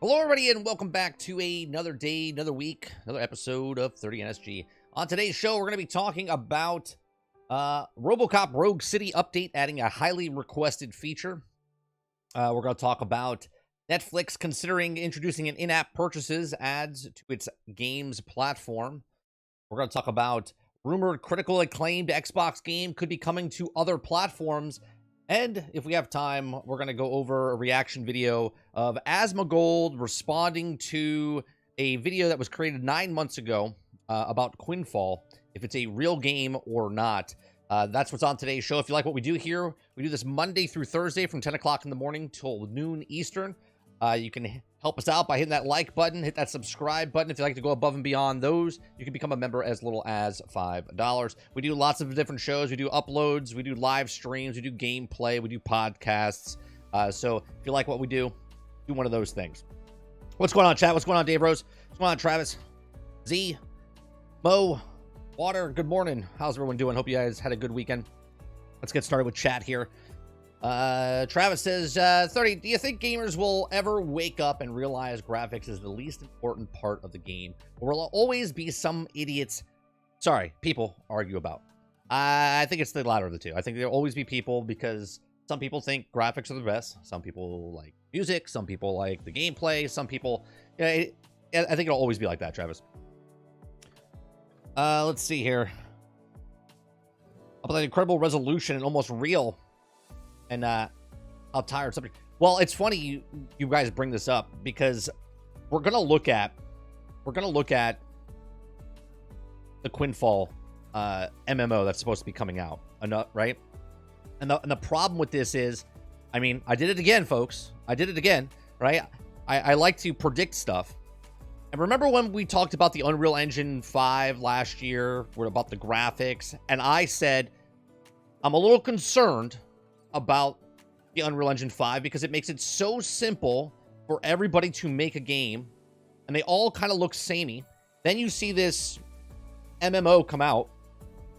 Hello, everybody, and welcome back to another day, another week, another episode of 30 NSG. On today's show, we're going to be talking about RoboCop Rogue City update, adding a highly requested feature. We're going to talk about Netflix considering introducing an in-app purchases ads to its games platform. We're going to talk about rumored critical acclaimed Xbox game could be coming to other platforms. And if we have time, we're going to go over a reaction video of Asmongold responding to a video that was created 9 months ago about Quinfall, if it's a real game or not. That's what's on today's show. If you like what we do here, we do this Monday through Thursday from 10 o'clock in the morning till noon Eastern. You can help us out by hitting that like button, hit that subscribe button. If you'd like to go above and beyond those, you can become a member as little as $5. We do lots of different shows. We do uploads, we do live streams, we do gameplay, we do podcasts. So if you like what we do one of those things. What's going on, chat? What's going on, Dave Rose? What's going on, Travis? Z, Mo, Water, good morning. How's everyone doing? Hope you guys had a good weekend. Let's get started with chat here. Travis says, 30, do you think gamers will ever wake up and realize graphics is the least important part of the game? Or will always be some idiots, people argue about? I think it's the latter of the two. I think there'll always be people, because some people think graphics are the best. Some people like music. Some people like the gameplay. Some people, I think it'll always be like that, Travis. Let's see here. About that incredible resolution and almost real. And how tired somebody. Well, it's funny you guys bring this up, because we're gonna look at the Quinfall MMO that's supposed to be coming out, right? And the problem with this is, I mean, I did it again, folks. I did it again, right? I like to predict stuff. And remember when we talked about the Unreal Engine 5 last year, about the graphics, and I said I'm a little concerned about the Unreal Engine 5 because it makes it so simple for everybody to make a game, and they all kind of look samey. Then you see this MMO come out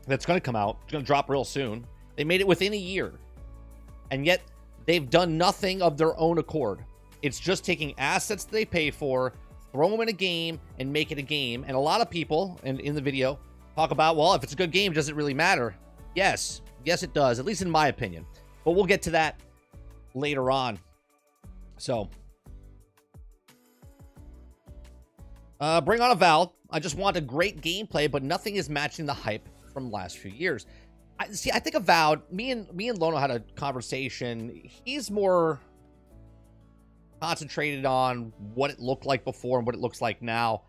that's going to come out. It's going to drop real soon. They made it within a year, and yet they've done nothing of their own accord. It's just taking assets that they pay for, throw them in a game, and make it a game. And a lot of people in the video talk about, well, if it's a good game, does it really matter? Yes, it does, at least in my opinion. But we'll get to that later on. So, bring on Avowed. I just want a great gameplay, but nothing is matching the hype from last few years. I think Avowed, me and Lono had a conversation. He's more concentrated on what it looked like before and what it looks like now.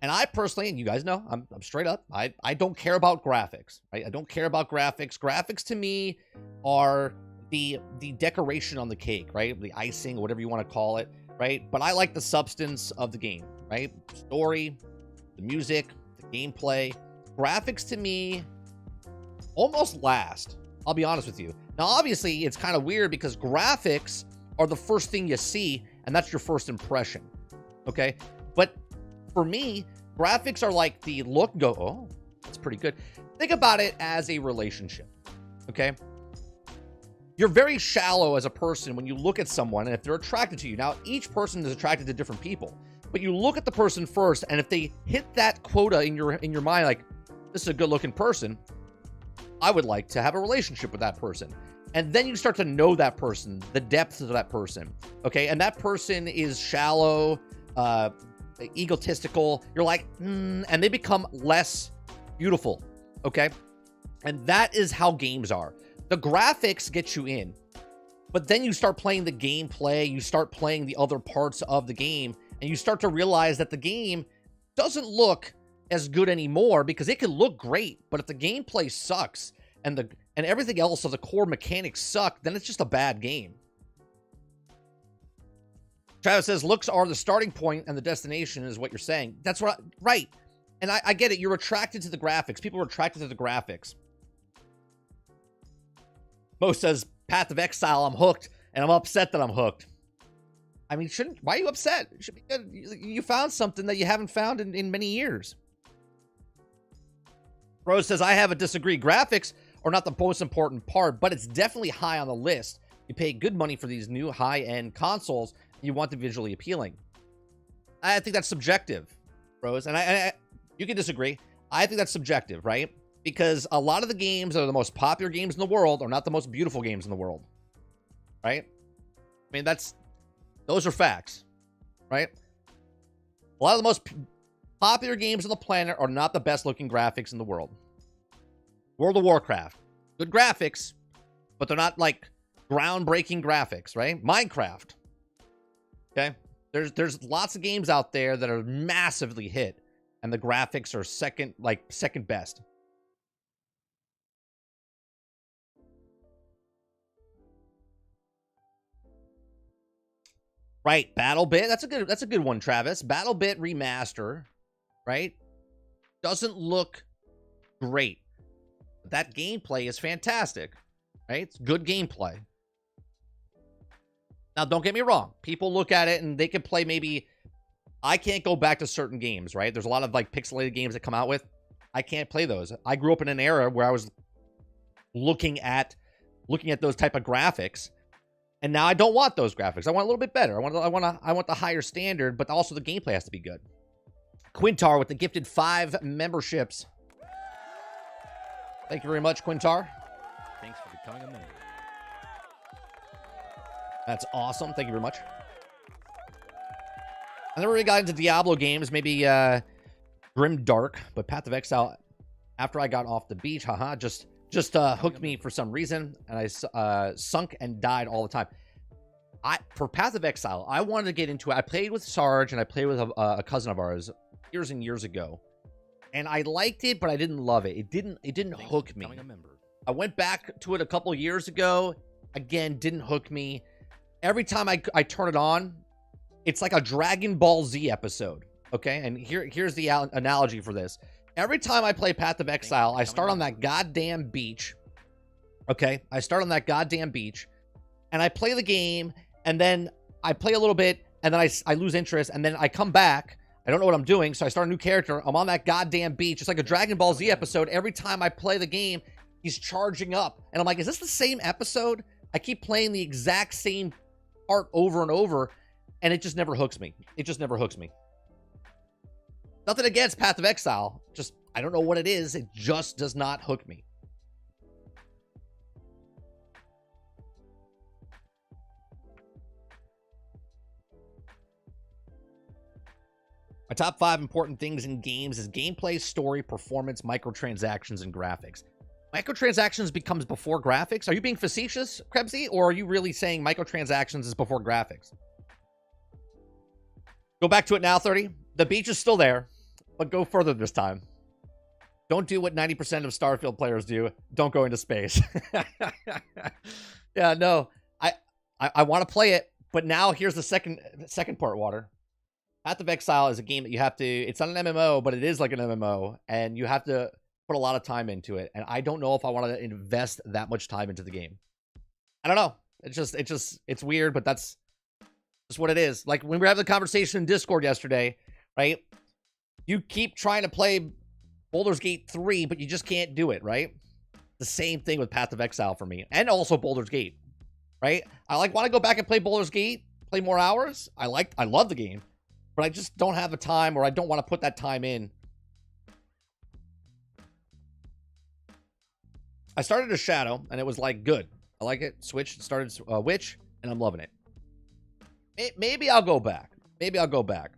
And I personally, and you guys know, I'm straight up, I don't care about graphics, right? I don't care about graphics. Graphics to me are the decoration on the cake, right? The icing, whatever you want to call it, right? But I like the substance of the game, right? Story, the music, the gameplay. Graphics to me almost last. I'll be honest with you. Now, obviously, it's kind of weird because graphics are the first thing you see, and that's your first impression, okay? But for me, graphics are like the look, go, oh, that's pretty good. Think about it as a relationship, okay? You're very shallow as a person when you look at someone, and if they're attracted to you. Now, each person is attracted to different people, but you look at the person first, and if they hit that quota in your mind, like, this is a good-looking person, I would like to have a relationship with that person. And then you start to know that person, the depth of that person, okay? And that person is shallow, egotistical. You're like, and they become less beautiful, okay? And that is how games are. The graphics get you in, but then you start playing the gameplay, you start playing the other parts of the game, and you start to realize that the game doesn't look as good anymore, because it can look great, but if the gameplay sucks and everything else of the core mechanics suck, then it's just a bad game. Travis says, looks are the starting point and the destination is what you're saying. That's right. And I get it. You're attracted to the graphics. People are attracted to the graphics. Mo says, Path of Exile, I'm hooked, and I'm upset that I'm hooked. I mean, why are you upset? It should be good. You found something that you haven't found in many years. Rose says, I have a disagree. Graphics are not the most important part, but it's definitely high on the list. You pay good money for these new high-end consoles, and you want them visually appealing. I think that's subjective, bros. And I you can disagree. I think that's subjective, right? Because a lot of the games that are the most popular games in the world are not the most beautiful games in the world, right? I mean, those are facts, right? A lot of the most popular games on the planet are not the best looking graphics in the world. World of Warcraft, good graphics, but they're not like groundbreaking graphics, right? Minecraft, okay? There's lots of games out there that are massively hit, and the graphics are second best. Right, BattleBit. That's a good one, Travis. BattleBit Remaster, right? Doesn't look great. That gameplay is fantastic, right? It's good gameplay. Now, don't get me wrong. People look at it and they can play maybe... I can't go back to certain games, right? There's a lot of like pixelated games that come out with. I can't play those. I grew up in an era where I was looking at those type of graphics, and now I don't want those graphics. I want a little bit better. I want the higher standard, but also the gameplay has to be good. Quintar with the gifted 5 memberships. Thank you very much, Quintar. Thanks for becoming a member. That's awesome. Thank you very much. I never really got into Diablo games, maybe Grim Dark, but Path of Exile, after I got off the beach, just hooked me for some reason, and I sunk and died all the time. For Path of Exile, I wanted to get into it. I played with Sarge, and I played with a cousin of ours years and years ago, and I liked it, but I didn't love it. It didn't hook me. I went back to it a couple years ago. Again, didn't hook me. Every time I turn it on, it's like a Dragon Ball Z episode, okay? And here's the analogy for this. Every time I play Path of Exile, I start on that goddamn beach, okay? I start on that goddamn beach, and I play the game, and then I play a little bit, and then I lose interest, and then I come back. I don't know what I'm doing, so I start a new character. I'm on that goddamn beach. It's like a Dragon Ball Z episode. Every time I play the game, he's charging up. And I'm like, is this the same episode? I keep playing the exact same part over and over, and it just never hooks me. It just never hooks me. Nothing against Path of Exile. Just, I don't know what it is. It just does not hook me. My top 5 important things in games is gameplay, story, performance, microtransactions, and graphics. Microtransactions becomes before graphics? Are you being facetious, Krebsy? Or are you really saying microtransactions is before graphics? Go back to it now, 30. The beach is still there, but go further this time. Don't do what 90% of Starfield players do. Don't go into space. Yeah, no. I want to play it, but now here's the second part, Water. Path of Exile is a game that you have to... It's not an MMO, but it is like an MMO, and you have to put a lot of time into it, and I don't know if I want to invest that much time into the game. I don't know. It's weird, but that's just what it is. Like, when we were having the conversation in Discord yesterday, right? You keep trying to play Baldur's Gate 3, but you just can't do it, right? The same thing with Path of Exile for me, and also Baldur's Gate, right? I want to go back and play Baldur's Gate, play more hours. I love the game, but I just don't have the time, or I don't want to put that time in. I started a Shadow, and it was like, good. I like it. Switched, started Witch, and I'm loving it. Maybe I'll go back. Maybe I'll go back.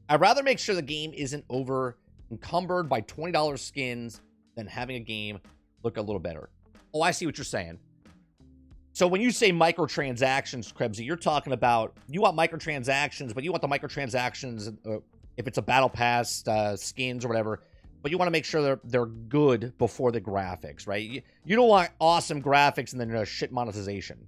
I'd rather make sure the game isn't over encumbered by $20 skins than having a game look a little better. Oh, I see what you're saying. So when you say microtransactions, Krebsy, you're talking about, you want microtransactions, but you want the microtransactions, if it's a battle pass, skins or whatever, but you want to make sure they're good before the graphics, right? You don't want awesome graphics and then shit monetization.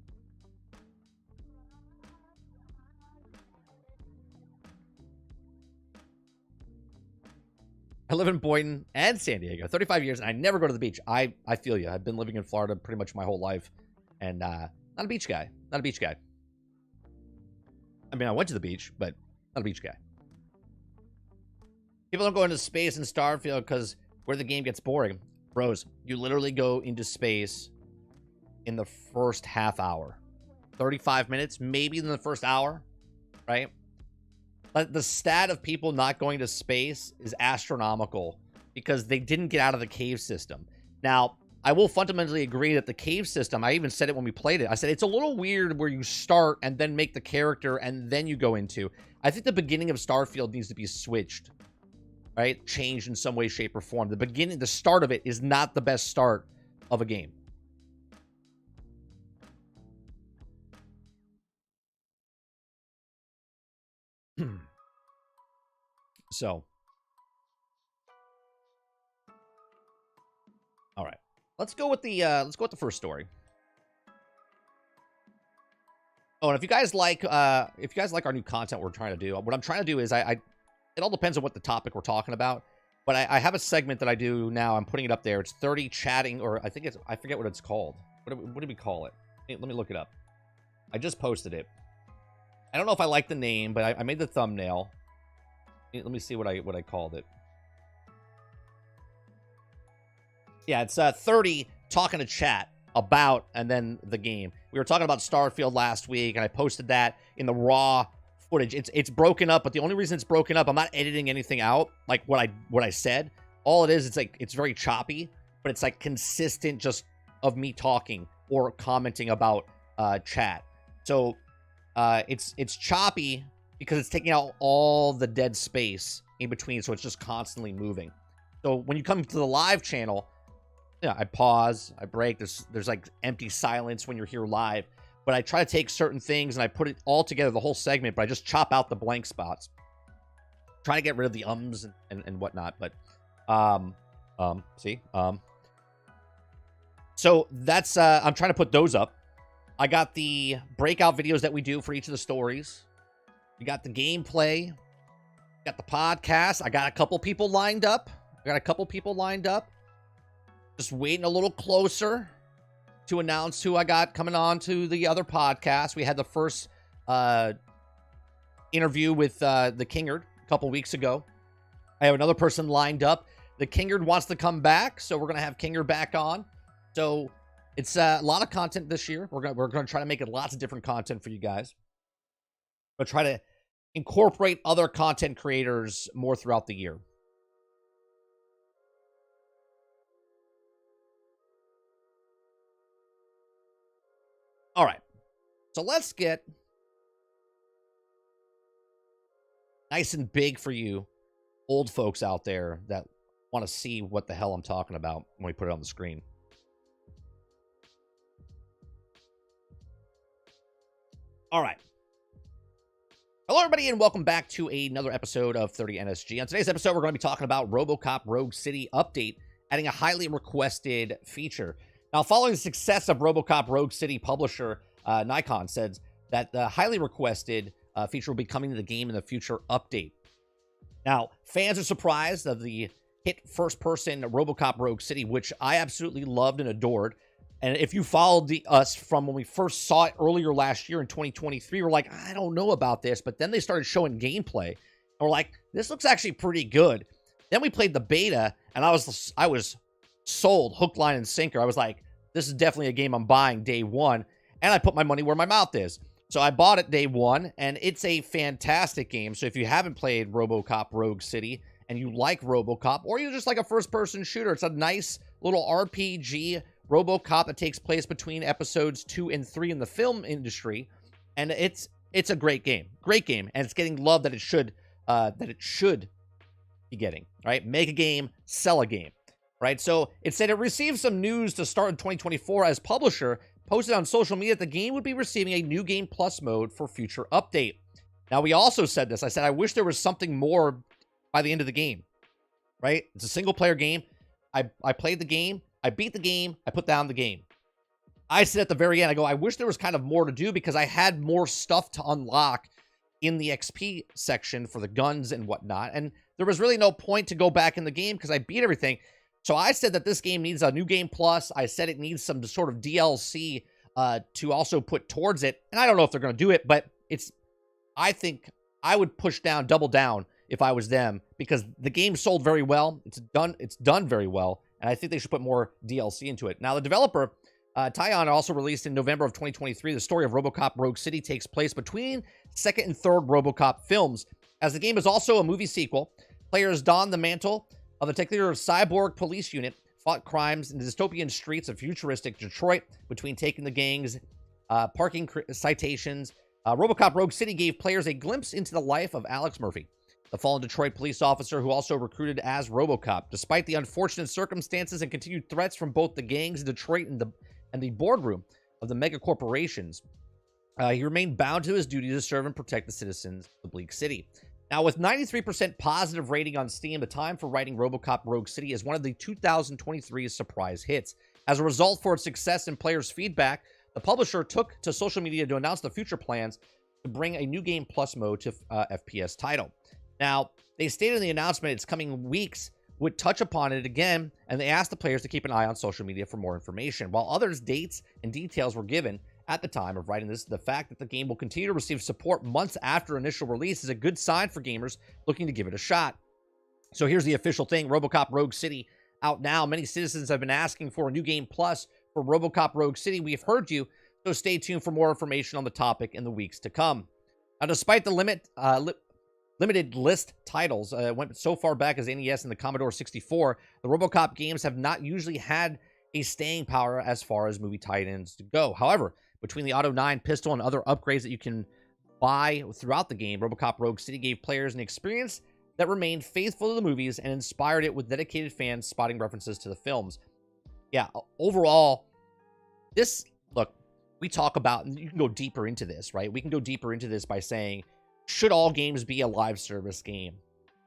I live in Boynton and San Diego, 35 years, and I never go to the beach. I feel you. I've been living in Florida pretty much my whole life, and not a beach guy. Not a beach guy. I mean, I went to the beach, but not a beach guy. People don't go into space in Starfield because where the game gets boring. Bros, you literally go into space in the first half hour. 35 minutes, maybe in the first hour. right? But the stat of people not going to space is astronomical because they didn't get out of the cave system. Now, I will fundamentally agree that the cave system, I even said it when we played it, I said it's a little weird where you start and then make the character and then you go into. I think the beginning of Starfield needs to be switched, right? Changed in some way, shape, or form. The start of it is not the best start of a game. So, all right, let's go with the first story. Oh, and if you guys like our new content we're trying to do, what I'm trying to do is it all depends on what the topic we're talking about. But I have a segment that I do now. I'm putting it up there. It's 30 chatting, or I forget what it's called. What do we call it? Hey, let me look it up. I just posted it. I don't know if I like the name, but I made the thumbnail. Let me see what I called it. Yeah, it's 30 talking to chat about and then the game. We were talking about Starfield last week, and I posted that in the raw footage. It's broken up, but the only reason it's broken up, I'm not editing anything out, like what I said. All it is, it's very choppy, but it's like consistent just of me talking or commenting about chat. So it's choppy because it's taking out all the dead space in between, so it's just constantly moving. So when you come to the live channel, yeah, I pause, I break. There's like empty silence when you're here live, but I try to take certain things and I put it all together, the whole segment, but I just chop out the blank spots. Try to get rid of the ums and whatnot, but so that's I'm trying to put those up. I got the breakout videos that we do for each of the stories. We got the gameplay. Got the podcast. I got a couple people lined up. Just waiting a little closer to announce who I got coming on to the other podcast. We had the first interview with the Kingard a couple weeks ago. I have another person lined up. The Kingard wants to come back, so we're going to have Kingard back on. So it's a lot of content this year. We're going to try to make it lots of different content for you guys. But try to incorporate other content creators more throughout the year. All right. So let's get nice and big for you old folks out there that want to see what the hell I'm talking about when we put it on the screen. All right. Hello, everybody, and welcome back to another episode of 30 NSG. On today's episode, we're going to be talking about RoboCop Rogue City update, adding a highly requested feature. Now, following the success of RoboCop Rogue City, publisher Nikon said that the highly requested feature will be coming to the game in the future update. Now, fans are surprised of the hit first-person RoboCop Rogue City, which I absolutely loved and adored. And if you followed us from when we first saw it earlier last year in 2023, we're like, I don't know about this. But then they started showing gameplay. And we're like, this looks actually pretty good. Then we played the beta, and I was sold, hook, line, and sinker. I was like, this is definitely a game I'm buying day one. And I put my money where my mouth is. So I bought it day one, and it's a fantastic game. So if you haven't played RoboCop Rogue City, and you like RoboCop, or you just like a first-person shooter, it's a nice little RPG RoboCop that takes place between episodes 2 and 3 in the film industry, and it's a great game, and it's getting love that it should be getting. Right, make a game, sell a game. Right, so it said it received some news to start in 2024 as publisher posted on social media that the game would be receiving a new game plus mode for future update. Now we also said this. I said I wish there was something more by the end of the game. Right, it's a single player game. I played the game. I beat the game. I put down the game. I said at the very end, I go, I wish there was kind of more to do because I had more stuff to unlock in the XP section for the guns and whatnot. And there was really no point to go back in the game because I beat everything. So I said that this game needs a new game plus. I said it needs some sort of DLC to also put towards it. And I don't know if they're going to do it, but I think I would double down if I was them because the game sold very well. It's done very well. And I think they should put more DLC into it. Now, the developer Tyon also released in November of 2023. The story of RoboCop Rogue City takes place between second and third RoboCop films. As the game is also a movie sequel, players don the mantle of a particular cyborg police unit, fought crimes in the dystopian streets of futuristic Detroit between taking the gangs, parking citations. RoboCop Rogue City gave players a glimpse into the life of Alex Murphy, the fallen Detroit police officer who also recruited as RoboCop. Despite the unfortunate circumstances and continued threats from both the gangs in Detroit and the boardroom of the mega corporations, he remained bound to his duty to serve and protect the citizens of Bleak City. Now, with 93% positive rating on Steam, the time for writing RoboCop Rogue City is one of the 2023 surprise hits. As a result, for its success and players' feedback, the publisher took to social media to announce the future plans to bring a new game plus mode to FPS title. Now, they stated in the announcement its coming weeks would touch upon it again, and they asked the players to keep an eye on social media for more information. While others' dates and details were given at the time of writing this, the fact that the game will continue to receive support months after initial release is a good sign for gamers looking to give it a shot. So here's the official thing: RoboCop Rogue City out now. Many citizens have been asking for a new game plus for RoboCop Rogue City. We've heard you, so stay tuned for more information on the topic in the weeks to come. Now, despite the limited list titles, went so far back as NES and the Commodore 64, the RoboCop games have not usually had a staying power as far as movie tie-ins go. However, between the Auto 9 pistol and other upgrades that you can buy throughout the game, RoboCop Rogue City gave players an experience that remained faithful to the movies and inspired it with dedicated fans spotting references to the films. Yeah, overall, look, we talk about, and you can go deeper into this, right? We can go deeper into this by saying, should all games be a live service game?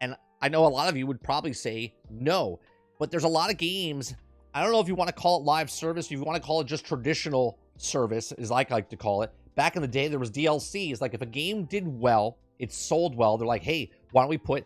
And I know a lot of you would probably say no, but there's a lot of games. I don't know if you want to call it live service, if you want to call it just traditional service, as I like to call it. Back in the day, there was DLCs. Like, if a game did well, it sold well, they're like, hey, why don't we put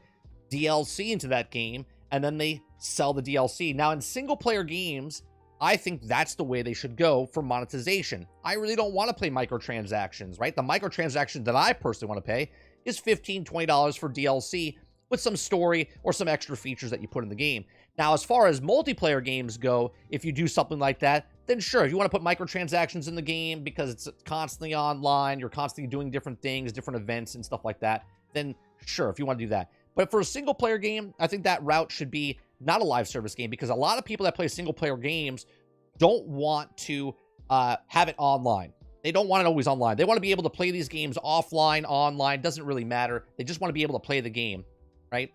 DLC into that game? And then they sell the DLC. Now, in single-player games, I think that's the way they should go for monetization. I really don't want to play microtransactions, right? The microtransaction that I personally want to pay is $15, $20 for DLC with some story or some extra features that you put in the game. Now, as far as multiplayer games go, if you do something like that, then sure, if you want to put microtransactions in the game because it's constantly online, you're constantly doing different things, different events and stuff like that, then sure, if you want to do that. But for a single-player game, I think that route should be not a live service game, because a lot of people that play single-player games don't want to have it online. They don't want it always online. They want to be able to play these games offline, online, doesn't really matter. They just want to be able to play the game, right?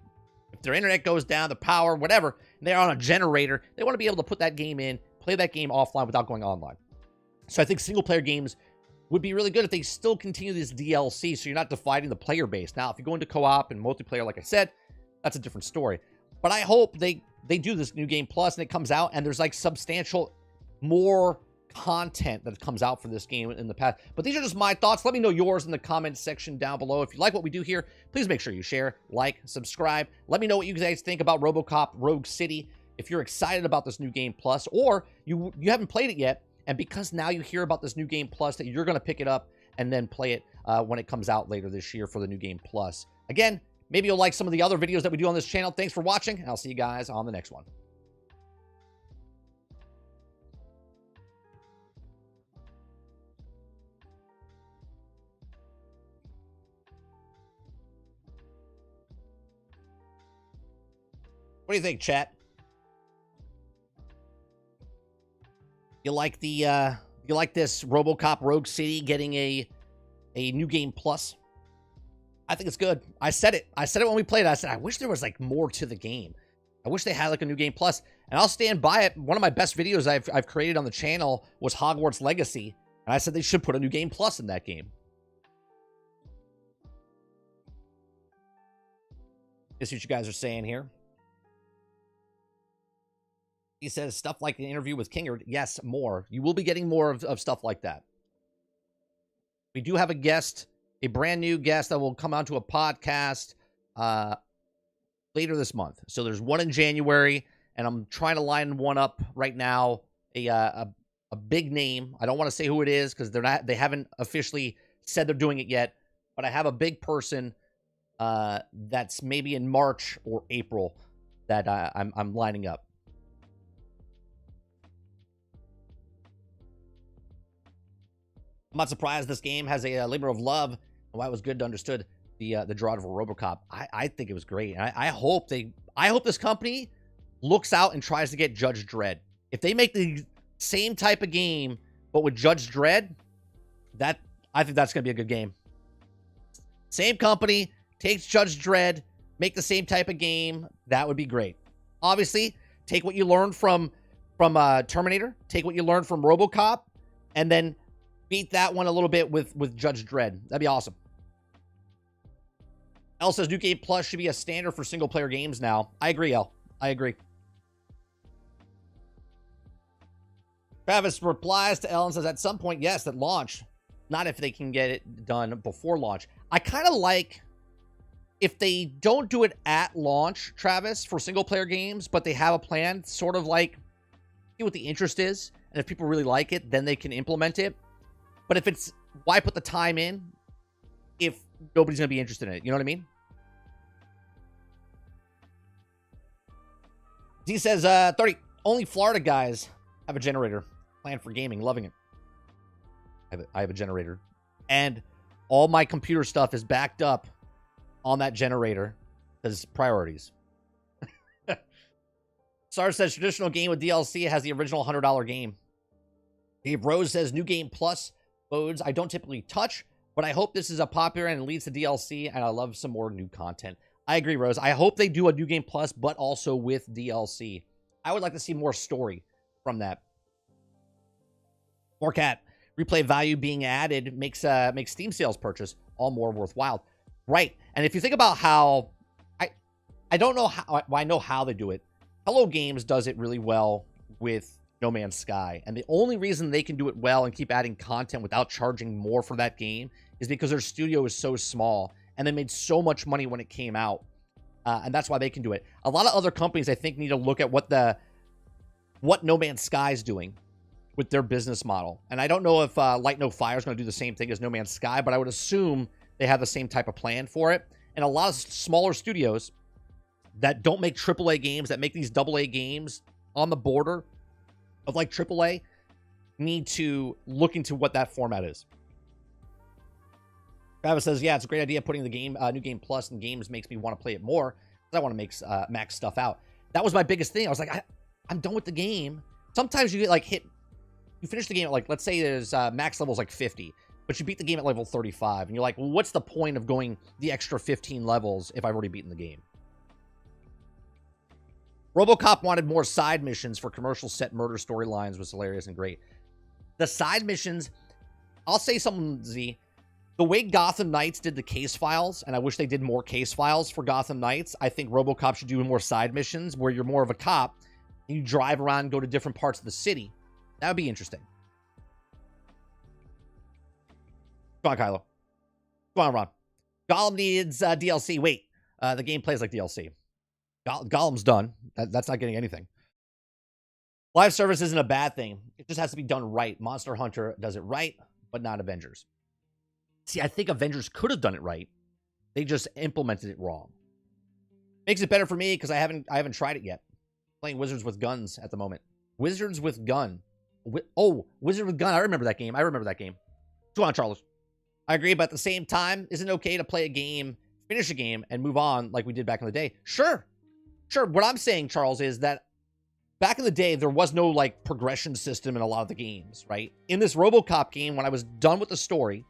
If their internet goes down, the power, whatever, and they're on a generator, they want to be able to put that game in, play that game offline without going online. So I think single-player games would be really good if they still continue this DLC, so you're not dividing the player base. Now, if you go into co-op and multiplayer, like I said, that's a different story. But I hope they do this new game plus and it comes out and there's like substantial more content that comes out for this game in the past. But these are just my thoughts. Let me know yours in the comments section down below. If you like what we do here, please make sure you share, like, subscribe. Let me know what you guys think about RoboCop Rogue City. If you're excited about this new game plus, or you haven't played it yet, and because now you hear about this new game plus, that you're going to pick it up and then play it when it comes out later this year for the new game plus. Again, maybe you'll like some of the other videos that we do on this channel. Thanks for watching, and I'll see you guys on the next one. What do you think, chat? You like this RoboCop Rogue City getting a new game plus? I think it's good. I said it when we played it. I said, I wish there was like more to the game. I wish they had like a new game plus, and I'll stand by it. One of my best videos I've created on the channel was Hogwarts Legacy, and I said they should put a new game plus in that game. This is what you guys are saying here. He says stuff like the interview with Kingard. Yes, more. You will be getting more of stuff like that. We do have a guest, a brand new guest that will come onto a podcast later this month. So there's one in January, and I'm trying to line one up right now. A big name. I don't want to say who it is because they haven't officially said they're doing it yet. But I have a big person that's maybe in March or April that I'm lining up. I'm not surprised this game has a labor of love, and why it was good to understood the draw for RoboCop. I think it was great. And I hope this company looks out and tries to get Judge Dredd. If they make the same type of game, but with Judge Dredd, I think that's going to be a good game. Same company, takes Judge Dredd, make the same type of game. That would be great. Obviously, take what you learned from Terminator, take what you learned from RoboCop, and then beat that one a little bit with Judge Dredd. That'd be awesome. El says New Game Plus should be a standard for single-player games now. I agree, El. I agree. Travis replies to El and says, at some point, yes, at launch. Not if they can get it done before launch. I kind of like if they don't do it at launch, Travis, for single-player games, but they have a plan, sort of like, see what the interest is, and if people really like it, then they can implement it. But if it's, why put the time in if nobody's going to be interested in it? You know what I mean? Z says, 30, only Florida guys have a generator. Plan for gaming, loving it. I have a generator. And all my computer stuff is backed up on that generator because priorities. Sar says, traditional game with DLC has the original $100 game. Dave Rose says, new game plus modes I don't typically touch, but I hope this is a popular and leads to DLC, and I love some more new content. I agree, Rose. I hope they do a new game plus, but also with DLC. I would like to see more story from that. More cat. Replay value being added makes Steam sales purchase all more worthwhile. Right. And if you think about how... I don't know how... Well, I know how they do it. Hello Games does it really well with No Man's Sky. And the only reason they can do it well and keep adding content without charging more for that game is because their studio is so small. And they made so much money when it came out. And that's why they can do it. A lot of other companies, I think, need to look at what No Man's Sky is doing with their business model. And I don't know if Light No Fire is going to do the same thing as No Man's Sky, but I would assume they have the same type of plan for it. And a lot of smaller studios that don't make AAA games, that make these AA games on the border of like AAA, need to look into what that format is. Travis says, yeah, it's a great idea putting the game, New Game Plus in games makes me want to play it more because I want to make max stuff out. That was my biggest thing. I was like, I'm done with the game. Sometimes you get like you finish the game at like, let's say there's max levels like 50, but you beat the game at level 35, and you're like, well, what's the point of going the extra 15 levels if I've already beaten the game? RoboCop wanted more side missions for commercial set murder storylines, was hilarious and great. The side missions, I'll say something, Z. The way Gotham Knights did the case files, and I wish they did more case files for Gotham Knights, I think RoboCop should do more side missions where you're more of a cop and you drive around and go to different parts of the city. That would be interesting. Come on, Kylo. Come on, Ron. Gollum needs DLC. Wait, the game plays like DLC. Gollum's done. That's not getting anything. Live service isn't a bad thing. It just has to be done right. Monster Hunter does it right, but not Avengers. See, I think Avengers could have done it right. They just implemented it wrong. Makes it better for me because I haven't tried it yet. Playing Wizards with Guns at the moment. Wizards with Gun. Wizard with Gun. I remember that game. Go on, Charles. I agree, but at the same time, isn't it okay to play a game, finish a game, and move on like we did back in the day? Sure. What I'm saying, Charles, is that back in the day, there was no like progression system in a lot of the games, right? In this RoboCop game, when I was done with the story,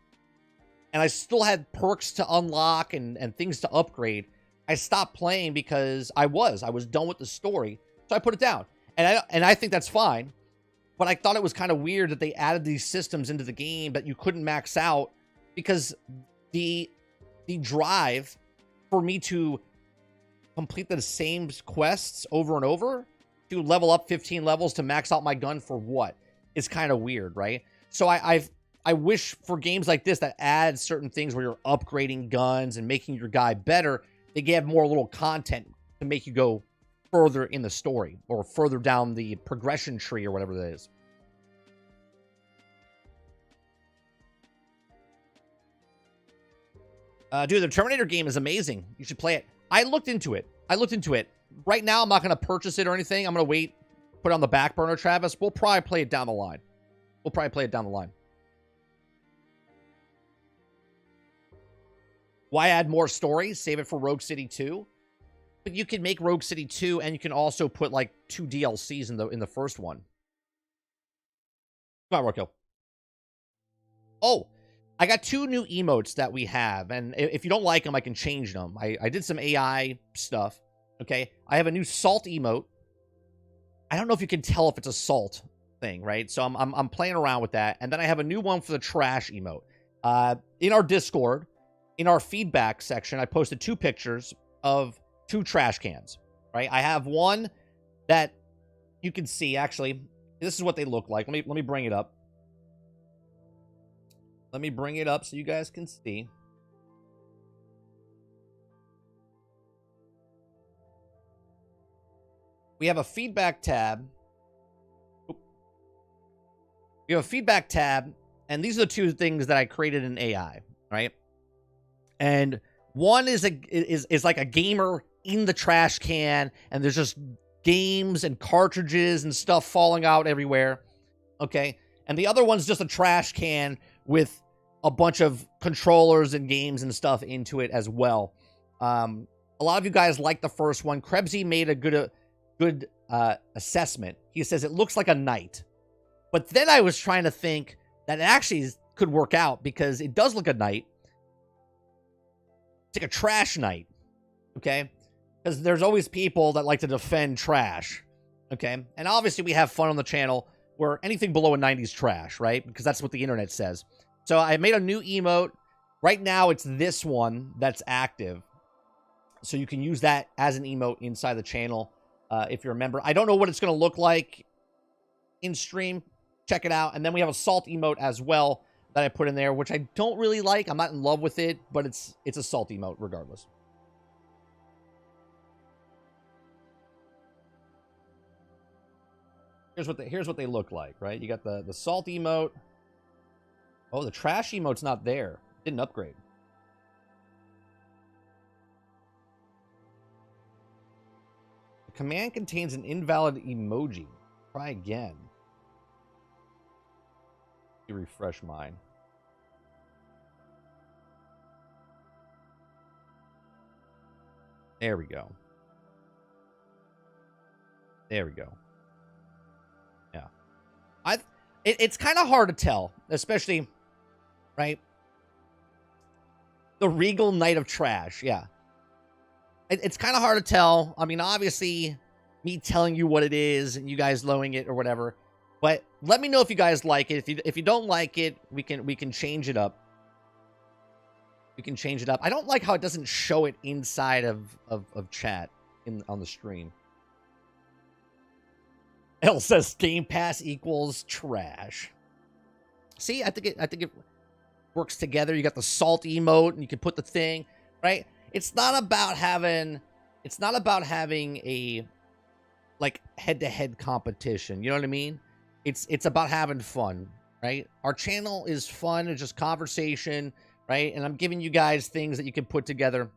and I still had perks to unlock and things to upgrade, I stopped playing because I was done with the story, so I put it down. And I think that's fine, but I thought it was kind of weird that they added these systems into the game that you couldn't max out because the drive for me to complete the same quests over and over to level up 15 levels to max out my gun for what is kind of weird, right? So I wish for games like this that add certain things where you're upgrading guns and making your guy better, they give more little content to make you go further in the story or further down the progression tree or whatever that is. Dude, the Terminator game is amazing. You should play it. I looked into it. Right now, I'm not going to purchase it or anything. I'm going to wait, put it on the back burner, Travis. We'll probably play it down the line. Why add more stories? Save it for Rogue City 2. But you can make Rogue City 2, and you can also put like 2 DLCs in the first one. Come on, Roadkill. Oh, I got 2 new emotes that we have, and if you don't like them, I can change them. I did some AI stuff. Okay, I have a new salt emote. I don't know if you can tell if it's a salt thing, right? So I'm playing around with that, and then I have a new one for the trash emote. In our Discord, in our feedback section, I posted 2 pictures of 2 trash cans, right? I have one that you can see, actually. This is what they look like. Let me bring it up. Let me bring it up so you guys can see. We have a feedback tab. We have a feedback tab, and these are the 2 things that I created in AI, right? And one is like a gamer in the trash can, and there's just games and cartridges and stuff falling out everywhere. Okay, and the other one's just a trash can with a bunch of controllers and games and stuff into it as well. A lot of you guys like the first one. Krebsy made a good assessment. He says it looks like a knight, but then I was trying to think that it actually could work out because it does look a knight. It's like a trash knight, okay? Because there's always people that like to defend trash, okay? And obviously we have fun on the channel where anything below a 90's trash, right? Because that's what the internet says. So I made a new emote. Right now it's this one that's active. So you can use that as an emote inside the channel if you're a member. I don't know what it's going to look like in stream. Check it out. And then we have a salt emote as well that I put in there, which I don't really like. I'm not in love with it, but it's a salt emote regardless. Here's what they look like, right? You got the salt emote. Oh, the trash emote's not there. Didn't upgrade. The command contains an invalid emoji. Try again. You refresh mine. There we go. There we go. Yeah. It's kind of hard to tell, especially, right? The Regal Knight of Trash, yeah. It's kind of hard to tell. I mean, obviously, me telling you what it is and you guys knowing it or whatever. But let me know if you guys like it. If you don't like it, we can change it up. We can change it up. I don't like how it doesn't show it inside of chat on the screen. L says Game Pass equals trash. See, I think it works together. You got the salt emote, and you can put the thing right. It's not about having a like head-to-head competition. You know what I mean? It's about having fun, right? Our channel is fun. It's just conversation, right? And I'm giving you guys things that you can put together.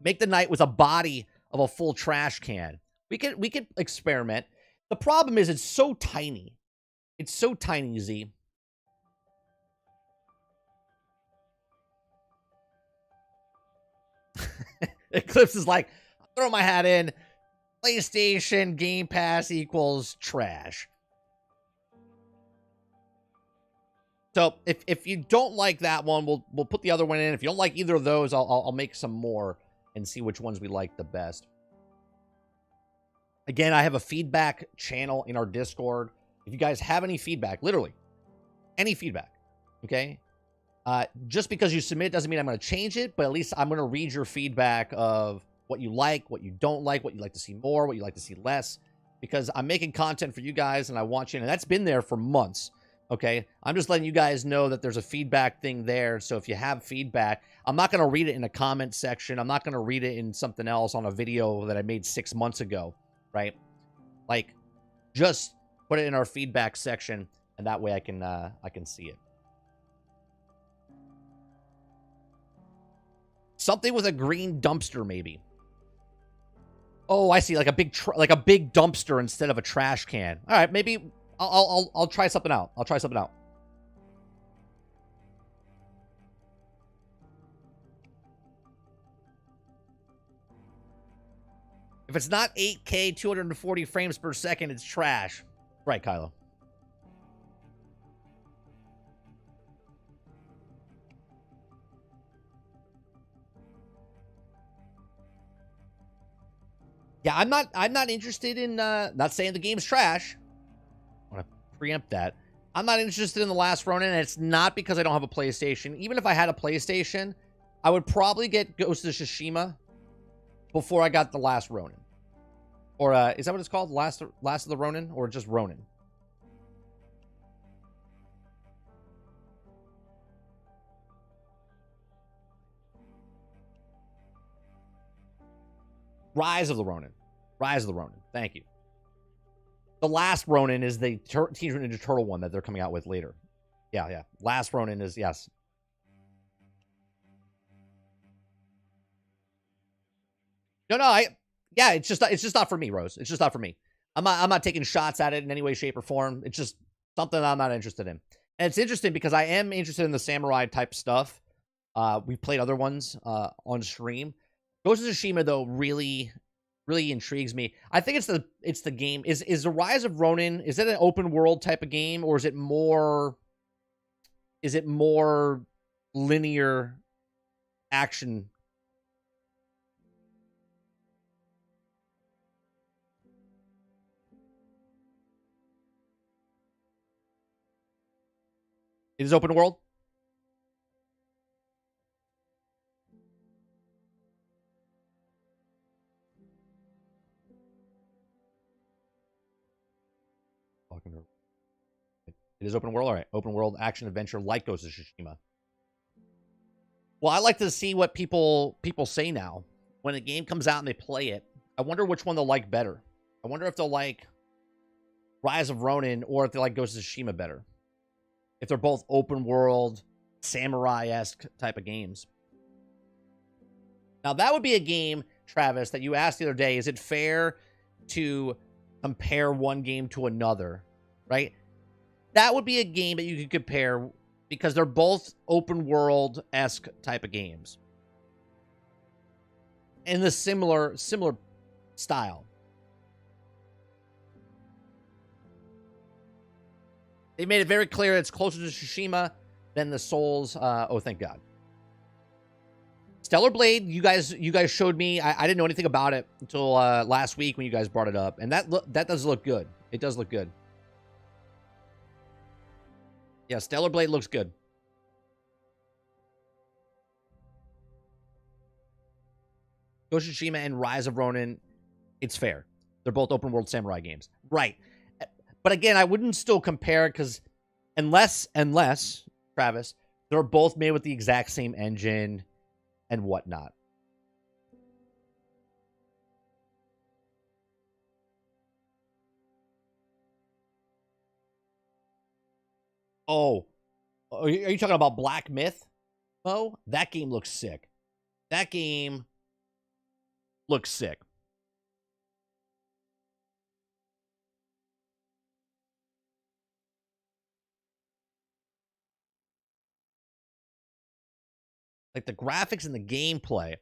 Make the knight with a body of a full trash can. We could experiment. The problem is it's so tiny. It's so tiny, Z. Eclipse is like, throw my hat in. PlayStation Game Pass equals trash. So if you don't like that one, we'll put the other one in. If you don't like either of those, I'll make some more and see which ones we like the best. Again, I have a feedback channel in our Discord. If you guys have any feedback, literally any feedback, okay? Just because you submit doesn't mean I'm going to change it, but at least I'm going to read your feedback of what you like, what you don't like, what you'd like to see more, what you'd like to see less, because I'm making content for you guys and I want you, and that's been there for months, okay? I'm just letting you guys know that there's a feedback thing there, so if you have feedback, I'm not going to read it in a comment section. I'm not going to read it in something else on a video that I made 6 months ago, right? Like, just put it in our feedback section, and that way I can see it. Something with a green dumpster, maybe. Oh, I see, like a big dumpster instead of a trash can. All right, maybe I'll try something out. I'll try something out. If it's not 8K, 240 frames per second, it's trash. Right, Kylo. Yeah, I'm not interested in not saying the game's trash. I want to preempt that. I'm not interested in The Last Ronin, and it's not because I don't have a PlayStation. Even if I had a PlayStation, I would probably get Ghost of Tsushima before I got The Last Ronin. Or is that what it's called? Last of the Ronin, or just Ronin? Rise of the Ronin. Rise of the Ronin. Thank you. The Last Ronin is the Teenage Mutant Ninja Turtle one that they're coming out with later. Yeah, yeah. Last Ronin is, yes. No, yeah, it's just not for me, Rose. It's just not for me. I'm not taking shots at it in any way, shape, or form. It's just something I'm not interested in. And it's interesting because I am interested in the samurai type stuff. We've played other ones on stream. Ghost of Tsushima, though, really intrigues me. I think it's the game. Is the Rise of Ronin, is it an open world type of game, or is it more linear action? It is open world? It is open world? All right. Open world action adventure like Ghost of Tsushima. Well, I like to see what people say now. When a game comes out and they play it, I wonder which one they'll like better. I wonder if they'll like Rise of Ronin or if they like Ghost of Tsushima better. If they're both open world, samurai-esque type of games. Now, that would be a game, Travis, that you asked the other day, is it fair to compare one game to another, right? That would be a game that you could compare because they're both open world-esque type of games. In the similar style. They made it very clear it's closer to Tsushima than the Souls. Oh, thank God. Stellar Blade, you guys showed me. I didn't know anything about it until last week when you guys brought it up, and that does look good. It does look good. Yeah, Stellar Blade looks good. Ghost of Tsushima and Rise of Ronin, it's fair. They're both open world samurai games, right? But again, I wouldn't still compare because unless Travis, they're both made with the exact same engine and whatnot. Oh, are you talking about Black Myth? Oh, that game looks sick. That game looks sick. Like the graphics and the gameplay.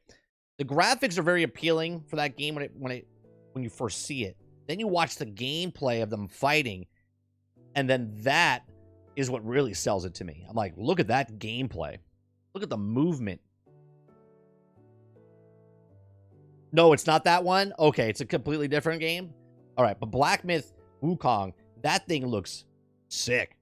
The graphics are very appealing for that game when you first see it. Then you watch the gameplay of them fighting, and then that is what really sells it to me. I'm like, look at that gameplay. Look at the movement. No, it's not that one? Okay, it's a completely different game? All right, but Black Myth Wukong, that thing looks sick.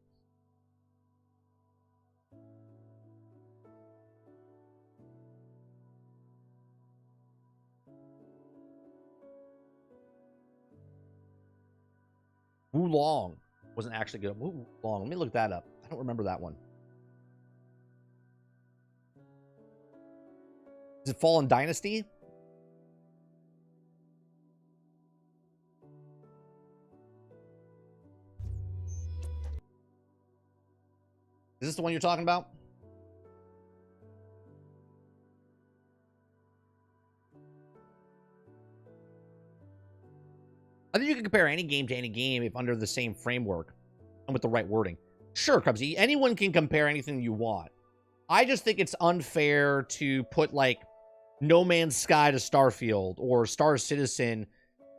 Wulong wasn't actually good. Wulong, let me look that up. I don't remember that one. Is it Fallen Dynasty? Is this the one you're talking about? I think you can compare any game to any game if under the same framework and with the right wording. Sure, Cubsy, anyone can compare anything you want. I just think it's unfair to put, like, No Man's Sky to Starfield or Star Citizen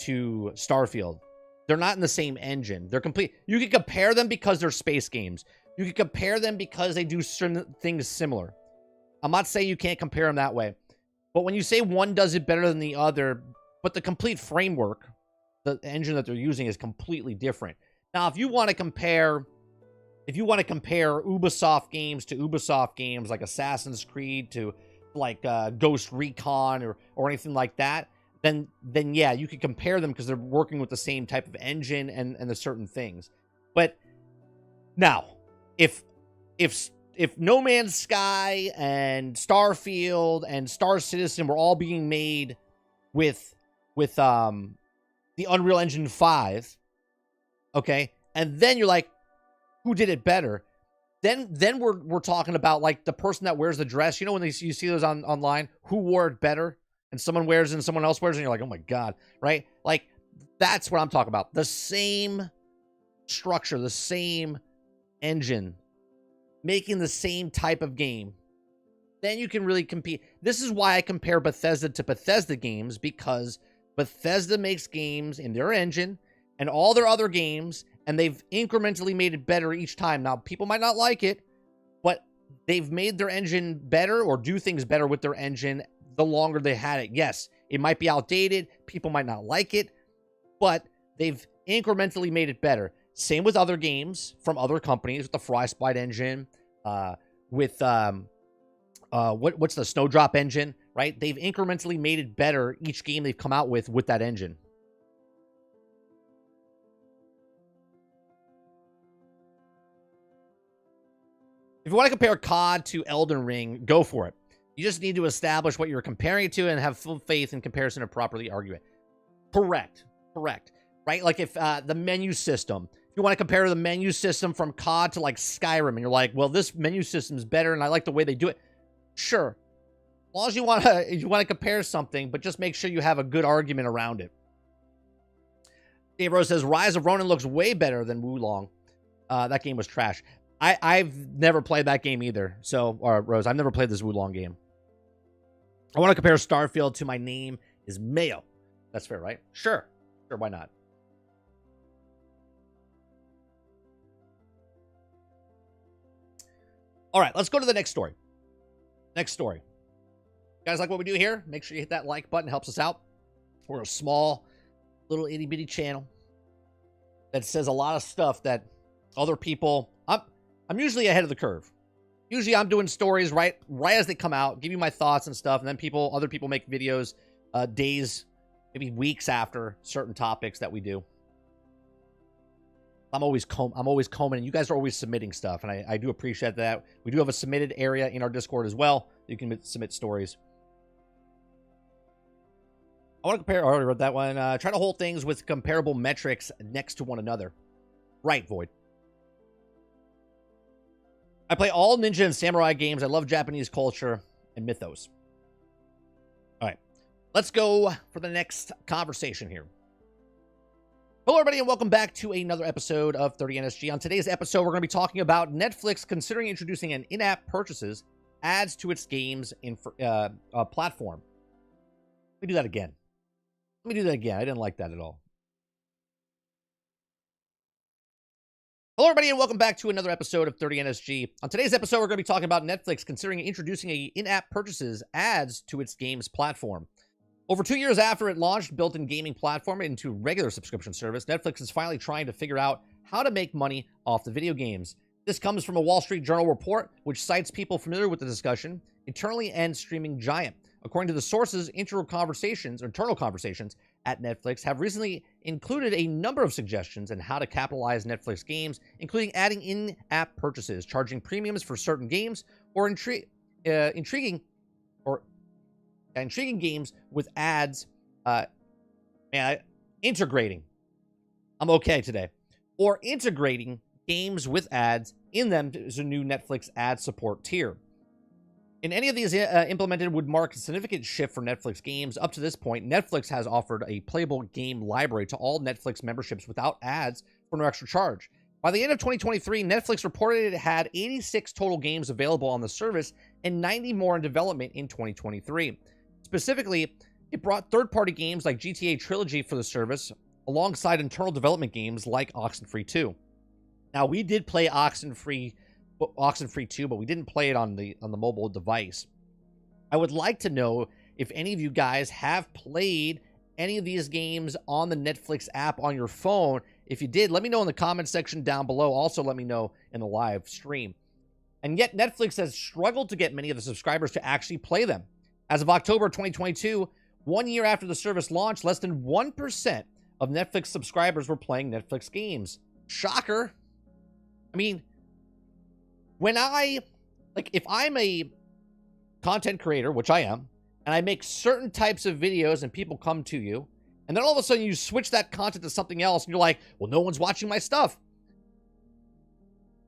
to Starfield. They're not in the same engine. They're complete. You can compare them because they're space games. You can compare them because they do certain things similar. I'm not saying you can't compare them that way. But when you say one does it better than the other, but the complete framework, the engine that they're using is completely different. Now, if you want to compare Ubisoft games to Ubisoft games like Assassin's Creed to like Ghost Recon or anything like that, then yeah, you could compare them because they're working with the same type of engine and the certain things. But now, if No Man's Sky and Starfield and Star Citizen were all being made with the Unreal Engine 5, okay, and then you're like, who did it better? Then we're talking about like the person that wears the dress. You know when you see those online, who wore it better? And someone wears it and someone else wears it, and you're like, oh my God, right? Like, that's what I'm talking about. The same structure, the same engine, making the same type of game. Then you can really compete. This is why I compare Bethesda to Bethesda games, because Bethesda makes games in their engine and all their other games, and they've incrementally made it better each time. Now, people might not like it, but they've made their engine better or do things better with their engine the longer they had it. Yes, it might be outdated. People might not like it, but they've incrementally made it better. Same with other games from other companies, with the Frostbite engine, with what's the Snowdrop engine, right? They've incrementally made it better each game they've come out with that engine. If you want to compare COD to Elden Ring, go for it. You just need to establish what you're comparing it to and have full faith in comparison to properly argue it. Correct. Right? Like if the menu system, if you want to compare the menu system from COD to like Skyrim, and you're like, well, this menu system is better and I like the way they do it. Sure. As long as you want to compare something, but just make sure you have a good argument around it. Dave Rose says, Rise of Ronin looks way better than Wulong. That game was trash. I've never played that game either. So, Rose, I've never played this Wulong game. I want to compare Starfield to My Name is Mayo. That's fair, right? Sure, why not? All right, let's go to the next story. You guys like what we do here? Make sure you hit that like button. Helps us out. We're a small, little itty-bitty channel that says a lot of stuff that other people... I'm usually ahead of the curve. Usually I'm doing stories right as they come out, give you my thoughts and stuff, and then other people make videos days, maybe weeks after certain topics that we do. I'm always combing, and you guys are always submitting stuff, and I do appreciate that. We do have a submitted area in our Discord as well. You can submit stories. I want to compare... I already read that one. Try to hold things with comparable metrics next to one another. Right, Void. I play all ninja and samurai games. I love Japanese culture and mythos. All right. Let's go for the next conversation here. Hello, everybody, and welcome back to another episode of 30NSG. On today's episode, we're going to be talking about Netflix considering introducing an in-app purchases adds to its games platform. Let me do that again. I didn't like that at all. Hello, everybody, and welcome back to another episode of 30NSG. On today's episode, we're going to be talking about Netflix considering introducing a in-app purchases adds to its games platform. Over 2 years after it launched built-in gaming platform into regular subscription service, Netflix is finally trying to figure out how to make money off the video games. This comes from a Wall Street Journal report, which cites people familiar with the discussion, internally and streaming giant. According to the sources, internal conversations at Netflix have recently included a number of suggestions on how to capitalize Netflix games, including adding in-app purchases, charging premiums for certain games, or intriguing games with ads. Integrating. I'm okay today. Or integrating games with ads in them as a new Netflix ad support tier. In any of these implemented would mark a significant shift for Netflix games. Up to this point, Netflix has offered a playable game library to all Netflix memberships without ads for no extra charge. By the end of 2023, Netflix reported it had 86 total games available on the service and 90 more in development in 2023. Specifically, it brought third-party games like GTA Trilogy for the service, alongside internal development games like Oxenfree 2. Now, we did play Oxenfree 2, but we didn't play it on the mobile device. I would like to know if any of you guys have played any of these games on the Netflix app on your phone. If you did, let me know in the comment section down below. Also, let me know in the live stream. And yet, Netflix has struggled to get many of the subscribers to actually play them. As of October 2022, 1 year after the service launched, less than 1% of Netflix subscribers were playing Netflix games. Shocker. I mean, if I'm a content creator, which I am, and I make certain types of videos and people come to you, and then all of a sudden you switch that content to something else and you're like, well, no one's watching my stuff.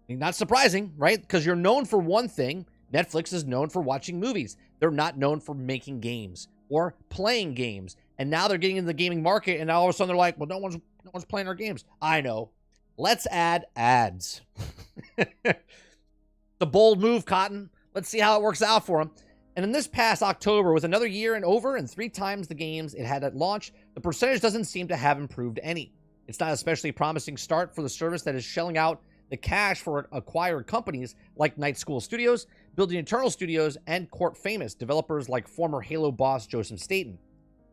I mean, not surprising, right? Because you're known for one thing. Netflix is known for watching movies. They're not known for making games or playing games. And now they're getting into the gaming market, and now all of a sudden they're like, well, no one's playing our games. I know. Let's add ads. It's a bold move, Cotton. Let's see how it works out for them. And in this past October, with another year and over and 3 times the games it had at launch, the percentage doesn't seem to have improved any. It's not an especially promising start for the service that is shelling out the cash for acquired companies like Night School Studios, Building Eternal Studios, and Court Famous, developers like former Halo boss Joseph Staten.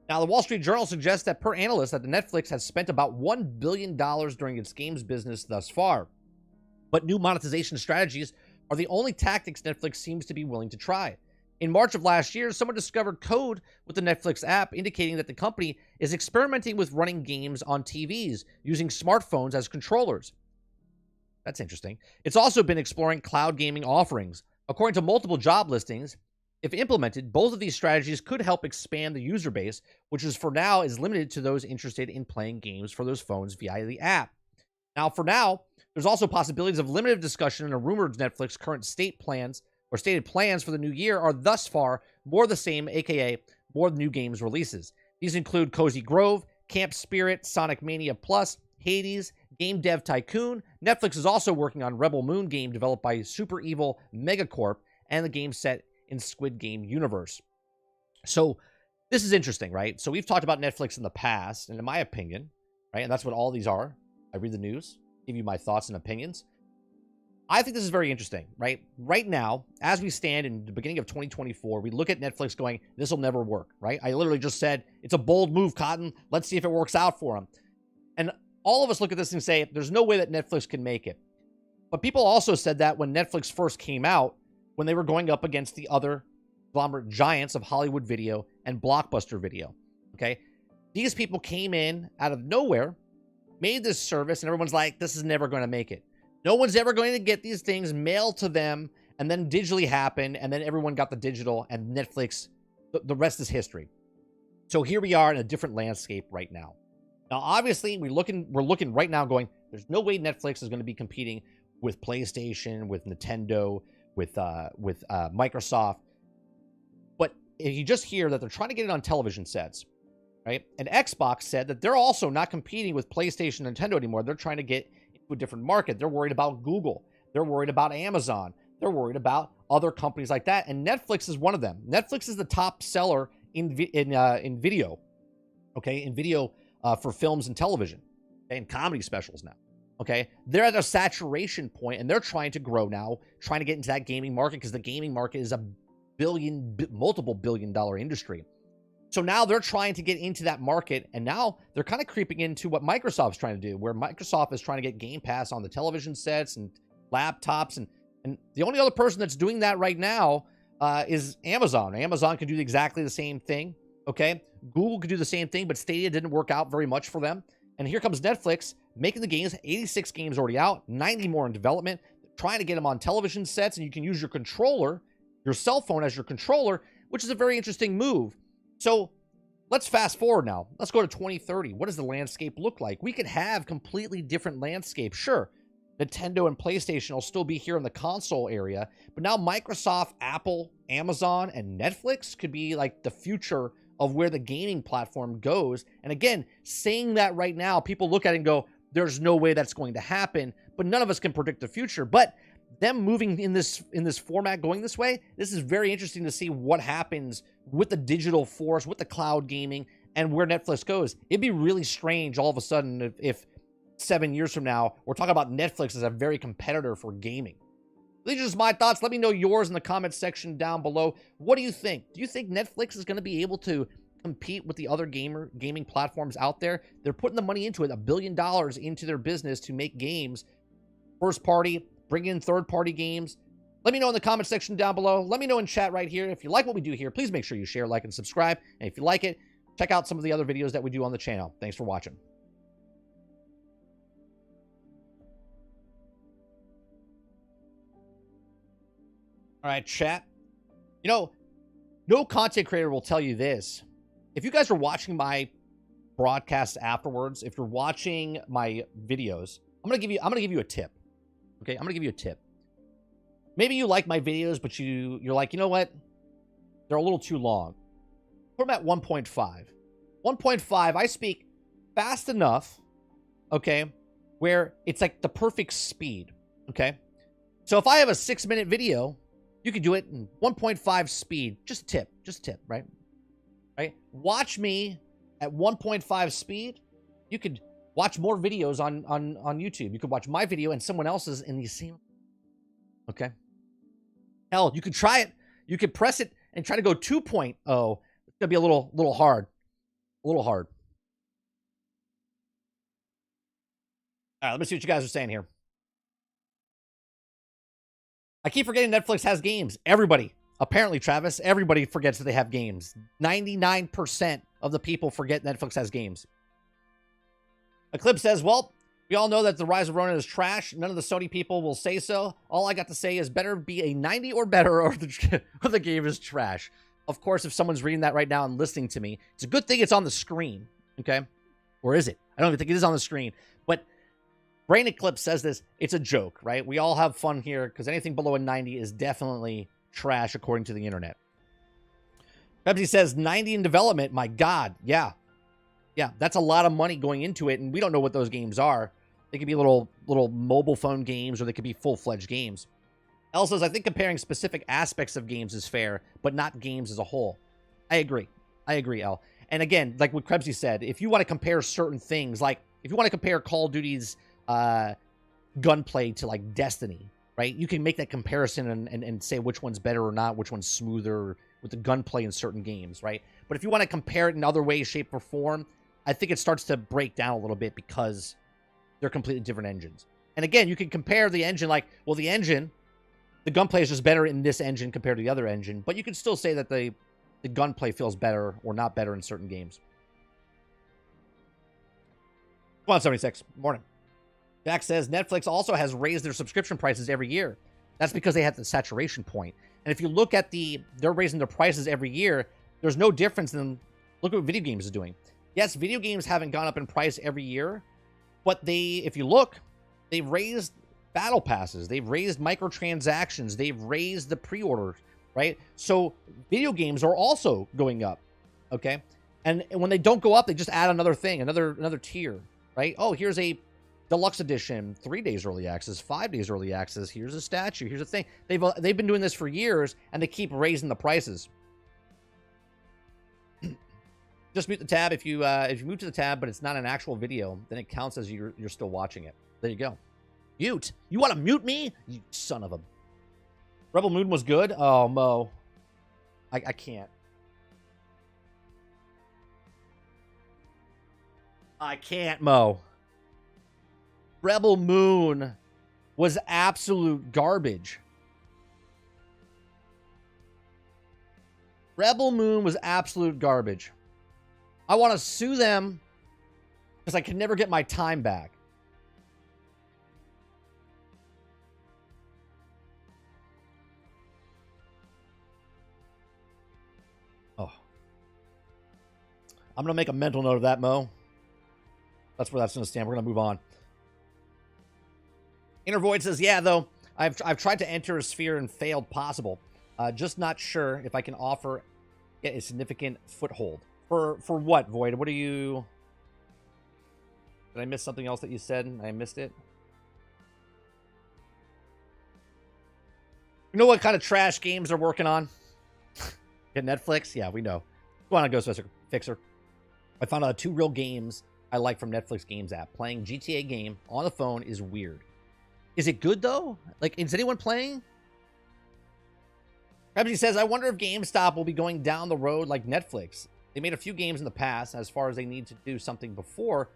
Now, the Wall Street Journal suggests that per analyst that the Netflix has spent about $1 billion during its games business thus far. But new monetization strategies are the only tactics Netflix seems to be willing to try. In March of last year, someone discovered code with the Netflix app indicating that the company is experimenting with running games on TVs using smartphones as controllers. That's interesting. It's also been exploring cloud gaming offerings. According to multiple job listings, if implemented, both of these strategies could help expand the user base, which is for now is limited to those interested in playing games for those phones via the app. Now, for now, there's also possibilities of limited discussion and a rumored Netflix current stated plans for the new year are thus far more the same, aka more new games releases. These include Cozy Grove, Camp Spirit, Sonic Mania Plus, Hades, Game Dev Tycoon. Netflix is also working on Rebel Moon game developed by Super Evil Megacorp and the game set in Squid Game universe. So this is interesting, right? So we've talked about Netflix in the past, and in my opinion, right, and that's what all these are. I read the news, give you my thoughts and opinions. I think this is very interesting, right? Right now, as we stand in the beginning of 2024, we look at Netflix going, this will never work, right? I literally just said, it's a bold move, Cotton. Let's see if it works out for them. And all of us look at this and say, there's no way that Netflix can make it. But people also said that when Netflix first came out, when they were going up against the other conglomerate giants of Hollywood Video and Blockbuster Video, okay? These people came in out of nowhere, made this service, and everyone's like, this is never going to make it. No one's ever going to get these things mailed to them and then digitally happen, and then everyone got the digital, and Netflix, the rest is history. So here we are in a different landscape right now. Now, obviously, we're looking right now going, there's no way Netflix is going to be competing with PlayStation, with Nintendo, with Microsoft. But if you just hear that they're trying to get it on television sets, right? And Xbox said that they're also not competing with PlayStation and Nintendo anymore. They're trying to get into a different market. They're worried about Google. They're worried about Amazon. They're worried about other companies like that. And Netflix is one of them. Netflix is the top seller in video, okay? In video for films and television, okay? And comedy specials now. Okay, they're at a saturation point, and they're trying to grow now, trying to get into that gaming market, because the gaming market is a multiple billion-dollar industry. So now they're trying to get into that market, and now they're kind of creeping into what Microsoft's trying to do, where Microsoft is trying to get Game Pass on the television sets and laptops, and the only other person that's doing that right now is Amazon. Amazon can do exactly the same thing, okay? Google could do the same thing, but Stadia didn't work out very much for them. And here comes Netflix, making the games, 86 games already out, 90 more in development, trying to get them on television sets, and you can use your controller, your cell phone as your controller, which is a very interesting move. So let's fast forward now. Let's go to 2030. What does the landscape look like? We could have completely different landscape. Sure, Nintendo and PlayStation will still be here in the console area, but now Microsoft, Apple, Amazon, and Netflix could be like the future of where the gaming platform goes. And again, saying that right now, people look at it and go, there's no way that's going to happen, but none of us can predict the future. But them moving in this format, going this way, this is very interesting to see what happens with the digital force, with the cloud gaming, and where Netflix goes. It'd be really strange all of a sudden if 7 years from now, we're talking about Netflix as a very competitor for gaming. These are just my thoughts. Let me know yours in the comments section down below. What do you think? Do you think Netflix is going to be able to compete with the other gaming platforms out there? They're putting the money into it, $1 billion into their business to make games, first party, bring in third party games. Let me know in the comment section down below. Let me know in chat right here. If you like what we do here, please make sure you share, like, and subscribe. And if you like it, check out some of the other videos that we do on the channel. Thanks for watching. All right, chat. You know, no content creator will tell you this. If you guys are watching my broadcasts afterwards, if you're watching my videos, I'm gonna give you a tip. Okay, I'm gonna give you a tip. Maybe you like my videos, but you're like, you know what? They're a little too long. Put them at 1.5. 1.5, I speak fast enough, okay, where it's like the perfect speed, okay? So if I have a 6-minute video, you could do it in 1.5 speed. Just tip, right? Right? Watch me at 1.5 speed. You could watch more videos on YouTube. You could watch my video and someone else's in the same. Okay. Hell, you could try it. You could press it and try to go 2.0. It's gonna be a little hard. A little hard. All right, let me see what you guys are saying here. I keep forgetting Netflix has games. Everybody, apparently, Travis, everybody forgets that they have games. 99% of the people forget Netflix has games. Eclipse says, well, we all know that the Rise of Ronin is trash. None of the Sony people will say so. All I got to say is better be a 90 or better or the game is trash. Of course, if someone's reading that right now and listening to me, it's a good thing it's on the screen, okay? Or is it? I don't even think it is on the screen. But Brain Eclipse says this, it's a joke, right? We all have fun here because anything below a 90 is definitely trash according to the internet. Pepsi says 90 in development. My God, yeah. Yeah, that's a lot of money going into it, and we don't know what those games are. They could be little mobile phone games, or they could be full-fledged games. Elle says, I think comparing specific aspects of games is fair, but not games as a whole. I agree. I agree, Elle. And again, like what Krebsy said, if you want to compare certain things, like if you want to compare Call of Duty's gunplay to like Destiny, right? You can make that comparison and say which one's better or not, which one's smoother with the gunplay in certain games, right? But if you want to compare it in other ways, shape, or form, I think it starts to break down a little bit because they're completely different engines. And again, you can compare the engine like, well, the gunplay is just better in this engine compared to the other engine, but you can still say that the gunplay feels better or not better in certain games. Come on, 76. Morning. Jack says Netflix also has raised their subscription prices every year. That's because they have the saturation point. And if you look at they're raising their prices every year, there's no difference than, look at what video games is doing. Yes, video games haven't gone up in price every year, but if you look, they've raised battle passes, they've raised microtransactions, they've raised the pre-orders, right? So video games are also going up, okay? And when they don't go up, they just add another thing, another tier, right? Oh, here's a deluxe edition, 3 days early access, 5 days early access. Here's a statue. Here's a thing. They've been doing this for years, and they keep raising the prices. Just mute the tab if you move to the tab, but it's not an actual video, then it counts as you're still watching it. There you go. Mute. You want to mute me? You son of a. Rebel Moon was good. Oh, Mo. I can't. I can't, Mo. Rebel Moon was absolute garbage. Rebel Moon was absolute garbage. I want to sue them because I can never get my time back. Oh. I'm going to make a mental note of that, Mo. That's where that's going to stand. We're going to move on. Intervoid says, yeah, though, I've tried to enter a sphere and failed possible. Just not sure if I can get a significant foothold. For what, Void? What are you... Did I miss something else that you said? I missed it. You know what kind of trash games they're working on? Get Netflix? Yeah, we know. Go on, Ghost Fixer. I found out 2 real games I like from Netflix Games app. Playing GTA game on the phone is weird. Is it good, though? Like, is anyone playing? Ramsey says, I wonder if GameStop will be going down the road like Netflix. They made a few games in the past. As far as they need to do something before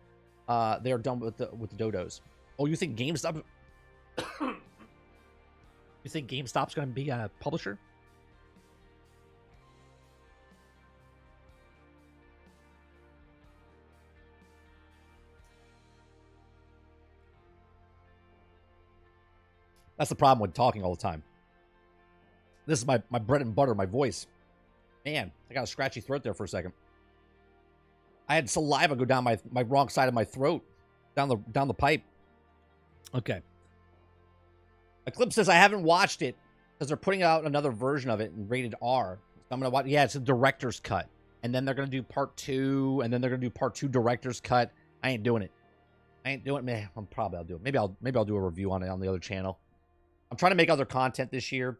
they are done with the dodos. Oh, you think GameStop... You think GameStop's going to be a publisher? That's the problem with talking all the time. This is my bread and butter, my voice. Man, I got a scratchy throat there for a second. I had saliva go down my wrong side of my throat, down the pipe. Okay. Eclipse says I haven't watched it because they're putting out another version of it in rated R. So I'm gonna watch. Yeah, it's a director's cut, and then they're gonna do part 2, and then they're gonna do part 2 director's cut. I ain't doing it. I ain't doing it. Man, I'll do it. Maybe I'll do a review on it on the other channel. I'm trying to make other content this year.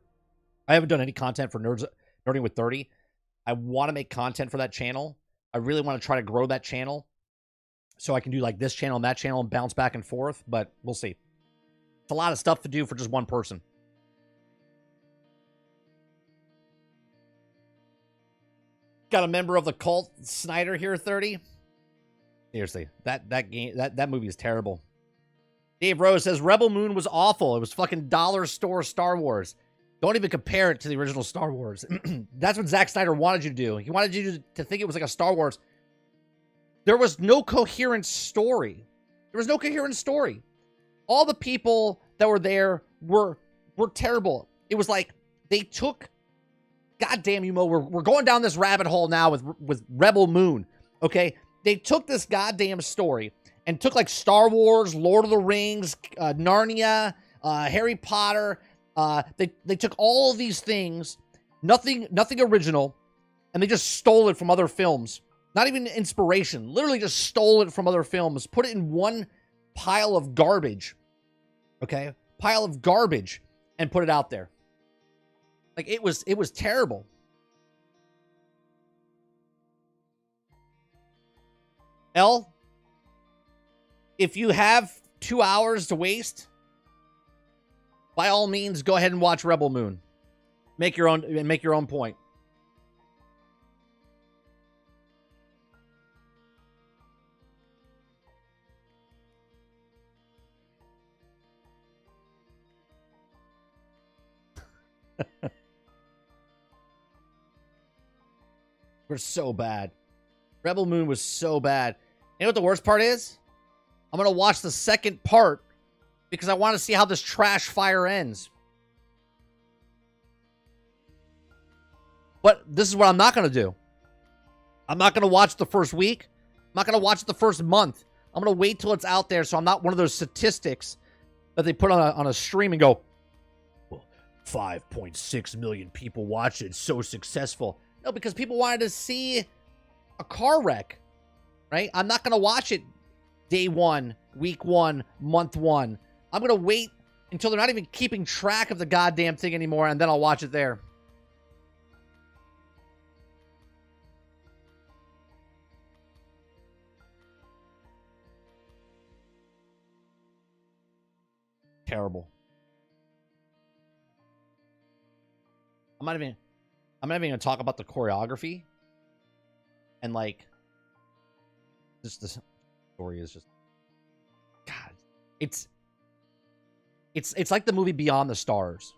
I haven't done any content for Nerding with 30. I want to make content for that channel. I really want to try to grow that channel so I can do like this channel and that channel and bounce back and forth, but we'll see. It's a lot of stuff to do for just one person. Got a member of the cult, Snyder here, 30. Seriously, that movie is terrible. Dave Rose says Rebel Moon was awful. It was fucking dollar store Star Wars. Don't even compare it to the original Star Wars. That's what Zack Snyder wanted you to do. He wanted you to think it was like a Star Wars. There was no coherent story. There was no coherent story. All the people that were there were terrible. It was like they took... Goddamn you, Mo. We're going down this rabbit hole now with Rebel Moon. Okay? They took this goddamn story and took like Star Wars, Lord of the Rings, Narnia, Harry Potter. They took all of these things, nothing original, and they just stole it from other films. Not even inspiration. Literally just stole it from other films. Put it in one pile of garbage. Okay? Pile of garbage and put it out there. Like it was terrible. L, if you have 2 hours to waste, by all means, go ahead and watch Rebel Moon. Make your own point. We're so bad. Rebel Moon was so bad. You know what the worst part is? I'm going to watch the second part because I want to see how this trash fire ends. But this is what I'm not going to do. I'm not going to watch the first week. I'm not going to watch the first month. I'm going to wait till it's out there so I'm not one of those statistics that they put on a stream and go, well, 5.6 million people watched it. So successful. No, because people wanted to see a car wreck, right? I'm not going to watch it day 1, week 1, month 1. I'm going to wait until they're not even keeping track of the goddamn thing anymore, and then I'll watch it there. Terrible. I'm not even going to talk about the choreography. And like, just the story is just, God, it's like the movie Beyond the Stars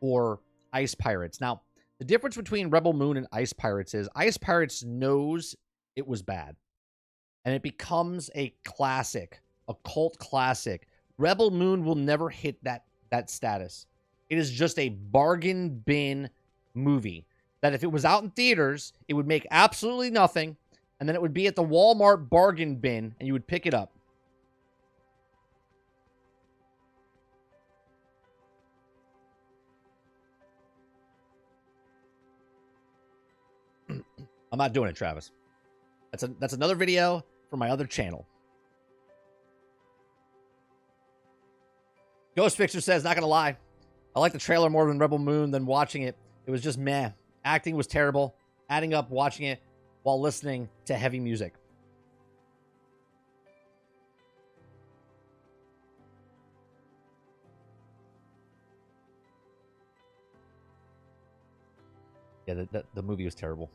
or Ice Pirates. Now, the difference between Rebel Moon and Ice Pirates is Ice Pirates knows it was bad. And it becomes a classic, a cult classic. Rebel Moon will never hit that status. It is just a bargain bin movie that if it was out in theaters, it would make absolutely nothing, and then it would be at the Walmart bargain bin, and you would pick it up. I'm not doing it, Travis. That's another video for my other channel. Ghost Fixer says, not gonna lie, I like the trailer more than Rebel Moon than watching it. It was just meh. Acting was terrible. Adding up watching it while listening to heavy music. Yeah, the movie was terrible.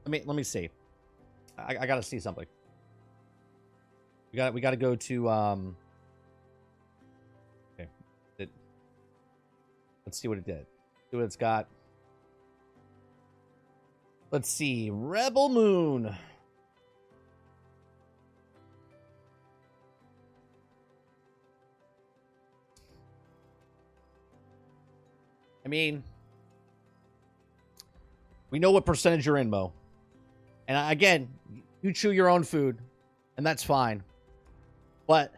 Let me see. I gotta see something. We gotta go to okay. Let's see what it did. See what it's got. Let's see. Rebel Moon. I mean, we know what percentage you're in, Mo. And again, you chew your own food, and that's fine. But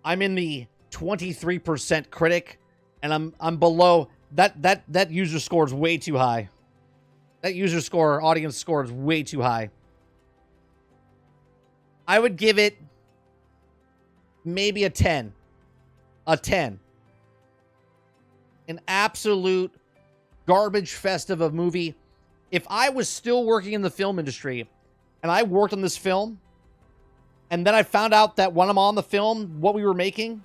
I'm in the 23% critic, and I'm below that user score is way too high. That user score, audience score is way too high. I would give it maybe a 10. A 10. An absolute garbage fest of a movie. If I was still working in the film industry and I worked on this film and then I found out that when I'm on the film, what we were making,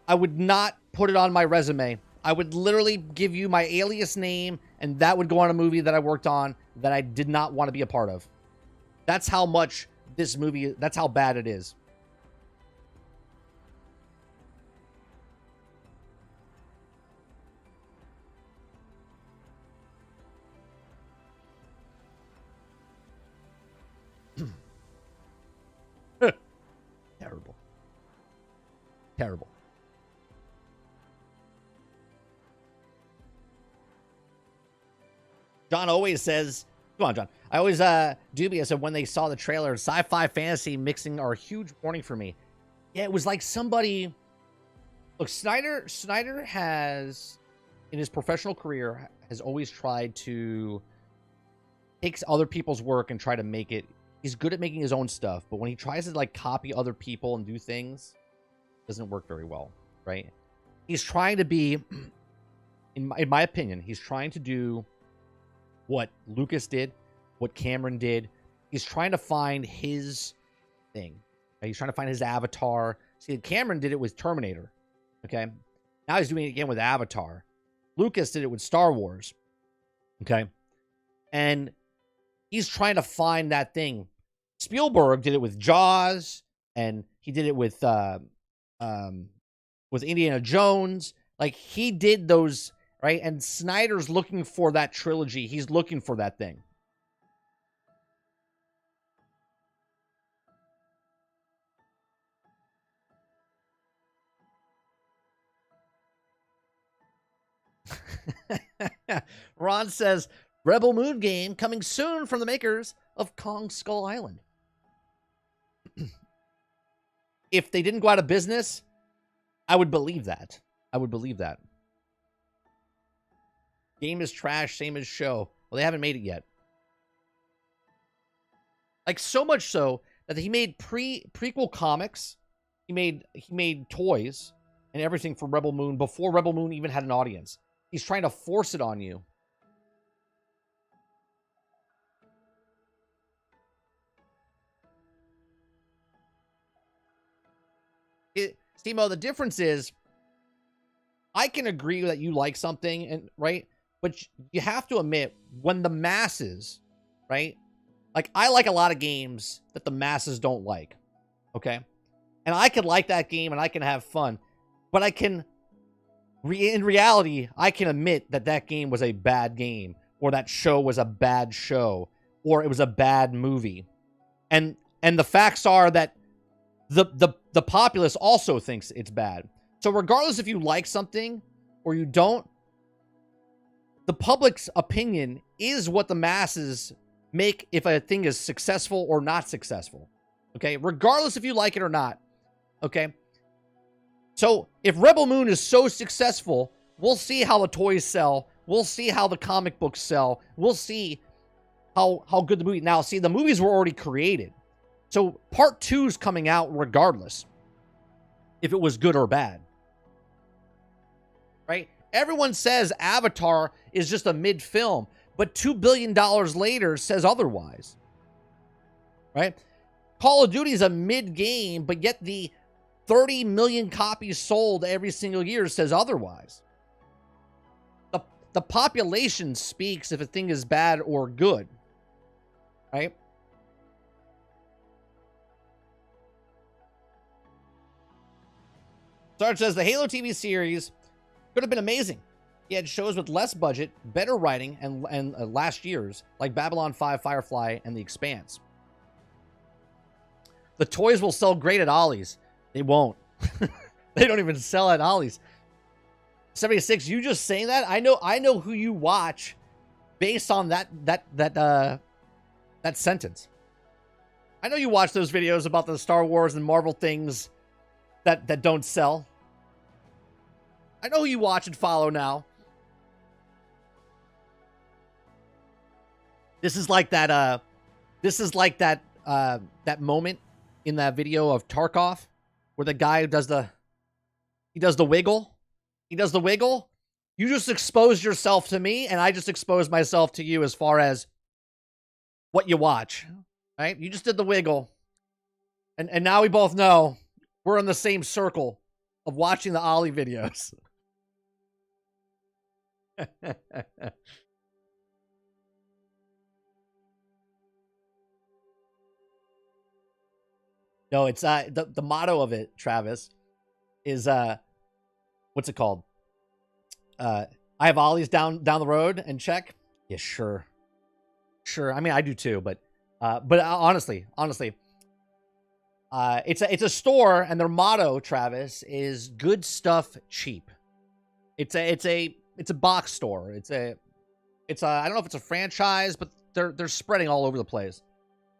I would not put it on my resume. I would literally give you my alias name and that would go on a movie that I worked on that I did not want to be a part of. That's how much this movie, that's how bad it is. Terrible. Terrible. John always says, come on, John. I always dubious of when they saw the trailer. Sci-fi fantasy mixing are a huge warning for me. Yeah, it was like somebody. Look, Snyder has, in his professional career, has always tried to take other people's work and try to make it. He's good at making his own stuff, but when he tries to like copy other people and do things, it doesn't work very well, right? He's trying to be, in my opinion, he's trying to do what Lucas did, what Cameron did. He's trying to find his thing. Right? He's trying to find his avatar. See, Cameron did it with Terminator, okay? Now he's doing it again with Avatar. Lucas did it with Star Wars, okay? And he's trying to find that thing. Spielberg did it with Jaws, and he did it with Indiana Jones. Like, he did those, right? And Snyder's looking for that trilogy. He's looking for that thing. Ron says, Rebel Moon game coming soon from the makers of Kong Skull Island. If they didn't go out of business, I would believe that. I would believe that. Game is trash, same as show. Well, they haven't made it yet. Like, so much so that he made prequel comics. He made toys and everything for Rebel Moon before Rebel Moon even had an audience. He's trying to force it on you. Stemo, the difference is, I can agree that you like something, and right, but you have to admit, when the masses, right, like, I like a lot of games that the masses don't like, okay, and I can like that game and I can have fun, but I can, in reality, I can admit that that game was a bad game, or that show was a bad show, or it was a bad movie, and the facts are that the populace also thinks it's bad. So regardless if you like something or you don't, the public's opinion is what the masses make if a thing is successful or not successful. Okay? Regardless if you like it or not. Okay? So if Rebel Moon is so successful, we'll see how the toys sell. We'll see how the comic books sell. We'll see how good the movie. Now, see, the movies were already created. So part 2's coming out regardless if it was good or bad. right? Everyone says Avatar is just a mid-film, but $2 billion later says otherwise, right? Call of Duty is a mid-game, but yet the 30 million copies sold every single year says otherwise. The population speaks if a thing is bad or good, right? Sarge says the Halo TV series could have been amazing. He had shows with less budget, better writing, and last year's, like Babylon 5, Firefly, and The Expanse. The toys will sell great at Ollie's. They won't. They don't even sell at Ollie's. 76, you just saying that? I know who you watch based on that sentence. I know you watch those videos about the Star Wars and Marvel things that don't sell. I know who you watch and follow now. This is like that that moment in that video of Tarkov where the guy does the wiggle. He does the wiggle. You just exposed yourself to me, and I just exposed myself to you as far as what you watch, right? You just did the wiggle. And now we both know we're in the same circle of watching the Ollie videos. No, it's the motto of it, Travis, is what's it called? I have Ollies down the road and check. Yeah, sure. I mean, I do too, but honestly, it's a store, and their motto, Travis, is good stuff cheap. It's a box store. It's a I don't know if it's a franchise, but they're spreading all over the place.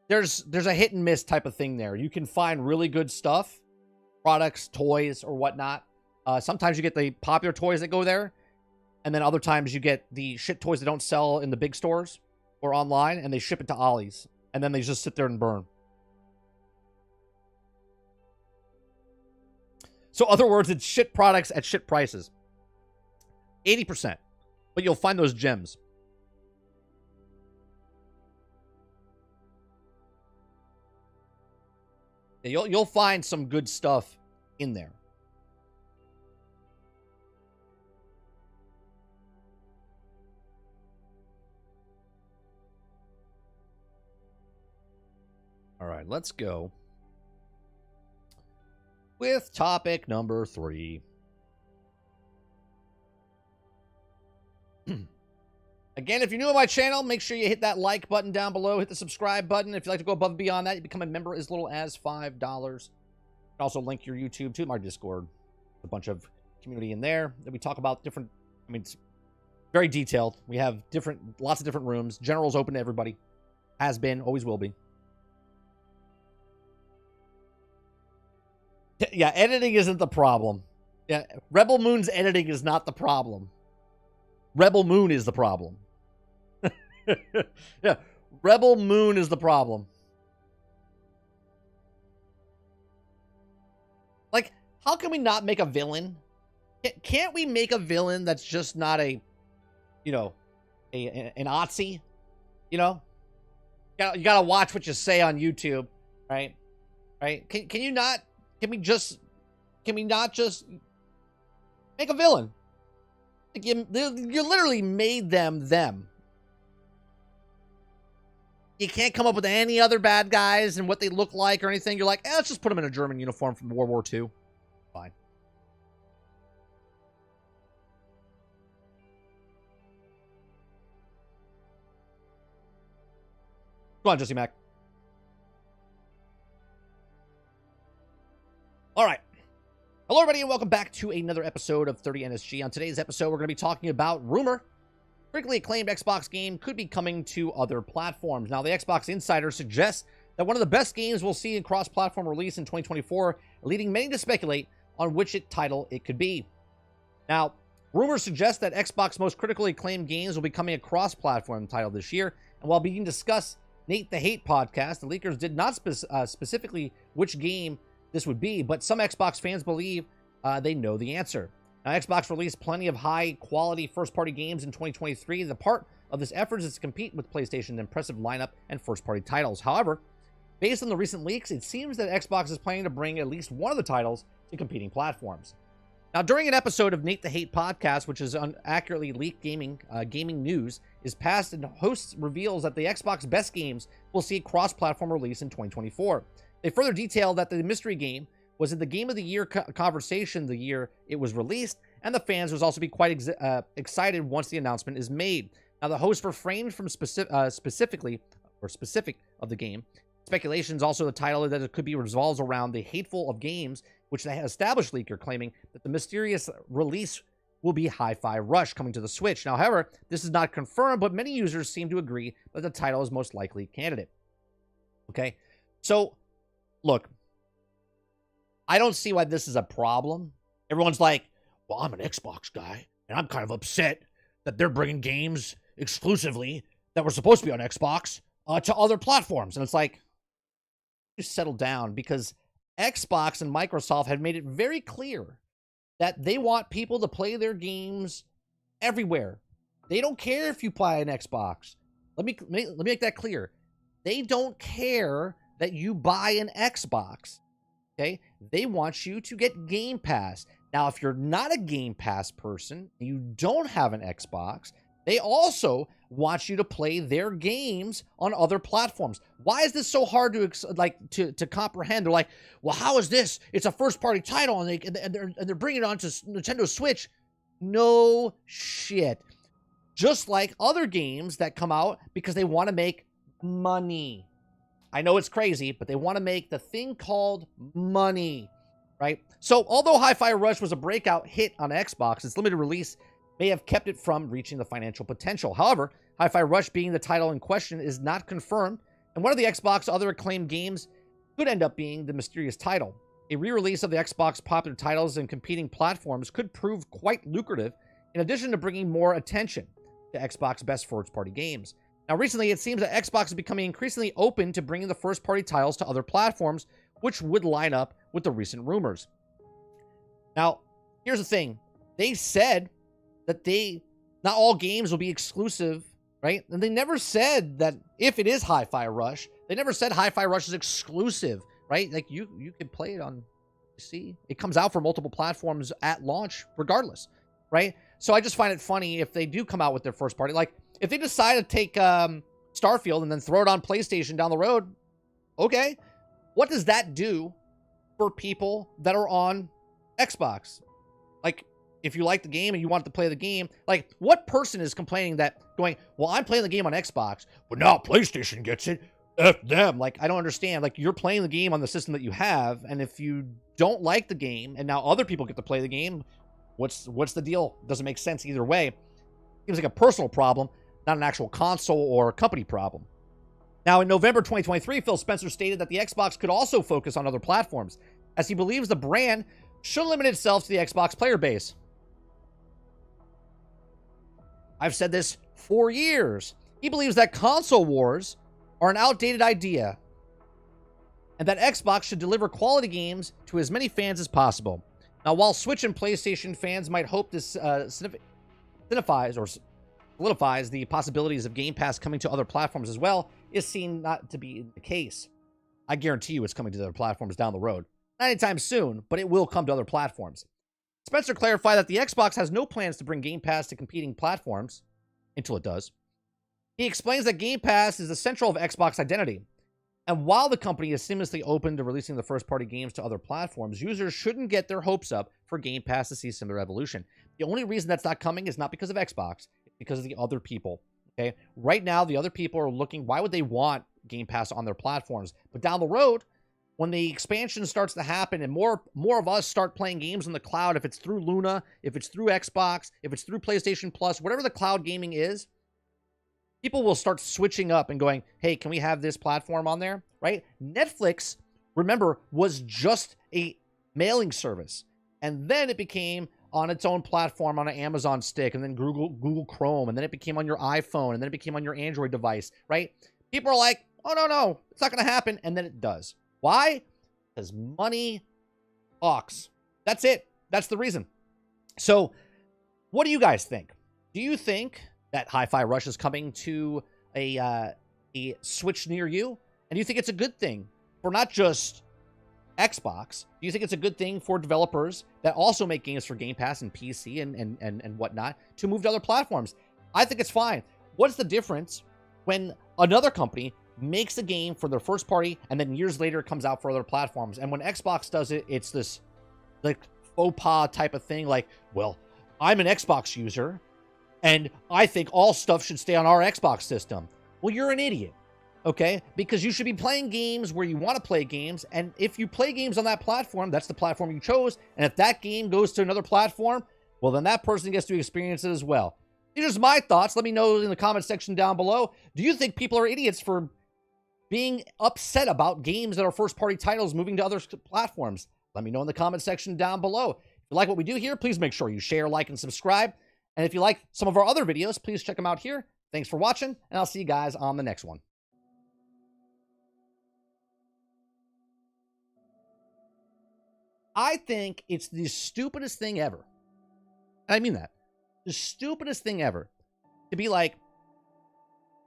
There's a hit and miss type of thing there. You can find really good stuff, products, toys, or whatnot. Sometimes you get the popular toys that go there, and then other times you get the shit toys that don't sell in the big stores or online, and they ship it to Ollie's, and then they just sit there and burn. So, in other words, it's shit products at shit prices. 80%. But you'll find those gems. Yeah, you'll find some good stuff in there. All right, let's go with topic number 3. Again, if you're new to my channel, make sure you hit that like button down below. Hit the subscribe button. If you'd like to go above and beyond that, you become a member as little as $5. You can also link your YouTube to my Discord. A bunch of community in there that we talk about different, I mean, it's very detailed. We have lots of different rooms. General's open to everybody. Has been, always will be. Yeah, editing isn't the problem. Yeah, Rebel Moon's editing is not the problem. Rebel Moon is the problem. Yeah, Rebel Moon is the problem. Like, how can we not make a villain? Can't we make a villain that's just not an Otzi? You know? You gotta watch what you say on YouTube, right? Right? Can we not just make a villain? Like you literally made them. You can't come up with any other bad guys and what they look like or anything. You're like, let's just put them in a German uniform from World War II. Fine. Go on, Jesse Mac. All right. Hello, everybody, and welcome back to another episode of 30NSG. On today's episode, we're going to be talking about rumor. Critically acclaimed Xbox game could be coming to other platforms. Now, the Xbox Insider suggests that one of the best games we'll see in cross-platform release in 2024, leading many to speculate on which title it could be. Now, rumors suggest that Xbox most critically acclaimed games will be coming a cross-platform title this year, and while being discussed Nate the Hate podcast, the leakers did not specifically which game this would be, but some Xbox fans believe they know the answer. Now, Xbox released plenty of high-quality first-party games in 2023. The part of this effort is to compete with PlayStation's impressive lineup and first-party titles. However, based on the recent leaks, it seems that Xbox is planning to bring at least one of the titles to competing platforms. Now, during an episode of Nate the Hate podcast, which is accurately leaked gaming news, is passed and hosts reveals that the Xbox best games will see a cross-platform release in 2024. They further detail that the mystery game was in the Game of the Year conversation the year it was released, and the fans will also be quite excited once the announcement is made. Now, the host refrained from specific of the game. Speculations also the title that it could be revolves around the hateful of games, which the established leaker claiming that the mysterious release will be Hi-Fi Rush coming to the Switch. Now, however, this is not confirmed, but many users seem to agree that the title is most likely candidate. Okay, so look, I don't see why this is a problem. Everyone's like, well, I'm an Xbox guy, and I'm kind of upset that they're bringing games exclusively that were supposed to be on Xbox to other platforms. And it's like, just settle down, because Xbox and Microsoft have made it very clear that they want people to play their games everywhere. They don't care if you buy an Xbox. Let me make that clear. They don't care that you buy an Xbox. Okay? They want you to get Game Pass. Now, if you're not a Game Pass person, you don't have an Xbox, they also want you to play their games on other platforms. Why is this so hard to comprehend? They're like, well, how is this? It's a first-party title, and they're bringing it onto Nintendo Switch. No shit. Just like other games that come out because they want to make money. I know it's crazy, but they want to make the thing called money, right? So, although Hi-Fi Rush was a breakout hit on Xbox, its limited release may have kept it from reaching the financial potential. However, Hi-Fi Rush being the title in question is not confirmed, and one of the Xbox other acclaimed games could end up being the mysterious title. A re-release of the Xbox popular titles and competing platforms could prove quite lucrative, in addition to bringing more attention to Xbox best first-party games. Now, recently, it seems that Xbox is becoming increasingly open to bringing the first-party titles to other platforms, which would line up with the recent rumors. Now, here's the thing. They said that not all games will be exclusive, right? And they never said that if it is Hi-Fi Rush, they never said Hi-Fi Rush is exclusive, right? Like, you can play it on PC. It comes out for multiple platforms at launch regardless, right? So I just find it funny if they do come out with their first party. Like, if they decide to take Starfield and then throw it on PlayStation down the road, okay. What does that do for people that are on Xbox? Like, if you like the game and you want to play the game, like, what person is complaining that going, well, I'm playing the game on Xbox, but now PlayStation gets it? F them. Like, I don't understand. Like, you're playing the game on the system that you have, and if you don't like the game and now other people get to play the game, what's the deal? Doesn't make sense either way. Seems like a personal problem, not an actual console or company problem. Now, in November 2023, Phil Spencer stated that the Xbox could also focus on other platforms, as he believes the brand should limit itself to the Xbox player base. I've said this for years. He believes that console wars are an outdated idea, and that Xbox should deliver quality games to as many fans as possible. Now, while Switch and PlayStation fans might hope this solidifies the possibilities of Game Pass coming to other platforms as well, is seen not to be the case. I guarantee you it's coming to other platforms down the road. Not anytime soon, but it will come to other platforms. Spencer clarified that the Xbox has no plans to bring Game Pass to competing platforms until it does. He explains that Game Pass is the central of Xbox identity. And while the company is seamlessly open to releasing the first-party games to other platforms, users shouldn't get their hopes up for Game Pass to see similar evolution. The only reason that's not coming is not because of Xbox, it's because of the other people. Okay? Right now, the other people are looking, why would they want Game Pass on their platforms? But down the road, when the expansion starts to happen and more of us start playing games on the cloud, if it's through Luna, if it's through Xbox, if it's through PlayStation Plus, whatever the cloud gaming is, people will start switching up and going, hey, can we have this platform on there, right? Netflix, remember, was just a mailing service. And then it became on its own platform on an Amazon stick, and then Google Chrome, and then it became on your iPhone, and then it became on your Android device, right? People are like, oh, no, it's not going to happen. And then it does. Why? Because money talks. That's it. That's the reason. So, what do you guys think? Do you think that Hi-Fi Rush is coming to a Switch near you? And do you think it's a good thing for not just Xbox? Do you think it's a good thing for developers that also make games for Game Pass and PC and whatnot to move to other platforms? I think it's fine. What's the difference when another company makes a game for their first party and then years later it comes out for other platforms? And when Xbox does it, it's this like faux pas type of thing, like, well, I'm an Xbox user and I think all stuff should stay on our Xbox system. Well, you're an idiot, okay? Because you should be playing games where you want to play games, and if you play games on that platform, that's the platform you chose, and if that game goes to another platform, well, then that person gets to experience it as well. These are just my thoughts. Let me know in the comment section down below. Do you think people are idiots for being upset about games that are first-party titles moving to other platforms? Let me know in the comment section down below. If you like what we do here, please make sure you share, like, and subscribe. And if you like some of our other videos, please check them out here. Thanks for watching, and I'll see you guys on the next one. I think it's the stupidest thing ever. And I mean that. The stupidest thing ever. To be like,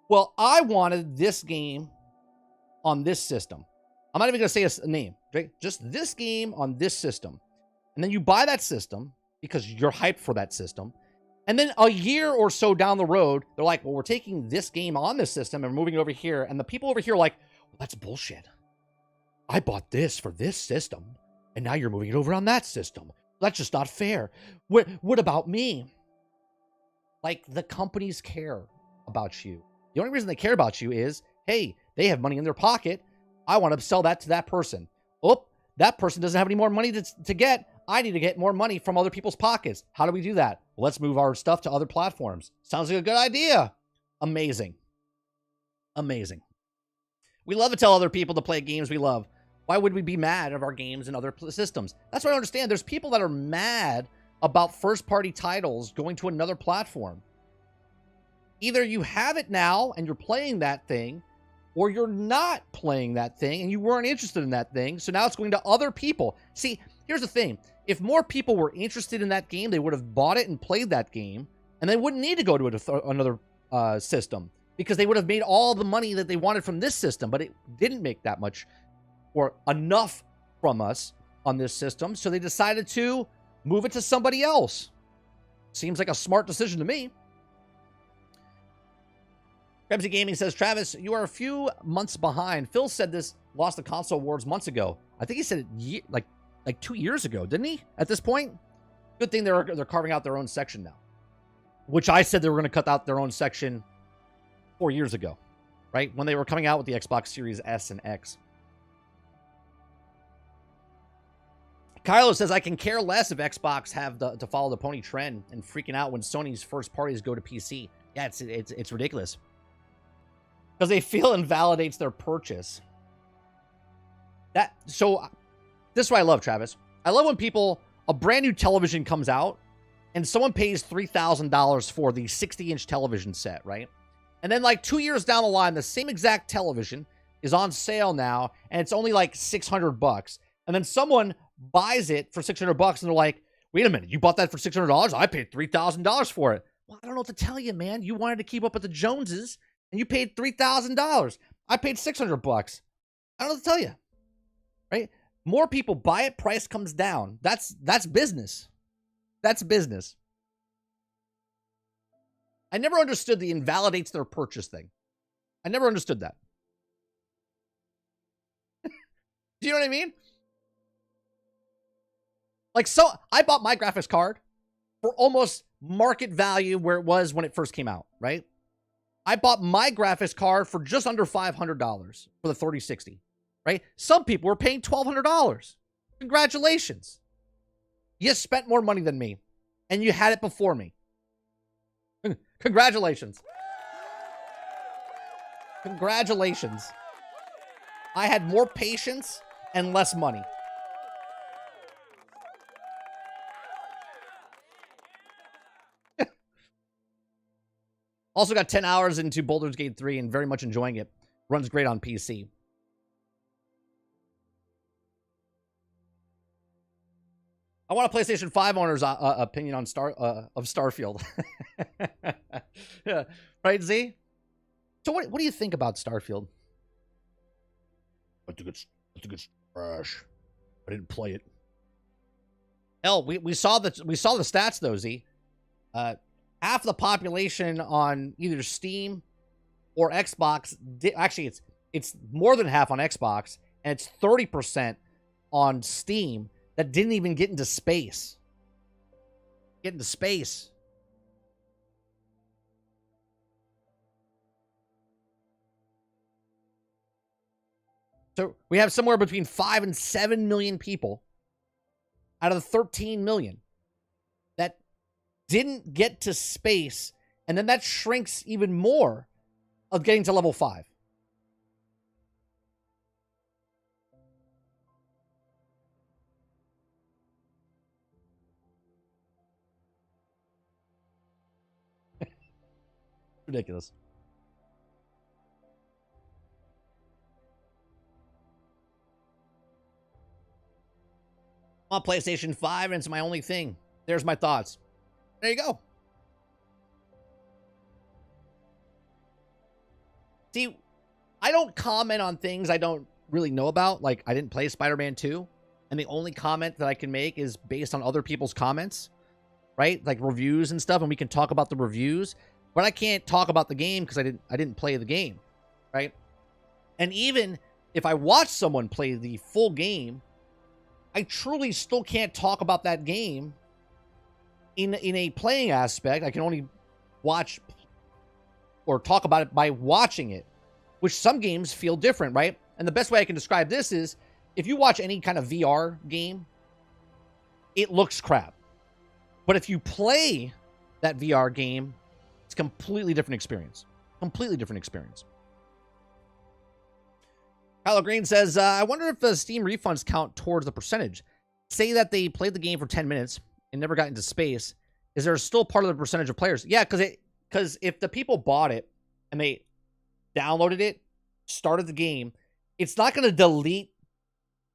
well, I wanted this game on this system. I'm not even going to say a name. Right? Just this game on this system. And then you buy that system because you're hyped for that system. And then a year or so down the road, they're like, well, we're taking this game on this system and moving it over here. And the people over here are like, well, that's bullshit. I bought this for this system, and now you're moving it over on that system. That's just not fair. What about me? Like, the companies care about you. The only reason they care about you is, hey, they have money in their pocket. I want to sell that to that person. Oh, that person doesn't have any more money to get. I need to get more money from other people's pockets. How do we do that? Well, let's move our stuff to other platforms. Sounds like a good idea. Amazing. Amazing. We love to tell other people to play games we love. Why would we be mad at our games in other systems? That's what I understand. There's people that are mad about first-party titles going to another platform. Either you have it now and you're playing that thing, or you're not playing that thing and you weren't interested in that thing, so now it's going to other people. See, here's the thing. If more people were interested in that game, they would have bought it and played that game, and they wouldn't need to go to another system, because they would have made all the money that they wanted from this system, but it didn't make that much or enough from us on this system, so they decided to move it to somebody else. Seems like a smart decision to me. Krebsy Gaming says, Travis, you are a few months behind. Phil said this, lost the console awards months ago. I think he said it like 2 years ago, didn't he? At this point, good thing they're carving out their own section now, which I said they were going to cut out their own section 4 years ago, right? When they were coming out with the Xbox Series S and X. Kylo says, I can care less if Xbox have to follow the pony trend and freaking out when Sony's first parties go to PC. Yeah, it's ridiculous. Because they feel invalidates their purchase. So this is what I love, Travis. I love when a brand new television comes out and someone pays $3,000 for the 60-inch television set, right? And then like 2 years down the line, the same exact television is on sale now, and it's only like $600. And then someone buys it for $600 and they're like, wait a minute, you bought that for $600? I paid $3,000 for it. Well, I don't know what to tell you, man. You wanted to keep up with the Joneses and you paid $3,000. I paid $600. I don't know what to tell you, right? More people buy it, price comes down. That's business. That's business. I never understood the invalidates their purchase thing. I never understood that. Do you know what I mean? Like, so I bought my graphics card for almost market value where it was when it first came out, right? I bought my graphics card for just under $500 for the 3060, right? Some people were paying $1,200. Congratulations. You spent more money than me, and you had it before me. Congratulations. Congratulations. I had more patience and less money. Also got 10 hours into Baldur's Gate 3 and very much enjoying it. Runs great on PC. I want a PlayStation 5 owner's opinion on Starfield. Yeah. Right, Z? So what do you think about Starfield? I think it's trash. I didn't play it. Hell, we saw the stats though, Z. Half the population on either Steam or Xbox. Actually, it's more than half on Xbox, and it's 30% on Steam that didn't even get into space. Get into space. So we have somewhere between 5 and 7 million people out of the 13 million that didn't get to space, and then that shrinks even more of getting to level 5. Ridiculous. On PlayStation 5, and it's my only thing. There's my thoughts. There you go. See, I don't comment on things I don't really know about. Like, I didn't play Spider-Man 2, and the only comment that I can make is based on other people's comments, right? Like reviews and stuff, and we can talk about the reviews, but I can't talk about the game because I didn't play the game, right? And even if I watch someone play the full game, I truly still can't talk about that game in a playing aspect. I can only watch or talk about it by watching it, which some games feel different, right? And the best way I can describe this is if you watch any kind of VR game, it looks crap. But if you play that VR game, it's a completely different experience. Completely different experience. Kylo Green says, I wonder if the Steam refunds count towards the percentage. Say that they played the game for 10 minutes and never got into space. Is there still part of the percentage of players? Yeah, because if the people bought it and they downloaded it, started the game, it's not going to delete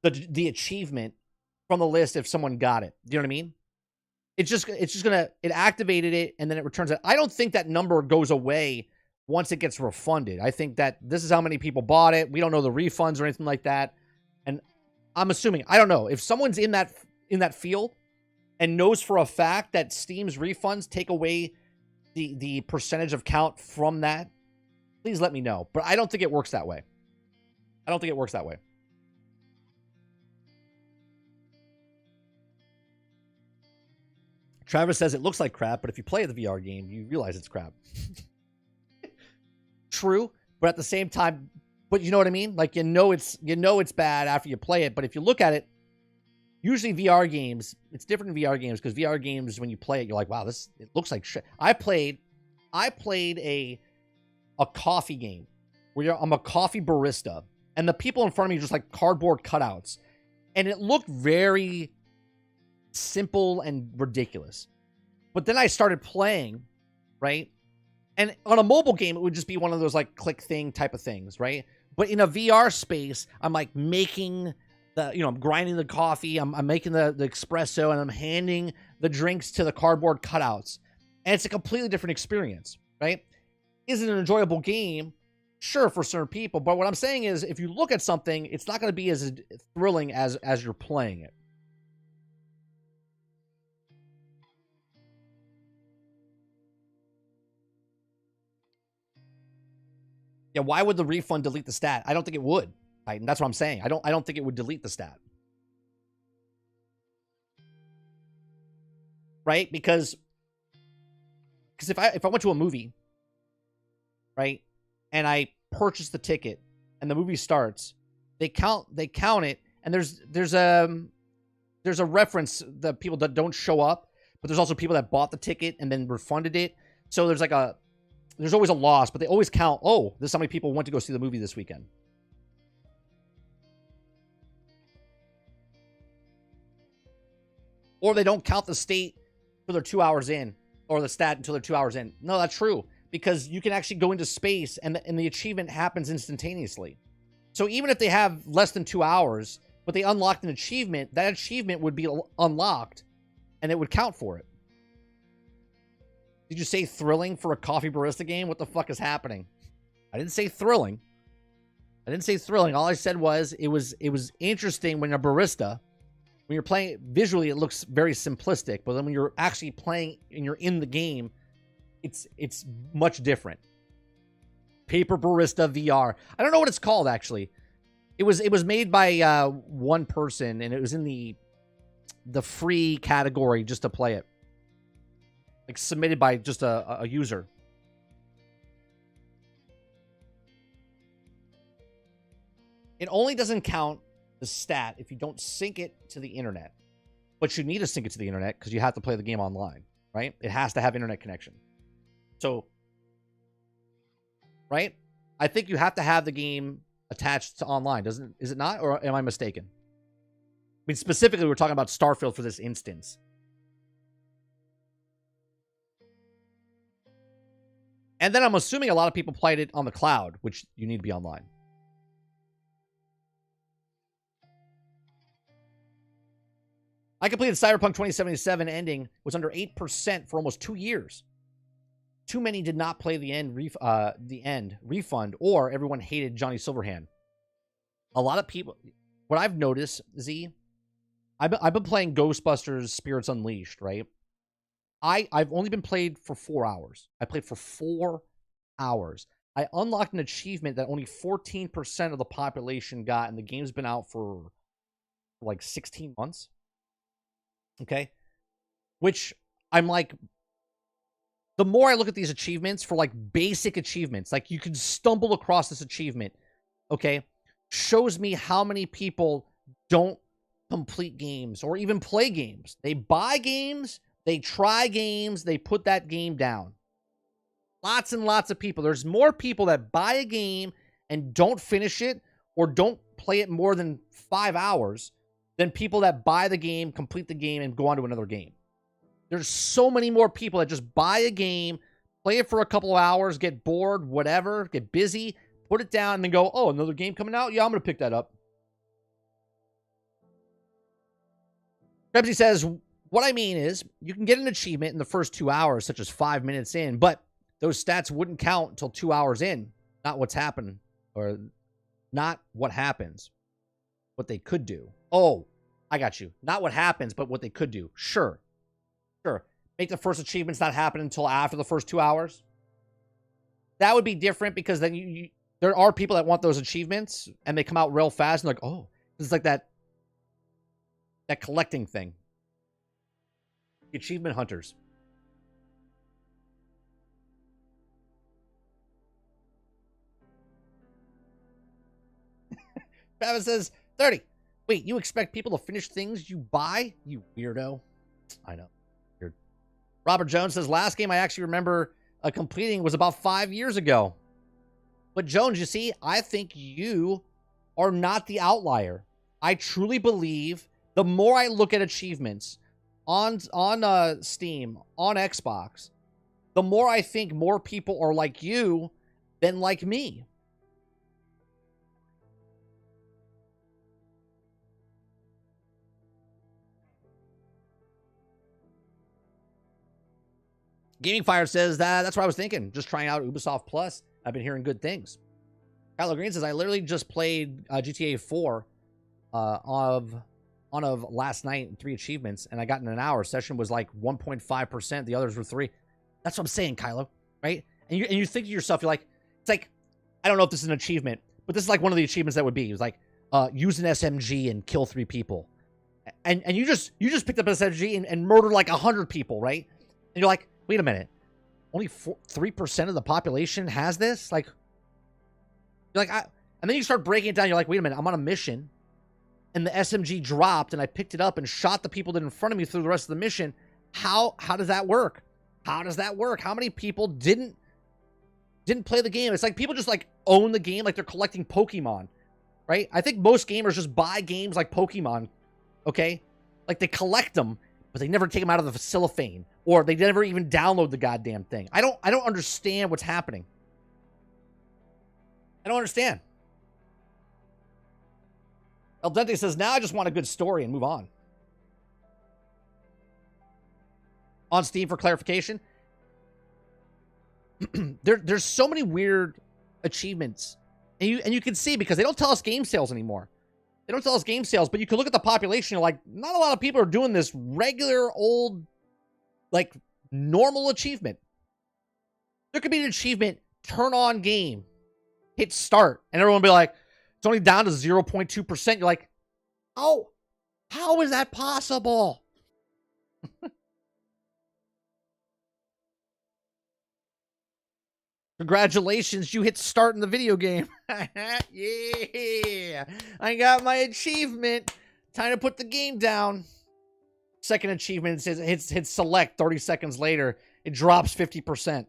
the achievement from the list if someone got it. Do you know what I mean? It's just gonna, it activated it and then it returns it. I don't think that number goes away once it gets refunded. I think that this is how many people bought it. We don't know the refunds or anything like that. And I'm assuming, I don't know, if someone's in that field and knows for a fact that Steam's refunds take away the percentage of count from that, please let me know. But I don't think it works that way. I don't think it works that way. Travis says it looks like crap, but if you play the VR game, you realize it's crap. True, but at the same time, but you know what I mean? Like, you know it's bad after you play it, but if you look at it, usually VR games, it's different in VR games because VR games, when you play it, you're like, wow, it looks like shit. I played a coffee game where I'm a coffee barista, and the people in front of me are just like cardboard cutouts, and it looked very simple and ridiculous. But then I started playing, right? And on a mobile game, it would just be one of those like click thing type of things, right? But in a VR space, I'm like making I'm grinding the coffee, I'm making the espresso, and I'm handing the drinks to the cardboard cutouts. And it's a completely different experience, right? Is it an enjoyable game? Sure, for certain people. But what I'm saying is, if you look at something, it's not going to be as thrilling as you're playing it. Yeah, why would the refund delete the stat? I don't think it would. Right? And that's what I'm saying. I don't think it would delete the stat. Right? Because if I went to a movie, right, and I purchased the ticket and the movie starts, they count it, and there's a reference that people that don't show up, but there's also people that bought the ticket and then refunded it. So there's always a loss, but they always count, oh, this is how many people went to go see the movie this weekend. Or they don't count the state till they're 2 hours in, or the stat until they're 2 hours in. No, that's true, because you can actually go into space and the achievement happens instantaneously. So even if they have less than 2 hours, but they unlocked an achievement, that achievement would be unlocked, and it would count for it. Did you say thrilling for a coffee barista game? What the fuck is happening? I didn't say thrilling. I didn't say thrilling. All I said was it was interesting when a barista, when you're playing visually, it looks very simplistic, but then when you're actually playing and you're in the game, it's much different. Paper Barista VR. I don't know what it's called actually. It was made by one person, and it was in the free category just to play it. Like submitted by just a user. It only doesn't count the stat if you don't sync it to the internet. But you need to sync it to the internet because you have to play the game online, right? It has to have internet connection. So, right? I think you have to have the game attached to online, is it not? Or am I mistaken? I mean, specifically, we're talking about Starfield for this instance. And then I'm assuming a lot of people played it on the cloud, which you need to be online. I completed Cyberpunk 2077 ending, was under 8% for almost 2 years. Too many did not play the end refund, or everyone hated Johnny Silverhand. A lot of people, what I've noticed, Z, I've been playing Ghostbusters Spirits Unleashed, right? I've only been played for 4 hours. I played for 4 hours. I unlocked an achievement that only 14% of the population got, and the game's been out for like 16 months. Okay? Which I'm like, the more I look at these achievements for like basic achievements, like you can stumble across this achievement, okay, shows me how many people don't complete games or even play games. They buy games, they try games, they put that game down. Lots and lots of people. There's more people that buy a game and don't finish it or don't play it more than 5 hours than people that buy the game, complete the game, and go on to another game. There's so many more people that just buy a game, play it for a couple of hours, get bored, whatever, get busy, put it down, and then go, oh, another game coming out? Yeah, I'm going to pick that up. Krebsy says, what I mean is, you can get an achievement in the first 2 hours, such as 5 minutes in, but those stats wouldn't count until 2 hours in. Not what's happened, or not what happens. What they could do. Oh, I got you. Not what happens, but what they could do. Sure. Sure. Make the first achievements not happen until after the first 2 hours. That would be different because then there are people that want those achievements and they come out real fast and like, oh, it's like that collecting thing. Achievement hunters. Travis says, 30. Wait, you expect people to finish things you buy? You weirdo. I know. Weird. Robert Jones says, last game I actually remember completing was about 5 years ago. But Jones, you see, I think you are not the outlier. I truly believe the more I look at achievements on Steam, on Xbox, the more I think more people are like you than like me. Gaming Fire says that's what I was thinking. Just trying out Ubisoft Plus. I've been hearing good things. Kylo Green says, I literally just played GTA 4 on last night, 3 achievements, and I got in an hour. Session was like 1.5%. The others were 3. That's what I'm saying, Kylo, right? And you think to yourself, you're like, it's like, I don't know if this is an achievement, but this is like one of the achievements that would be. It was like, use an SMG and kill 3 people. And you just picked up an SMG and murdered like 100 people, right? And you're like, wait a minute. Only 3% of the population has this? Like, you're like, and then you start breaking it down. You're like, wait a minute. I'm on a mission, and the SMG dropped, and I picked it up and shot the people that in front of me through the rest of the mission. How does that work? How does that work? How many people didn't play the game? It's like people just like own the game like they're collecting Pokemon, right? I think most gamers just buy games like Pokemon, okay? Like they collect them, but they never take them out of the cellophane, or they never even download the goddamn thing. I don't understand what's happening. I don't understand. El Dente says, now I just want a good story and move on. On Steam for clarification, there's so many weird achievements. And you can see, because they don't tell us game sales anymore. They don't tell us game sales, but you can look at the population, you're like, not a lot of people are doing this regular old, like, normal achievement. There could be an achievement, turn on game, hit start, and everyone will be like, it's only down to 0.2%. You're like, oh, how is that possible? Congratulations, you hit start in the video game. Yeah, I got my achievement. Time to put the game down. Second achievement, it says hit select. 30 seconds later, it drops 50%.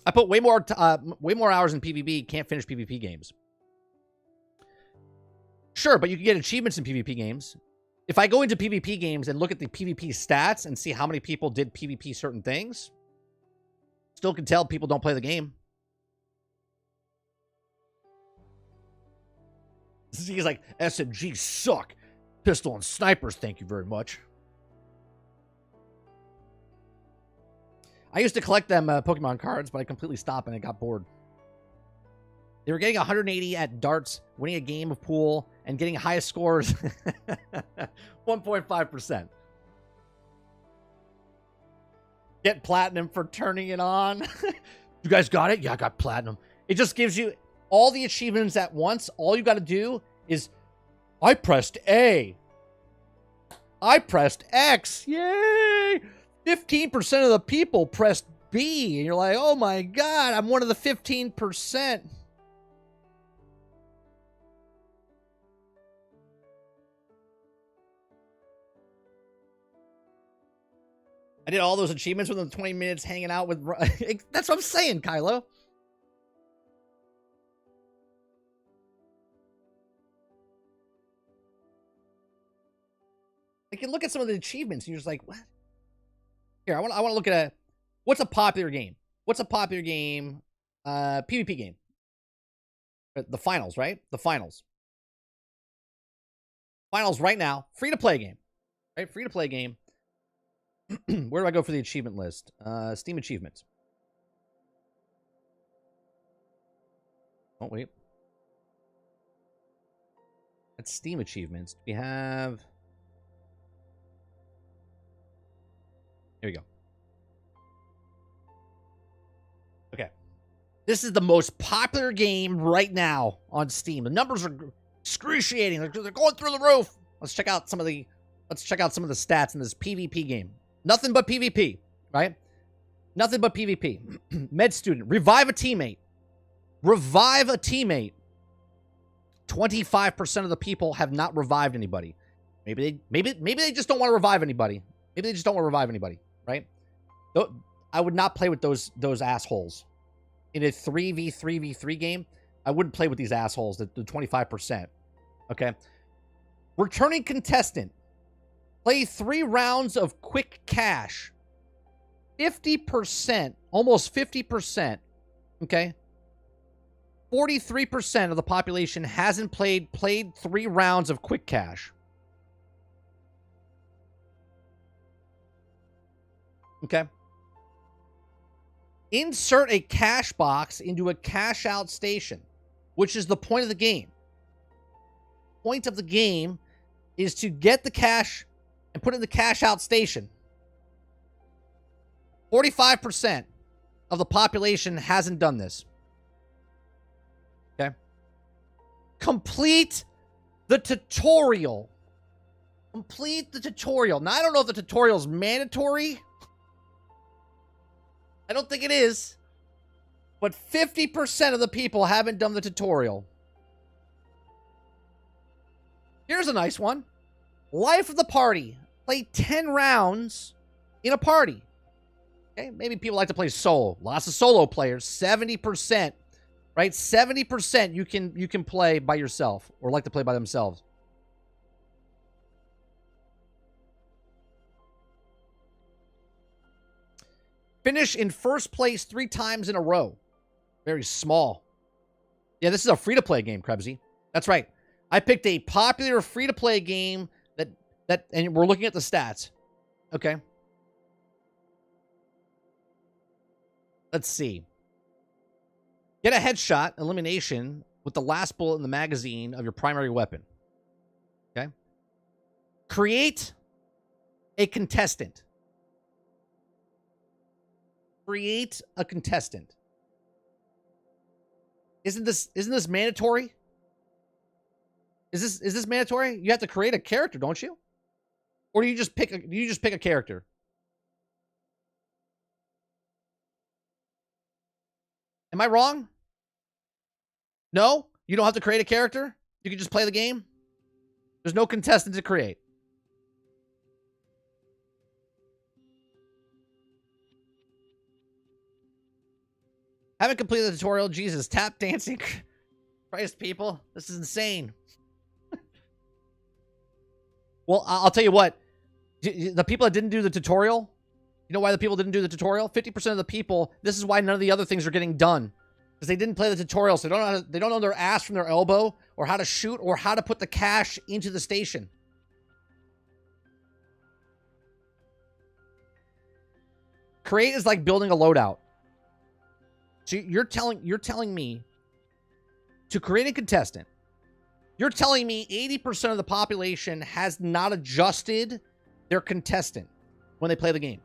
I put way more hours in PvP. Can't finish PvP games. Sure, but you can get achievements in PvP games. If I go into PvP games and look at the PvP stats and see how many people did PvP certain things, still can tell people don't play the game. He's like, SMGs suck. Pistol and snipers, thank you very much. I used to collect them Pokemon cards, but I completely stopped and I got bored. They were getting 180 at darts, winning a game of pool, and getting highest scores 1.5%. Get platinum for turning it on. You guys got it? Yeah, I got platinum. It just gives you all the achievements at once. All you got to do is, I pressed A. I pressed X. Yay! 15% of the people pressed B. And you're like, oh my God, I'm one of the 15%. I did all those achievements within 20 minutes hanging out with... That's what I'm saying, Kylo. I can look at some of the achievements and you're just like, what? Here, I want to look at what's a popular game? What's a popular game? PvP game. The finals, right? The finals. Finals right now. Free to play game. Right? Free to play game. Where do I go for the achievement list? Steam achievements. Oh, wait. That's Steam achievements. We have... Here we go. Okay. This is the most popular game right now on Steam. The numbers are excruciating. They're going through the roof. Let's check out some of the stats in this PvP game. Nothing but PvP, right? Nothing but PvP. Med student. Revive a teammate. Revive a teammate. 25% of the people have not revived anybody. Maybe they just don't want to revive anybody. Maybe they just don't want to revive anybody, right? I would not play with those assholes. In a 3v3v3 game, I wouldn't play with these assholes, the 25%. Okay? Returning contestant. Play 3 rounds of quick cash. 50%, almost 50%, okay? 43% of the population hasn't played 3 rounds of quick cash. Okay? Insert a cash box into a cash out station, which is the point of the game. Point of the game is to get the cash and put it in the cash out station. 45% of the population hasn't done this. Okay? Complete the tutorial. Complete the tutorial. Now, I don't know if the tutorial is mandatory. I don't think it is. But 50% of the people haven't done the tutorial. Here's a nice one. Life of the party. Play 10 rounds in a party. Okay, maybe people like to play solo. Lots of solo players. 70%, right? 70% you can play by yourself or like to play by themselves. Finish in first place 3 times in a row. Very small. Yeah, this is a free-to-play game, Krebsy. That's right. I picked a popular free-to-play game and we're looking at the stats. Okay. Let's see. Get a headshot elimination with the last bullet in the magazine of your primary weapon. Okay. Create a contestant. Create a contestant. Isn't this mandatory? Is this mandatory? You have to create a character, don't you? Or do you just pick a character? Am I wrong? No? You don't have to create a character? You can just play the game? There's no contestant to create. Haven't completed the tutorial. Jesus, tap dancing. Christ, people. This is insane. Well, I'll tell you what. The people that didn't do the tutorial, you know why the people didn't do the tutorial? 50% of the people, this is why none of the other things are getting done. Because they didn't play the tutorial, so they don't know their ass from their elbow, or how to shoot, or how to put the cash into the station. Create is like building a loadout. So you're telling me to create a contestant. You're telling me 80% of the population has not adjusted their contestant when they play the game.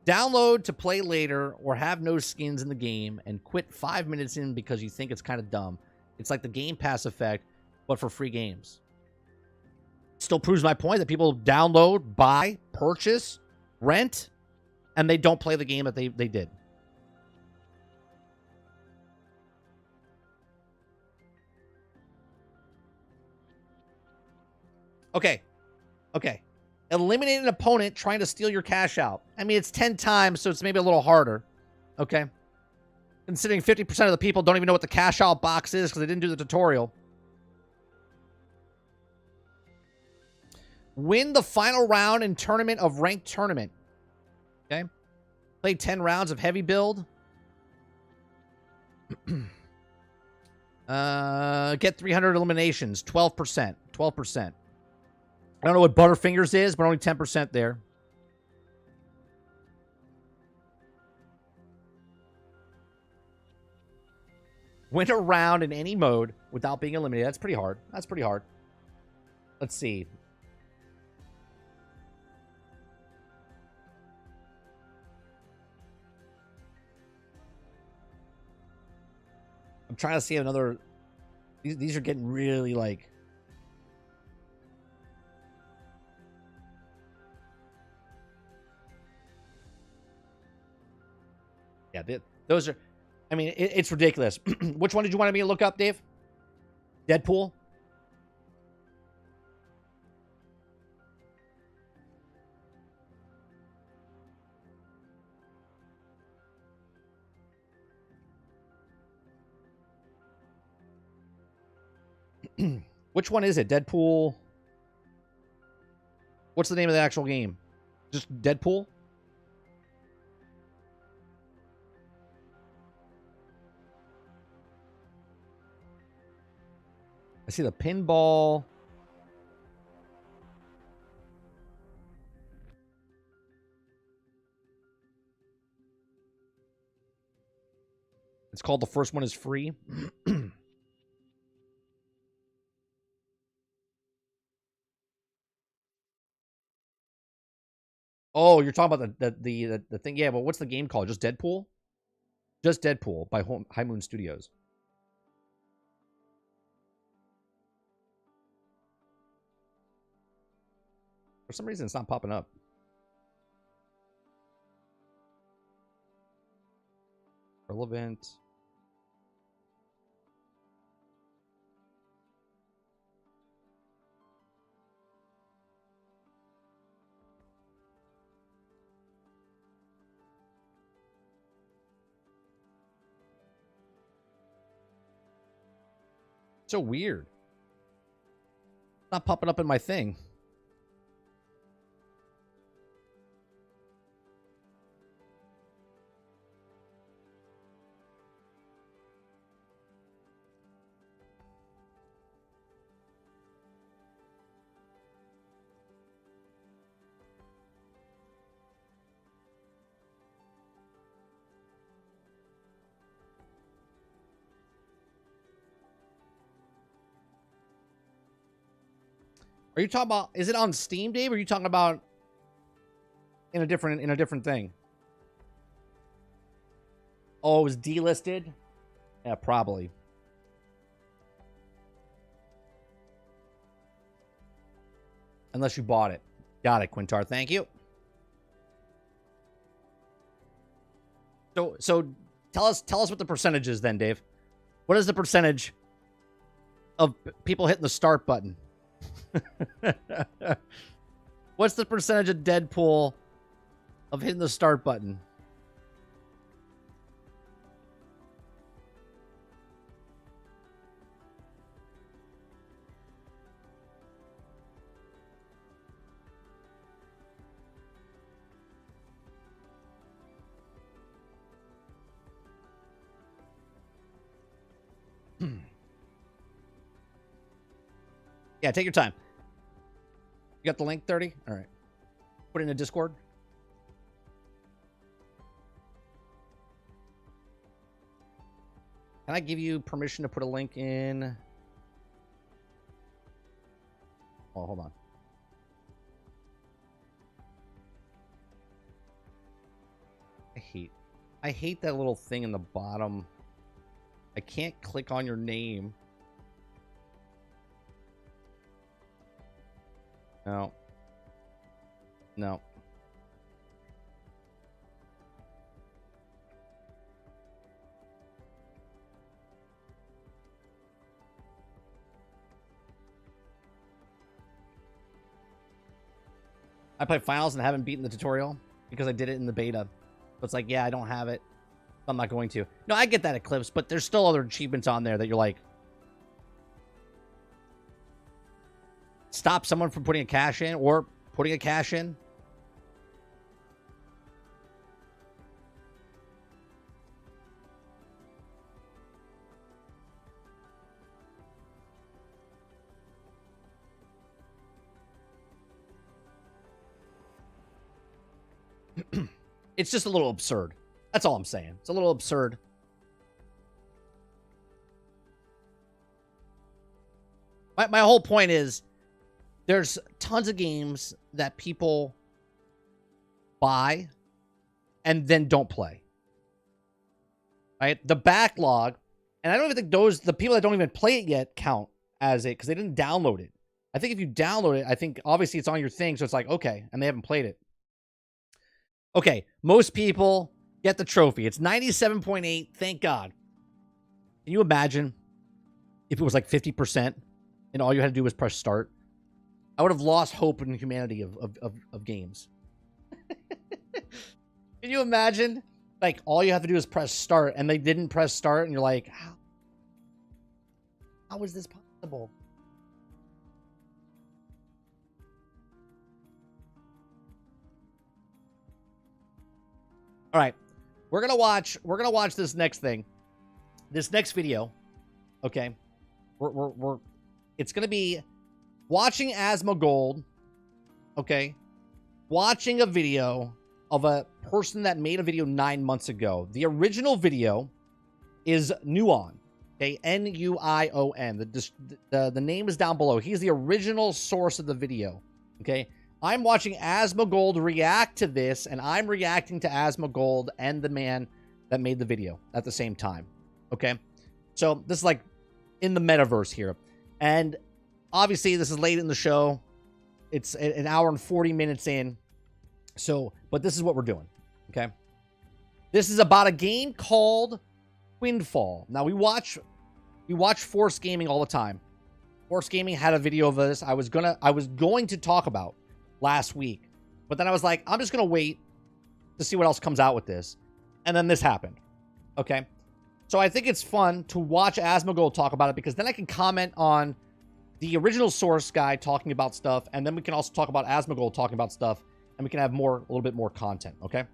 Download to play later or have no skins in the game and quit 5 minutes in because you think it's kind of dumb. It's like the Game Pass effect, but for free games. Still proves my point that people download, buy, purchase, rent, and they don't play the game that they did. Okay. Eliminate an opponent trying to steal your cash out. I mean, it's 10 times, so it's maybe a little harder. Okay. Considering 50% of the people don't even know what the cash out box is because they didn't do the tutorial. Win the final round in tournament of ranked tournament. Okay. Play 10 rounds of heavy build. Get 300 eliminations. 12%. 12%. I don't know what Butterfingers is, but only 10% there. Win a round in any mode without being eliminated. That's pretty hard. That's pretty hard. Let's see. I'm trying to see another... These are getting really, like... Yeah, those are... I mean, it's ridiculous. Which one did you want me to look up, Dave? Deadpool? Which one is it? Deadpool? What's the name of the actual game? Just Deadpool? I see the pinball. It's called The First One is Free. Oh, you're talking about the thing. Yeah, but what's the game called? Just Deadpool? Just Deadpool by High Moon Studios. For some reason, it's not popping up. Relevant. So weird. It's not popping up in my thing. Are you talking about, is it on Steam, Dave? Or are you talking about in a different thing? Oh, it was delisted? Yeah, probably. Unless you bought it. Got it, Quintar. Thank you. So tell us what the percentage is then, Dave. What is the percentage of people hitting the start button? What's the percentage of Deadpool of hitting the start button? Yeah, take your time. You got the link, 30? All right. Put it in a Discord. Can I give you permission to put a link in? Oh, hold on. I hate that little thing in the bottom. I can't click on your name. No. No. I played finals and haven't beaten the tutorial because I did it in the beta. So it's like, yeah, I don't have it. I'm not going to. No, I get that, Eclipse, but there's still other achievements on there that you're like, stop someone from putting a cash in or putting a cash in. It's just a little absurd. That's all I'm saying. It's a little absurd. My whole point is there's tons of games that people buy and then don't play. Right? The backlog, and I don't even think the people that don't even play it yet count as it because they didn't download it. I think if you download it, I think obviously it's on your thing, so it's like, okay, and they haven't played it. Okay, most people get the trophy. It's 97.8. Thank God. Can you imagine if it was like 50% and all you had to do was press start? I would have lost hope in humanity of games. Can you imagine? Like, all you have to do is press start, and they didn't press start, and you're like, how is this possible? All right, we're gonna watch this next thing, this next video. Okay, it's gonna be watching Asmongold. Okay, watching a video of a person that made a video 9 months ago. The original video is Nuon. Okay, Nuion. The name is down below. He's the original source of the video. Okay. I'm watching Asmongold react to this, and I'm reacting to Asmongold and the man that made the video at the same time. Okay? So, this is like in the metaverse here. And obviously, this is late in the show. It's an hour and 40 minutes in. So, but this is what we're doing. Okay? This is about a game called Windfall. Now, we watch Force Gaming all the time. Force Gaming had a video of this I was going to talk about last week, but then I was like, I'm just gonna wait to see what else comes out with this, and then this happened. Okay, so I think it's fun to watch Asmongold talk about it because then I can comment on the original source guy talking about stuff, and then we can also talk about Asmongold talking about stuff, and we can have a little bit more content. Okay,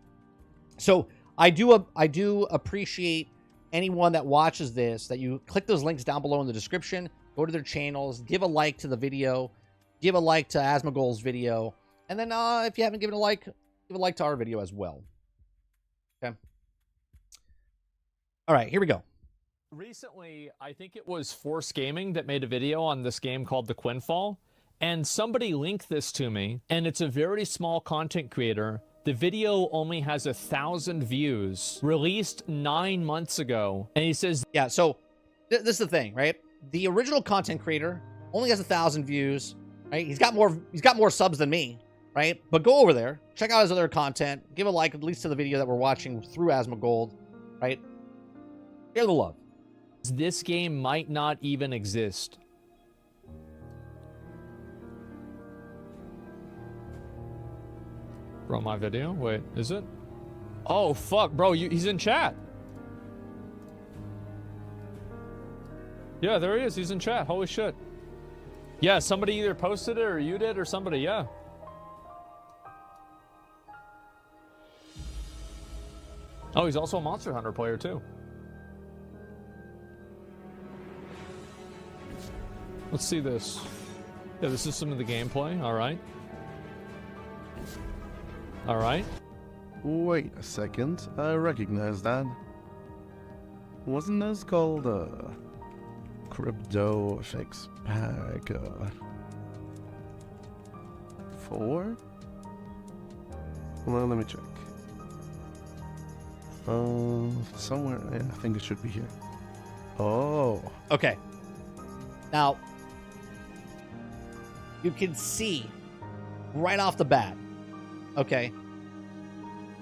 so I do appreciate anyone that watches this, that you click those links down below in the description, go to their channels, give a like to the video, give a like to Asmongold's video, and then if you haven't given a like, give a like to our video as well. Okay. All right, here we go. Recently, I think it was Force Gaming that made a video on this game called The Quinfall, And somebody linked this to me, and it's a very small content creator. The video only has 1,000 views, released 9 months ago. And he says, yeah, so this is the thing, right? The original content creator only has 1,000 views, right? He's got more subs than me, right? But go over there, check out his other content, give a like at least to the video that we're watching through Asmongold, right? Share the love. this game might not even exist. Bro, my video? Wait, is it? Oh, fuck, bro, he's in chat. Yeah, there he is. He's in chat. Holy shit. Yeah, somebody either posted it or you did or somebody, yeah. Oh, he's also a Monster Hunter player, too. Let's see this. Yeah, this is some of the gameplay. All right. All right. Wait a second, I recognize that. Wasn't this called Crypto Fix Pack 4? Well, let me check. Somewhere, yeah, I think it should be here. Oh. Okay. Now, you can see right off the bat, okay,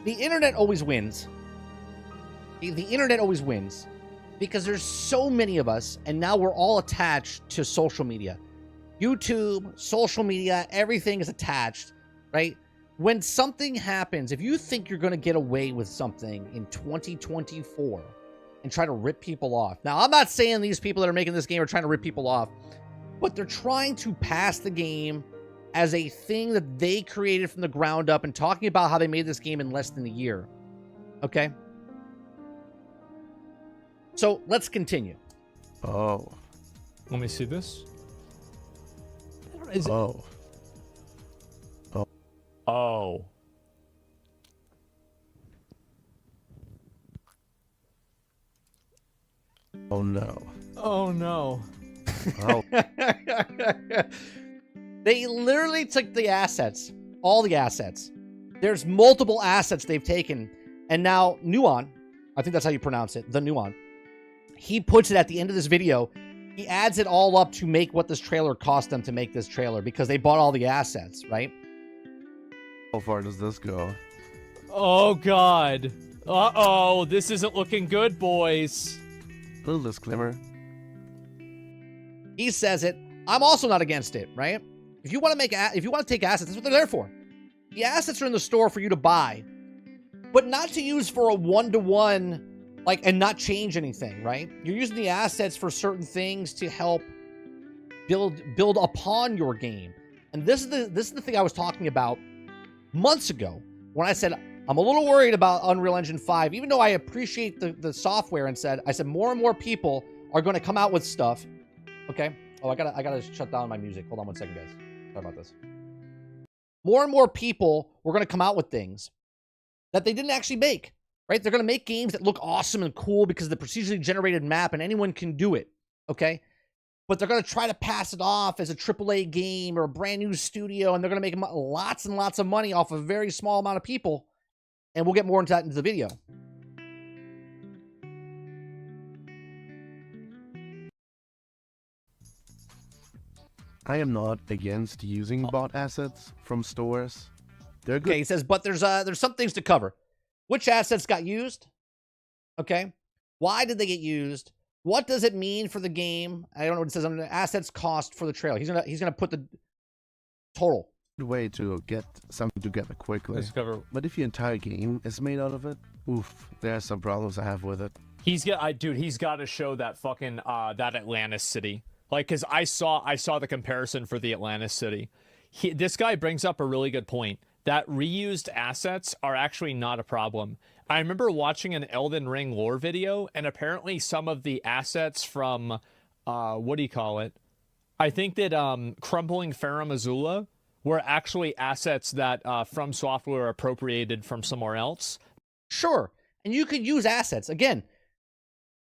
the internet always wins. The internet always wins because there's so many of us, and now we're all attached to social media. YouTube, social media, everything is attached, right? When something happens, if you think you're going to get away with something in 2024 and try to rip people off. Now, I'm not saying these people that are making this game are trying to rip people off, but they're trying to pass the game as a thing that they created from the ground up and talking about how they made this game in less than a year. Okay? So, let's continue. Oh. Let me see this. Oh. Oh. Oh no. Oh no. Oh. They literally took the assets, all the assets. There's multiple assets they've taken. And now, Nuon, I think that's how you pronounce it, the Nuon, he puts it at the end of this video. He adds it all up to make what this trailer cost them to make this trailer because they bought all the assets, right? How far does this go? Oh god. Uh-oh, this isn't looking good, boys. Little disclaimer. He says it. I'm also not against it, right? If you want to take assets, that's what they're there for. The assets are in the store for you to buy, but not to use for a one-to-one, like, and not change anything, right? You're using the assets for certain things to help build upon your game. And this is the thing I was talking about months ago when I said I'm a little worried about Unreal Engine 5, even though I appreciate the software, and I said more and more people are going to come out with stuff. Okay. Oh, I gotta shut down my music. Hold on 1 second, guys. Sorry about this. More and more people were going to come out with things that they didn't actually make, right? They're going to make games that look awesome and cool because of the procedurally generated map and anyone can do it, okay? But they're going to try to pass it off as a AAA game or a brand new studio, and they're going to make lots and lots of money off of a very small amount of people. And we'll get more into that into the video. I am not against using bought assets from stores. They're good. Okay, he says, but there's some things to cover. Which assets got used? Okay. Why did they get used? What does it mean for the game? I don't know what it says on the assets cost for the trailer. He's gonna put the total. Good way to get something together quickly. Discover. But if your entire game is made out of it, oof, there are some problems I have with it. He's got to show that fucking that Atlantis city. Like, cause I saw the comparison for the Atlantis city. This guy brings up a really good point that reused assets are actually not a problem. I remember watching an Elden Ring lore video, and apparently some of the assets from what do you call it? I think that Crumbling Farum Azula were actually assets that From Software appropriated from somewhere else. Sure, and you could use assets. Again,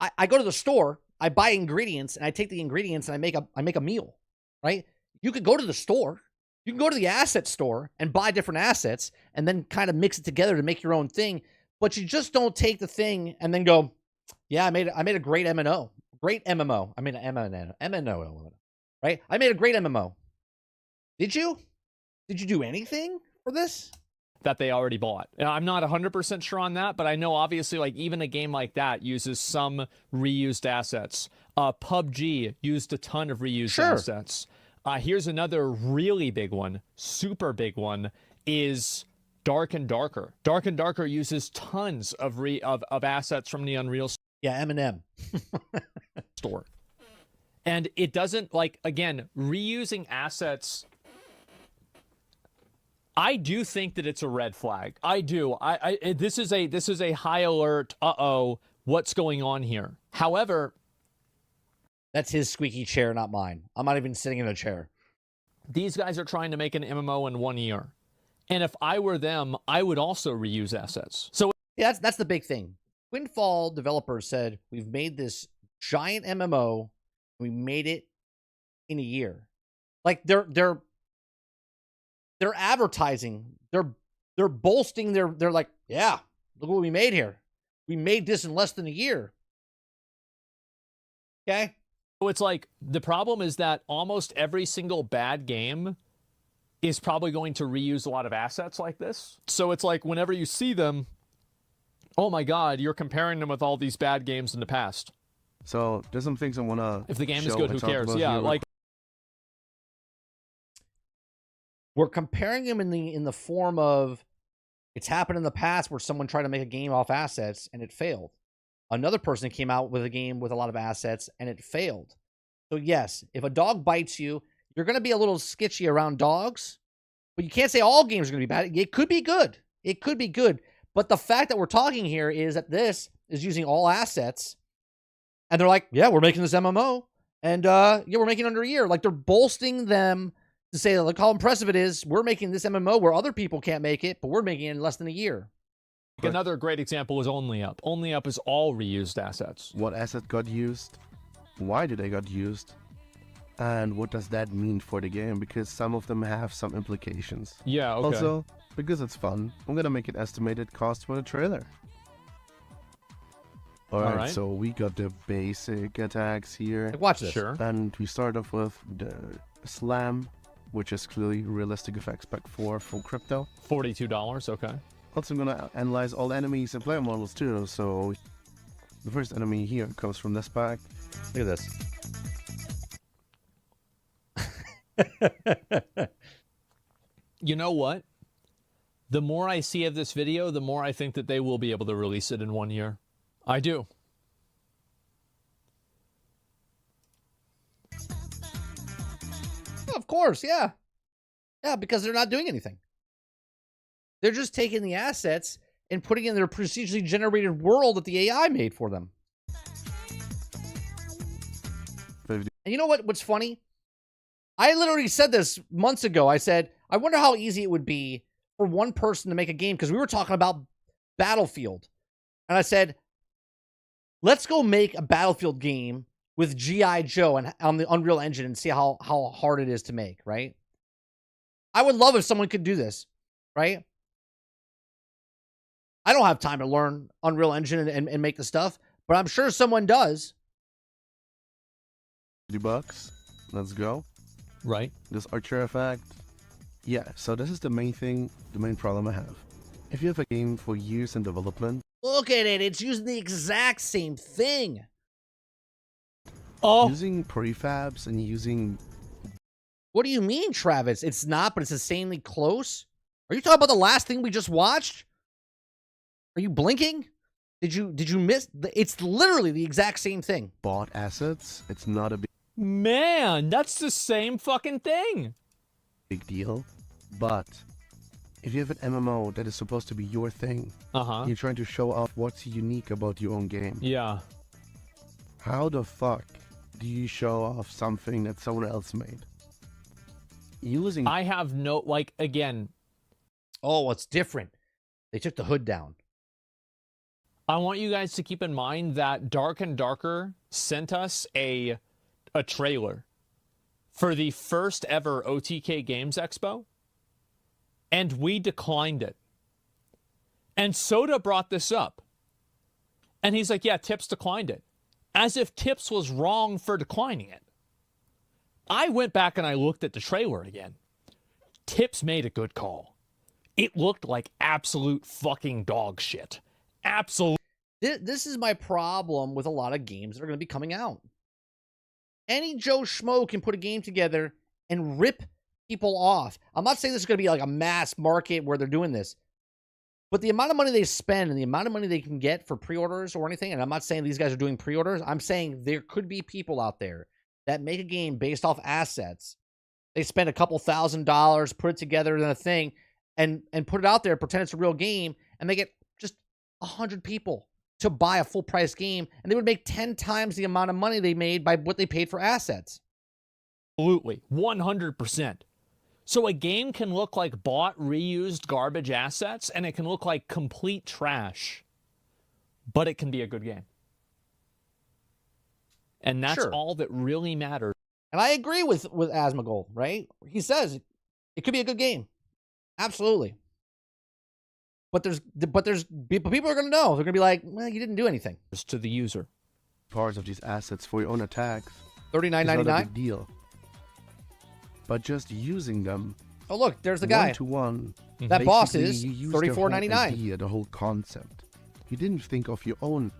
I go to the store, I buy ingredients, and I take the ingredients and I make a meal, right? You could go to the store. You can go to the asset store and buy different assets and then kind of mix it together to make your own thing. But you just don't take the thing and then go, yeah, I made a great MMO. Great MMO. I mean, MMO, right? I made a great MMO. Did you? Did you do anything for this? That they already bought. I'm not 100% sure on that, but I know obviously like even a game like that uses some reused assets. PUBG used a ton of reused assets. Here's another really big one, super big one, is Dark and Darker. Dark and Darker uses tons of assets from the Unreal Yeah, Eminem. store. And it doesn't, like, again, reusing assets, I do think that it's a red flag. I do. This is a high alert, uh-oh, what's going on here? However, that's his squeaky chair, not mine. I'm not even sitting in a chair. These guys are trying to make an MMO in 1 year. And if I were them, I would also reuse assets. So yeah, that's the big thing. Windfall developers said, we've made this giant MMO. We made it in a year. Like they're advertising. They're boasting. They're like, yeah, look what we made here. We made this in less than a year. Okay. So it's like, the problem is that almost every single bad game is probably going to reuse a lot of assets like this. So it's like, whenever you see them, oh my God, you're comparing them with all these bad games in the past. So there's some things I want to If the game is good, who cares? Yeah, like, we're comparing them in the form of, it's happened in the past where someone tried to make a game off assets and it failed. Another person came out with a game with a lot of assets and it failed. So yes, if a dog bites you, you're going to be a little sketchy around dogs, but you can't say all games are going to be bad. It could be good. It could be good. But the fact that we're talking here is that this is using all assets, and they're like, yeah, we're making this MMO, and yeah, we're making it under a year. Like, they're bolstering them to say, look how impressive it is. We're making this MMO where other people can't make it, but we're making it in less than a year. Another great example is Only Up. Only Up is all reused assets. What asset got used? Why did they got used? And what does that mean for the game? Because some of them have some implications. Yeah, okay. Also, because it's fun, I'm gonna make an estimated cost for the trailer. Alright, so we got the basic attacks here. Like, watch this. Sure. And we start off with the slam, which is clearly realistic effects pack 4 from crypto. $42, okay. Also, I'm gonna analyze all enemies and player models too. So the first enemy here comes from this pack. Look at this. You know what? The more I see of this video, the more I think that they will be able to release it in 1 year. I do. Of course, yeah. Yeah, because they're not doing anything. They're just taking the assets and putting in their procedurally generated world that the AI made for them. And you know what's funny? I literally said this months ago. I said, I wonder how easy it would be for one person to make a game, because we were talking about Battlefield. And I said, let's go make a Battlefield game with G.I. Joe and on the Unreal Engine and see how hard it is to make, right? I would love if someone could do this, right? I don't have time to learn Unreal Engine and make the stuff, but I'm sure someone does. $50. Let's go. Right. This archer effect. Yeah, so this is the main thing, the main problem I have. If you have a game for years in development. Look at it. It's using the exact same thing. Oh. Using prefabs and using... What do you mean, Travis? It's not, but it's insanely close? Are you talking about the last thing we just watched? Are you blinking? Did you miss? It's literally the exact same thing. Bought assets. It's not a Man, that's the same fucking thing. big deal. But if you have an MMO that is supposed to be your thing, you're trying to show off what's unique about your own game. Yeah. How the fuck do you show off something that someone else made? Using... I have no, like, again. Oh, it's different. They took the hood down. I want you guys to keep in mind that Dark and Darker sent us a trailer. for the first ever OTK Games Expo, and we declined it. And Soda brought this up. And he's like, yeah, Tips declined it. As if Tips was wrong for declining it. I went back and I looked at the trailer again. Tips made a good call. It looked like absolute fucking dog shit. Absolute. This is my problem with a lot of games that are going to be coming out. Any Joe Schmo can put a game together and rip people off. I'm not saying this is going to be like a mass market where they're doing this, but the amount of money they spend and the amount of money they can get for pre-orders or anything, and I'm not saying these guys are doing pre-orders, I'm saying there could be people out there that make a game based off assets. They spend a couple $1,000s, put it together in a thing, and put it out there, pretend it's a real game, and they get just 100 people to buy a full price game, and they would make 10 times the amount of money they made by what they paid for assets. Absolutely. 100%. So a game can look like bought, reused garbage assets, and it can look like complete trash, but it can be a good game. And that's all that really matters. And I agree with Asmongold, right? He says it could be a good game. Absolutely. But people are going to know. They're going to be like, well, you didn't do anything. To the user. Parts of these assets for your own attacks. $39.99. Not a big deal. But just using them. Oh, look, there's the guy. One-to-one. That boss is $34.99. The whole concept. You didn't think of your own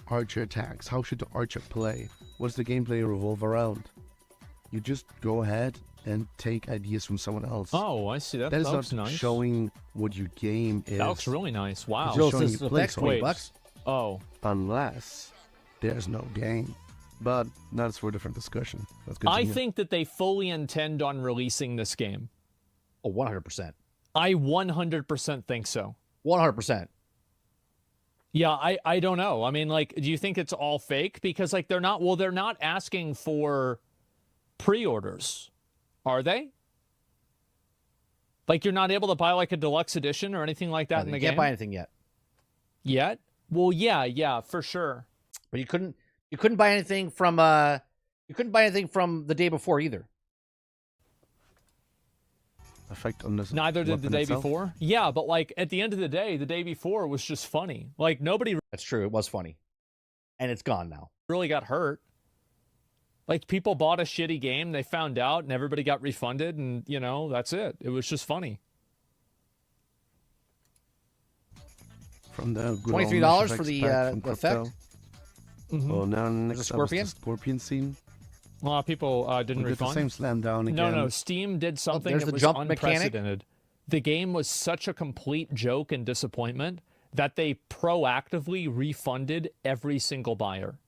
archer attacks. How should the archer play? What's the gameplay revolve around? You just go ahead and take ideas from someone else. Oh, I see. That is looks not nice. Showing what your game is. That looks really nice. Wow. Jill says the next $20. Oh. Unless there's no game. But that's for a different discussion. I think that they fully intend on releasing this game. Oh, 100%. I 100% think so. 100%. Yeah, I don't know. I mean, like, do you think it's all fake? Because, like, they're not asking for pre-orders, are they? Like, you're not able to buy, like, a deluxe edition or anything like that in the game? You can't buy anything yet. Yet? Well, yeah, for sure. But you couldn't buy anything from the day before either. Effect on this. Neither did the day before. Yeah, but like at the end of the day, the day before was just funny. Like nobody. That's true. It was funny, and it's gone now. Really got hurt. Like people bought a shitty game, they found out, and everybody got refunded, and you know that's it. It was just funny. From the $23 for the effect. Mm-hmm. Well, now next the Scorpion? The Scorpion scene. A lot of people didn't refund. The same slam down again. No. Steam did something that was unprecedented. Mechanic. The game was such a complete joke and disappointment that they proactively refunded every single buyer.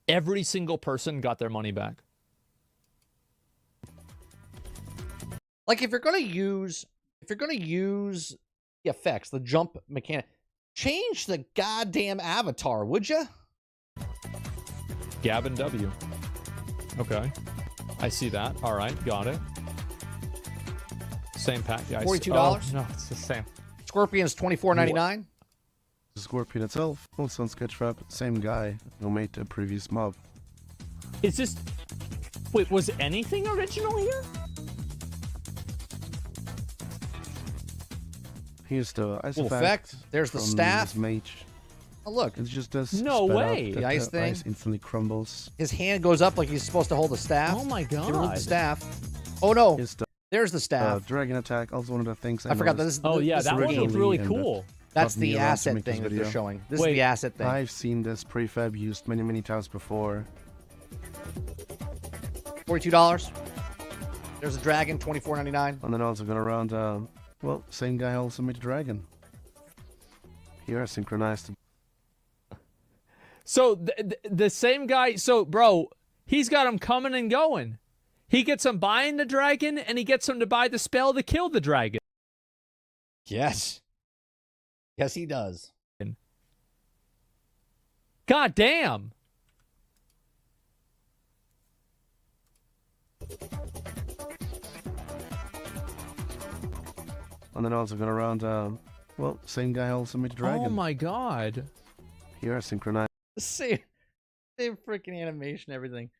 Every single person got their money back. Like if you're gonna use the effects, the jump mechanic, change the goddamn avatar, would you? Gavin W. Okay. I see that. All right. Got it. Same pack. Yeah, $42? Oh, no, it's the same. Scorpion's $24.99. The Scorpion itself, also on Sketchfab, same guy who made the previous mob. Is this... Wait, was anything original here? Here's the ice effect. There's the staff. Mage. Oh, look. It's just a no way. The ice thing. Ice instantly crumbles. His hand goes up like he's supposed to hold the staff. Oh my god. He removed the staff. Oh no. There's the staff. Dragon attack, also one of the things I forgot that this. Oh yeah, that one looked really cool. That's the asset thing that they're showing. This is the asset thing. I've seen this prefab used many times before. $42. There's a dragon, $24.99. And then also going around, well, same guy also made a dragon. Here I synchronized. So the same guy, so bro, he's got him coming and going. He gets him buying the dragon, and he gets him to buy the spell to kill the dragon. Yes. Yes, he does. God damn. And then also going around, well, same guy also made a dragon. Oh my god. Here I synchronized. Same freaking animation, everything.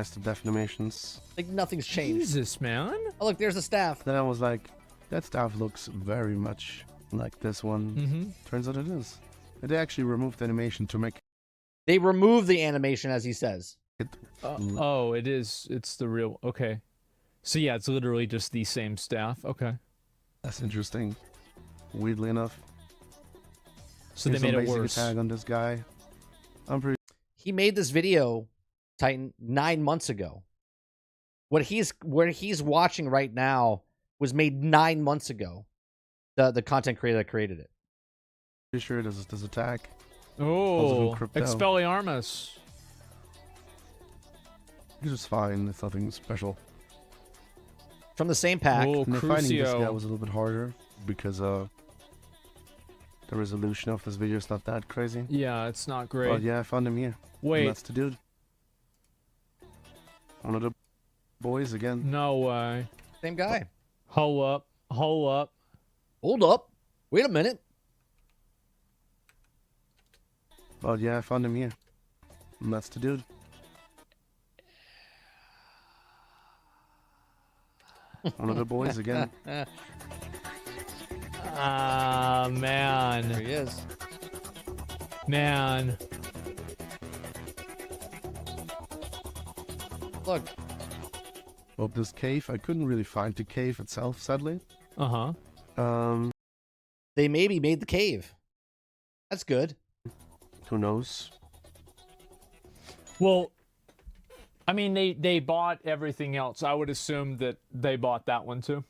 the death animations. Like nothing's changed. Jesus, man. Oh, look, there's the staff. Then I was like, that staff looks very much like this one. Mm-hmm. Turns out it is. They actually removed the animation to make They remove the animation, as he says. it. Oh, it is. It's the real. Okay. So yeah, it's literally just the same staff. Okay. That's interesting. Weirdly enough. So Here's they made some it basic worse. attack on this guy. I'm pretty He made this video, Titan, 9 months ago. Where he's watching right now was made 9 months ago. The content creator that created it. sure this attack. Oh, crypto. Expelliarmus. It's just fine. It's nothing special. From the same pack. Oh, And finding this guy Crucio. was a little bit harder because the resolution of this video is not that crazy. Yeah, it's not great. But yeah, I found him here. And Wait, that's the dude. One of the boys again. no way. Same guy. Hold up. Hold up. Hold up. Wait a minute. But yeah, I found him here. And that's the dude. One of the boys again. Ah, There man. he is. Man. Look. Well, this cave, I couldn't really find the cave itself, sadly. Uh-huh. They maybe made the cave. That's good. Who knows? Well, I mean, they bought everything else. I would assume that they bought that one too.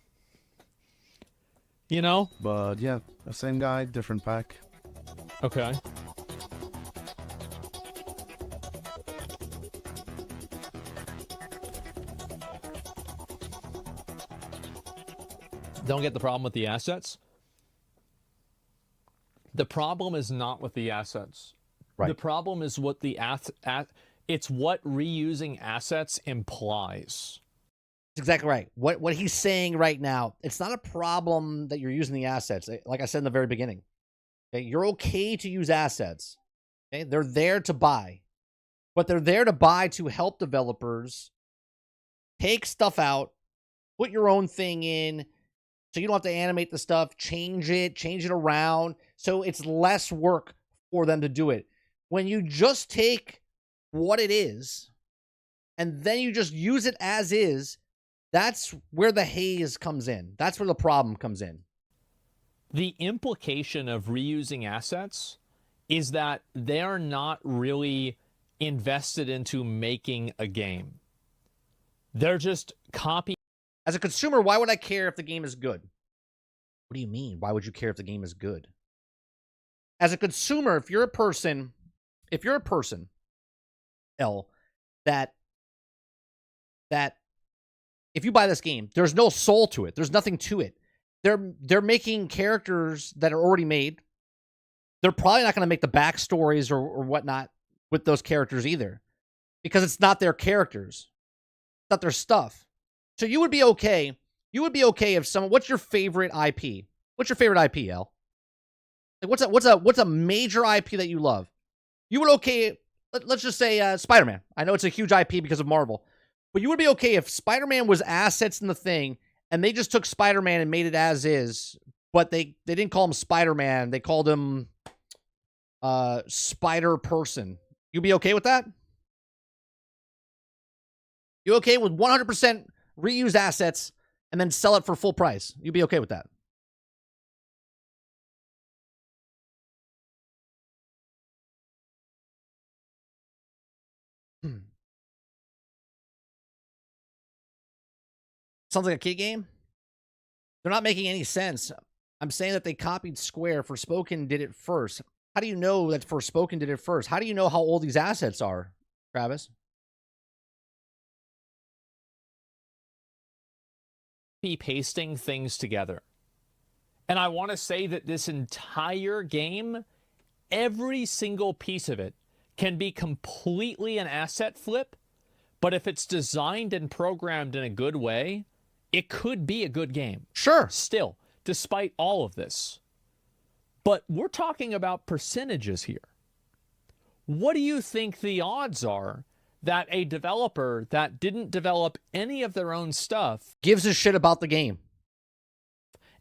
You know? But yeah, the same guy, different pack. Okay. Don't get the problem with the assets. The problem is not with the assets. Right. The problem is what the it's what reusing assets implies. That's exactly right. What he's saying right now, it's not a problem that you're using the assets. Like I said in the very beginning. Okay, you're okay to use assets. Okay, they're there to buy. But they're there to buy to help developers take stuff out, put your own thing in, so you don't have to animate the stuff, change it around, so it's less work for them to do it. When you just take what it is, and then you just use it as is, that's where the haze comes in. That's where the problem comes in. The implication of reusing assets is that they're not really invested into making a game. They're just copying. As a consumer, why would I care if the game is good? What do you mean? Why would you care if the game is good? As a consumer, if you're a person, L, that if you buy this game, there's no soul to it. There's nothing to it. They're making characters that are already made. They're probably not going to make the backstories or whatnot with those characters either, because it's not their characters, it's not their stuff. So you would be okay. You would be okay if someone. What's your favorite IP? What's your favorite IP, L? Like what's a major IP that you love? You would okay. Let's just say Spider-Man. I know it's a huge IP because of Marvel, but you would be okay if Spider-Man was assets in the thing, and they just took Spider-Man and made it as is, but they didn't call him Spider-Man. They called him Spider-Person. You'd be okay with that? You okay with 100% reuse assets and then sell it for full price? You'd be okay with that? Sounds like a kid game. They're not making any sense. I'm saying that they copied Square. Forspoken did it first. How do you know that Forspoken did it first? How do you know how old these assets are, Travis? Be pasting things together. And I want to say that this entire game, every single piece of it can be completely an asset flip, but if it's designed and programmed in a good way, it could be a good game. Sure. Still, despite all of this. But we're talking about percentages here. What do you think the odds are that a developer that didn't develop any of their own stuff Gives a shit about the game.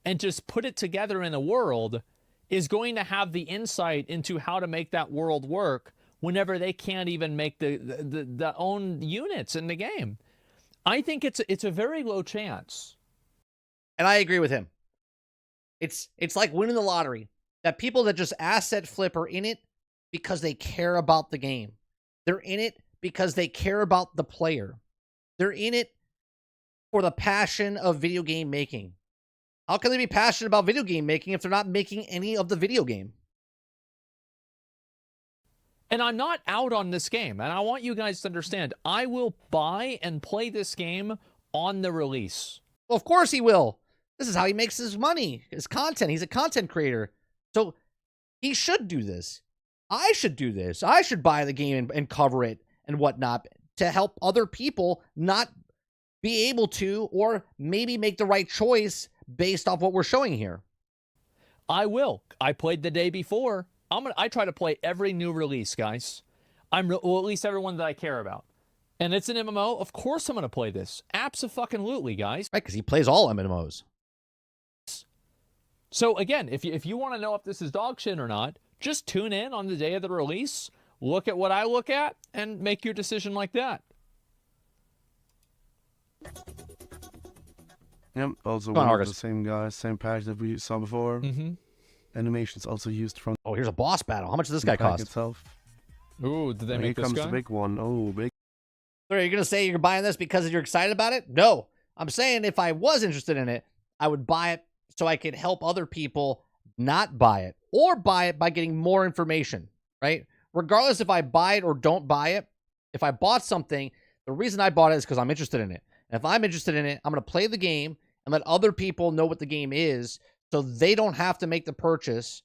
and just put it together in a world is going to have the insight into how to make that world work whenever they can't even make the own units in the game. I think it's a very low chance. And I agree with him. It's like winning the lottery. That people that just asset flip are in it because they care about the game. They're in it because they care about the player. They're in it for the passion of video game making. How can they be passionate about video game making if they're not making any of the video game? And I'm not out on this game, and I want you guys to understand, I will buy and play this game on the release. Well, of course he will. This is how he makes his money, his content. He's a content creator. So he should do this. I should do this. I should buy the game and cover it and whatnot to help other people not be able to, or maybe make the right choice based off what we're showing here. I will. I played the day before. I try to play every new release, guys. Well, at least everyone that I care about. And it's an MMO. Of course I'm going to play this. Abso-fucking-lutely, guys. Right, because he plays all MMOs. So again, if you want to know if this is dog shit or not, just tune in on the day of the release, look at what I look at, and make your decision like that. Yep, also Come on, one of Argus. the same guys, same pack that we saw before. Mm-hmm. Animations also used from Oh, here's a boss battle. How much does this the guy pack cost? itself. Ooh, did they Here make this comes guy? the big one. Oh, big. So are you going to say you're buying this because you're excited about it? No. I'm saying if I was interested in it, I would buy it so I could help other people not buy it, or buy it by getting more information, right? Regardless if I buy it or don't buy it, if I bought something, the reason I bought it is because I'm interested in it. And if I'm interested in it, I'm going to play the game and let other people know what the game is so they don't have to make the purchase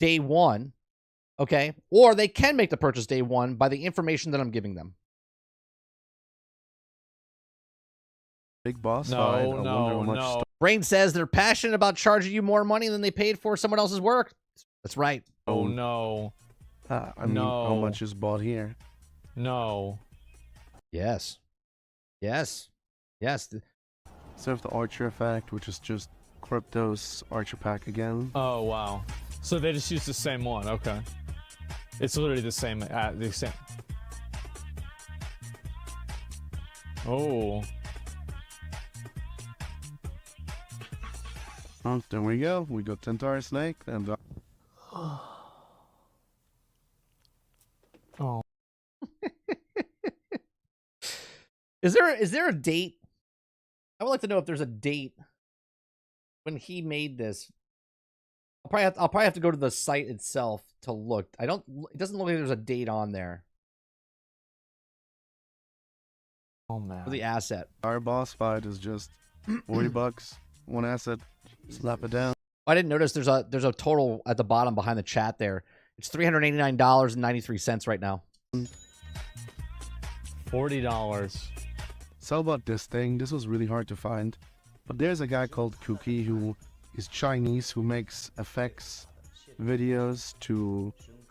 day one, okay? Or they can make the purchase day one by the information that I'm giving them. Big boss No, fight. I wonder how no, much no. Brain says they're passionate about charging you more money than they paid for someone else's work. That's right. Oh, no. I mean, how No. much is bought here? No. Yes. Yes. Yes. So if the Archer effect, which is just Crypto's Archer pack again. Oh, wow. So they just used the same one. Okay. It's literally the same. The same. Oh. Oh, there we go. We got Tentar Snake and Oh. Is there a date? I would like to know if there's a date when he made this. I'll probably have to go to the site itself to look. It doesn't look like there's a date on there Oh, man. for the asset. our boss fight is just 40 bucks, one asset, slap it down. I didn't notice there's a total at the bottom behind the chat there. It's $389.93 right now. $40. So about this thing, this was really hard to find, but there's a guy called Cookie who is Chinese, who makes effects videos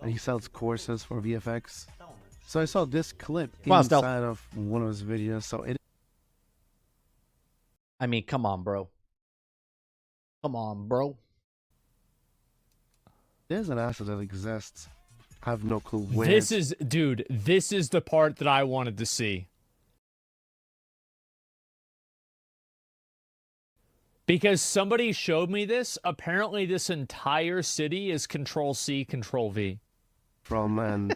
and he sells courses for VFX. So I saw this clip Come on, Stealth. inside of one of his videos, so it I mean, come on, bro. Come on, bro. is an asset that exists. I have no clue where. This is the part that I wanted to see. Because somebody showed me this. Apparently, this entire city is Control-C, Control-V. from and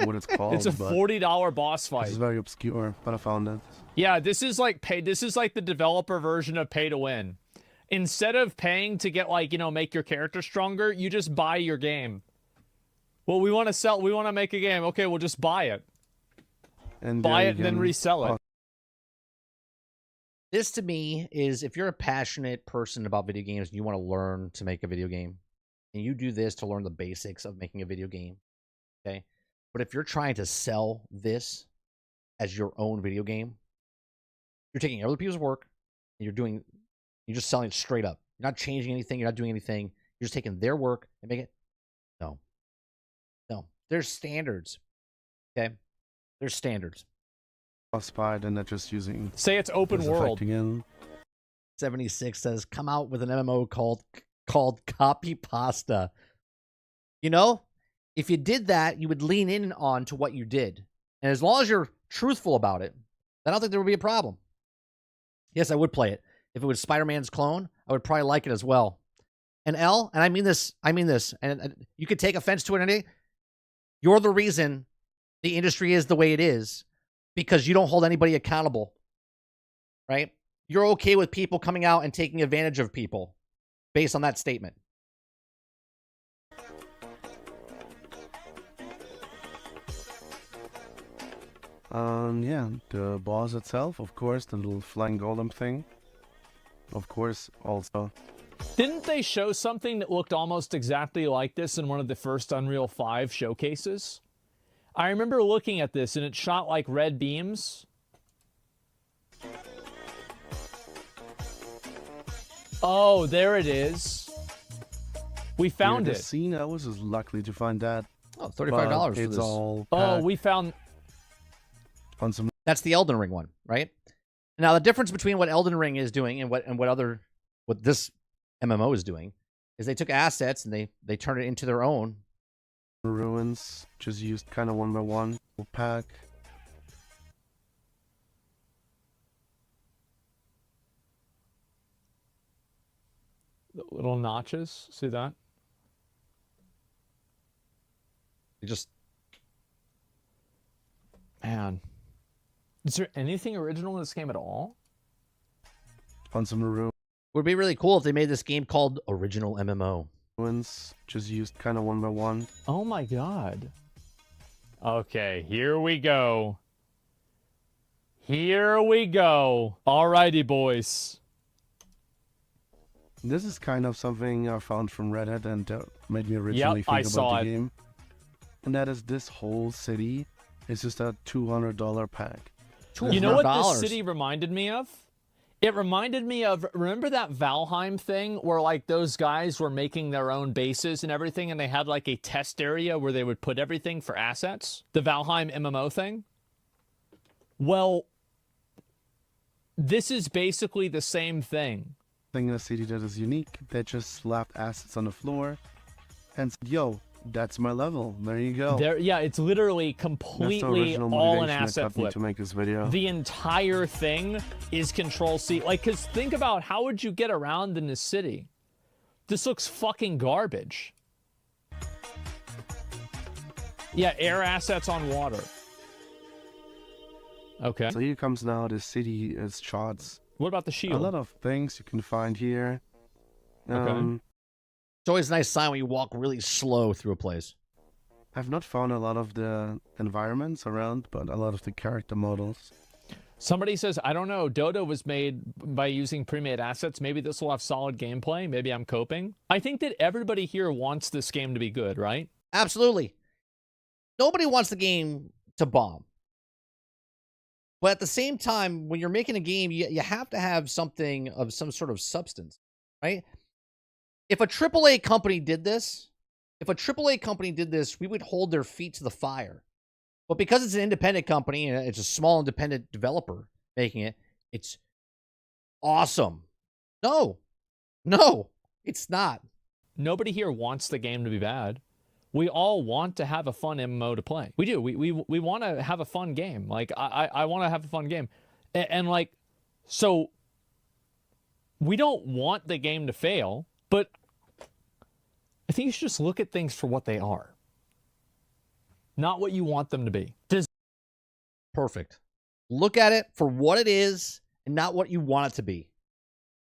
what it's called. It's a but $40 boss This fight. is very obscure, but I found it. Yeah, this is like the developer version of pay to win. Instead of paying to get make your character stronger, you just buy your game. Well, we want to make a game. Okay, we'll just buy it. And Buy there it and then again, resell it. This to me is, if you're a passionate person about video games and you want to learn to make a video game, and you do this to learn the basics of making a video game, okay? But if you're trying to sell this as your own video game, you're taking other people's work and you're just selling it straight up. You're not changing anything. You're not doing anything. You're just taking their work and make it. No. There's standards. Okay? There's standards. Spied and they're just using Say it's open this world. effect again. 76 says, come out with an MMO called Copy Pasta. You know, if you did that, you would lean in on to what you did. And as long as you're truthful about it, I don't think there would be a problem. Yes, I would play it. If it was Spider-Man's clone, I would probably like it as well. And L, and I mean this, and you could take offense to it, Andy. You're the reason the industry is the way it is because you don't hold anybody accountable, right? You're okay with people coming out and taking advantage of people based on that statement. Yeah, the boss itself, of course, the little flying golem thing. Of course, also. Didn't they show something that looked almost exactly like this in one of the first Unreal 5 showcases? I remember looking at this and it shot like red beams. Oh, there it is. We found the it. Scene, I was just lucky to find that. Oh, $35 for It's this. all Oh, packed we found... on some. That's the Elden Ring one, right? Now the difference between what Elden Ring is doing and what this MMO is doing is they took assets and they turned it into their own. Ruins, just used kind of one by one. Pack. The little notches. See that? They just Man. Is there anything original in this game at all? On some would be really cool if they made this game called Original MMO. ruins, just used kind of one by one. Oh my god. Okay, here we go. Here we go. Alrighty, boys. This is kind of something I found from Reddit and made me originally think about the game. And that is this whole city is just a $200 pack. You know what this city reminded me of? It reminded me of, remember that Valheim thing where like those guys were making their own bases and everything and they had like a test area where they would put everything for assets? The Valheim MMO thing? Well, this is basically the same thing. Thing in a city that is unique, they just slapped assets on the floor and said, yo, that's my level. There you go. There, yeah, it's literally completely all an asset flip. To make this video. The entire thing is Control-C. Like, because think about how would you get around in this city? This looks fucking garbage. Yeah, air assets on water. Okay. So here comes now the city is shots. What about the shield? A lot of things you can find here. Okay. It's always a nice sign when you walk really slow through a place. I've not found a lot of the environments around, but a lot of the character models. Somebody says, I don't know, Dota was made by using pre-made assets. Maybe this will have solid gameplay. Maybe I'm coping. I think that everybody here wants this game to be good, right? Absolutely. Nobody wants the game to bomb. But at the same time, when you're making a game, you have to have something of some sort of substance, right? If a AAA company did this, we would hold their feet to the fire. But because it's an independent company and it's a small independent developer making it, it's awesome. No, it's not. Nobody here wants the game to be bad. We all want to have a fun MMO to play. We do. We want to have a fun game. Like, I want to have a fun game. And like, so we don't want the game to fail, but I think you should just look at things for what they are. Not what you want them to be. Perfect. Look at it for what it is and not what you want it to be.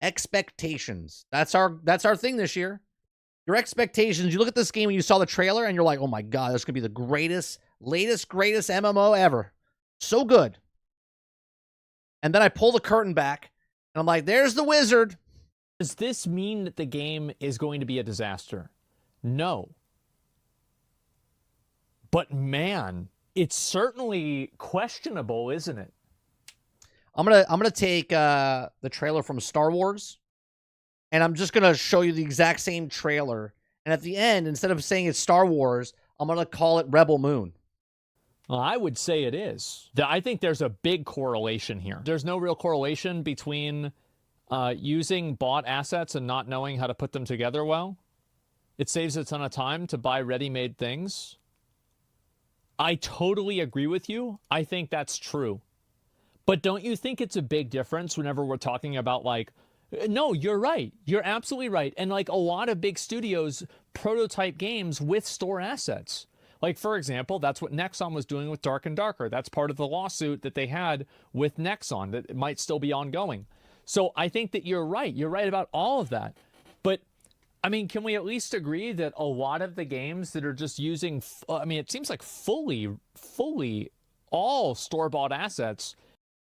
Expectations. That's our thing this year. Your expectations. You look at this game when you saw the trailer and you're like, oh my God, this is going to be the greatest, greatest MMO ever. So good. And then I pull the curtain back and I'm like, there's the wizard. Does this mean that the game is going to be a disaster? No. But man, it's certainly questionable, isn't it? I'm gonna take the trailer from Star Wars, and I'm just gonna show you the exact same trailer. And at the end, instead of saying it's Star Wars, I'm gonna call it Rebel Moon. Well, I would say it is. I think there's a big correlation here. There's no real correlation between using bought assets and not knowing how to put them together well. It saves a ton of time to buy ready-made things. I totally agree with you. I think that's true. But don't you think it's a big difference whenever we're talking about, like, no, you're right. You're absolutely right. And, like, a lot of big studios prototype games with store assets. Like, for example, that's what Nexon was doing with Dark and Darker. That's part of the lawsuit that they had with Nexon that might still be ongoing. So I think that you're right. You're right about all of that. But I mean, can we at least agree that a lot of the games that are just using, I mean, it seems like fully all store-bought assets.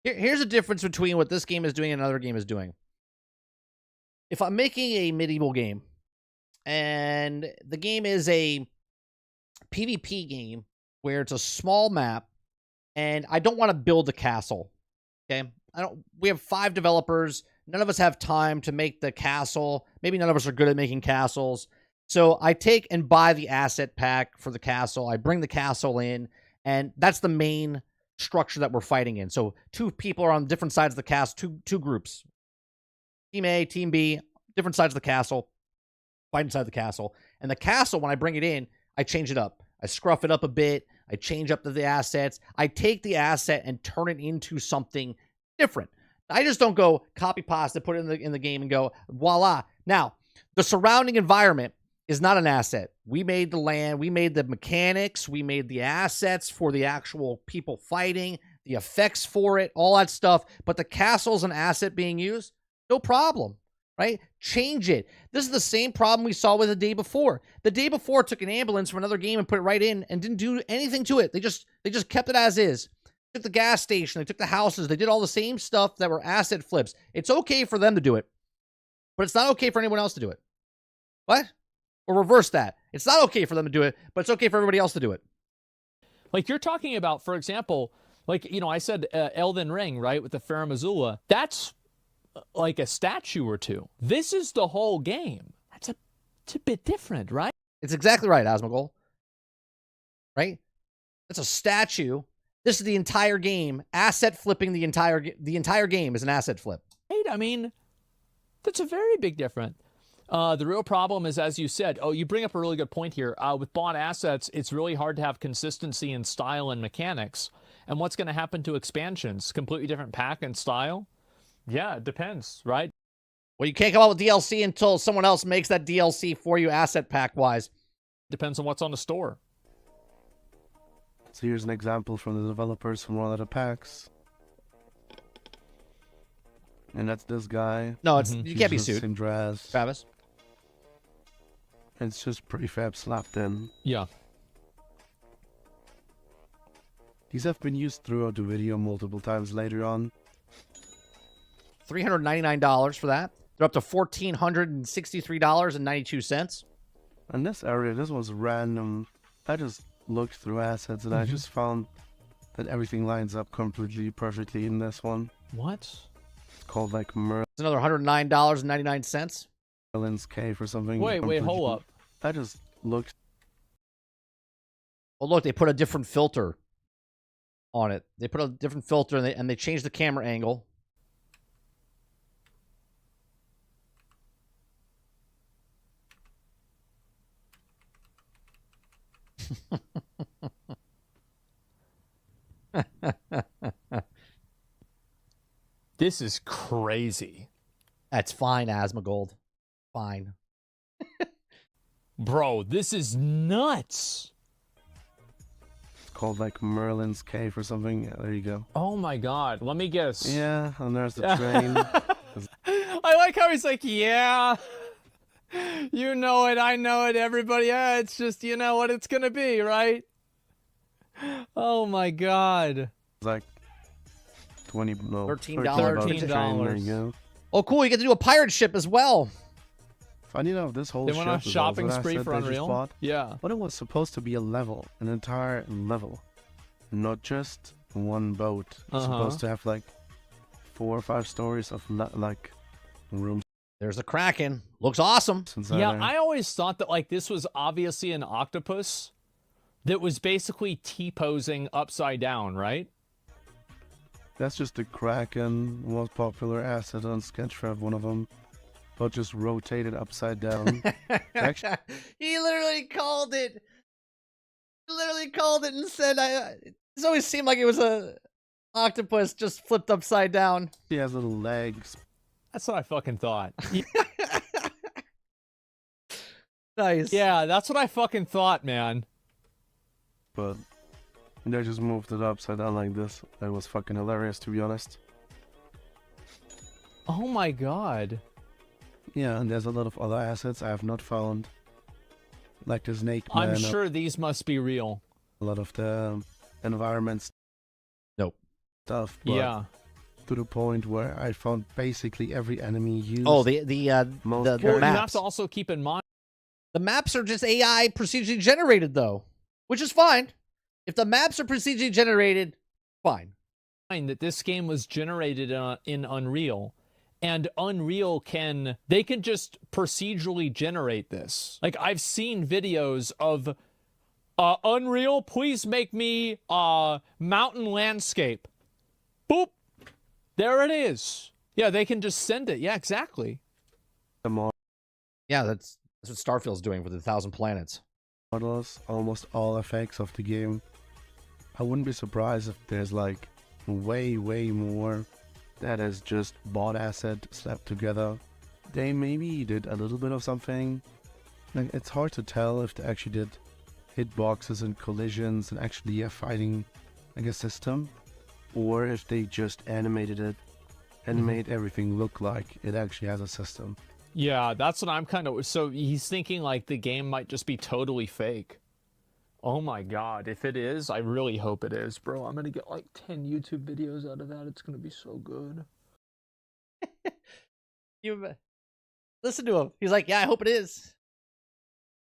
Here's the difference between what this game is doing and another game is doing. If I'm making a medieval game, and the game is a PvP game where it's a small map, and I don't want to build a castle, okay? We have 5 developers. None of us have time to make the castle. Maybe none of us are good at making castles. So I take and buy the asset pack for the castle. I bring the castle in, and that's the main structure that we're fighting in. So 2 people are on different sides of the castle, two groups. Team A, Team B, different sides of the castle, fight inside the castle. And the castle, when I bring it in, I change it up. I scruff it up a bit. I change up the assets. I take the asset and turn it into something different. I just don't go copy pasta, put it in the game and go, voila. Now, the surrounding environment is not an asset. We made the land, we made the mechanics, we made the assets for the actual people fighting, the effects for it, all that stuff. But the castle's an asset being used, no problem, right? Change it. This is the same problem we saw with the day before. The day before took an ambulance from another game and put it right in and didn't do anything to it. They just kept it as is. Took the gas station, they took the houses, they did all the same stuff that were asset flips. It's okay for them to do it, but it's not okay for anyone else to do it. What? Or reverse that. It's not okay for them to do it, but it's okay for everybody else to do it. Like you're talking about, for example, like, you know, I said Elden Ring, right, with the Farum Azula. That's like a statue or two. This is the whole game. It's a bit different, right? It's exactly right, Asmogul. Right? It's a statue. This is the entire game. Asset flipping the entire game is an asset flip. Right? I mean, that's a very big difference. The real problem is, as you said, you bring up a really good point here. With bought assets, it's really hard to have consistency in style and mechanics. And what's going to happen to expansions? Completely different pack and style? Yeah, it depends, right? Well, you can't come out with DLC until someone else makes that DLC for you asset pack-wise. Depends on what's on the store. So here's an example from the developers from one of the packs. And that's this guy. No, it's you can't be sued. Dress. Travis. It's just prefab slapped in. Yeah. These have been used throughout the video multiple times later on. $399 for that. They're up to $1,463.92. In this area, this was random. I just looked through assets and I just found that everything lines up completely perfectly in this one. What? It's called like Merlin's It's another $109.99. Cave or something. Wait, hold up. I just looked. Oh, look, they put a different filter on it. They put a different filter and they changed the camera angle. This is crazy. That's fine, Asmongold. Fine. Bro, this is nuts. It's called like Merlin's Cave or something. Yeah, there you go. Oh my god. Let me guess. Yeah, and there's the train. I like how he's like, yeah. You know it, I know it, everybody. Yeah, it's just, you know what it's gonna be, right? Oh my god. It's like $13. $13. There you go. Oh, cool. You get to do a pirate ship as well. Funny enough, this whole They went on a ship shopping is also spree an for asset they just Unreal. bought. Yeah. But it was supposed to be a level, an entire level, not just one boat. It's supposed to have like 4 or 5 stories of like rooms. There's the Kraken. Looks awesome. Yeah, I always thought that like this was obviously an octopus that was basically T-posing upside down, right? That's just the Kraken, most popular asset on Sketchfab, one of them, but just rotated upside down. Actually, He literally called it. Literally called it and said, "It's always seemed like it was a octopus just flipped upside down." he has little legs. That's what I fucking thought. Nice. Yeah, that's what I fucking thought, man. But they just moved it upside down like this. That was fucking hilarious, to be honest. Oh my god. Yeah, and there's a lot of other assets I have not found. Like the Snake Man. I'm sure these must be real. A lot of the environments. Nope. Stuff. But Yeah. to the point where I found basically every enemy used. Oh, the Most Well, characters. you have maps. to also keep in mind The maps are just AI procedurally generated, though, which is fine. If the maps are procedurally generated, fine. that this game was generated in Unreal, and Unreal can just procedurally generate this. Like, I've seen videos of Unreal, please make me a mountain landscape. Boop, there it is. Yeah, they can just send it. Yeah, exactly. Yeah, that's what Starfield's doing with the 1,000 Planets. Models, almost all effects of the game. I wouldn't be surprised if there's like way more that is just bot asset slapped together. They maybe did a little bit of something. Like, it's hard to tell if they actually did hitboxes and collisions and actually a fighting like a system, or if they just animated it and made everything look like it actually has a system. Yeah, that's what I'm kind of... So he's thinking like the game might just be totally fake. Oh my god, if it is, I really hope it is, bro. I'm gonna get like 10 YouTube videos out of that. It's gonna be so good. You listen to him. He's like, "Yeah, I hope it is."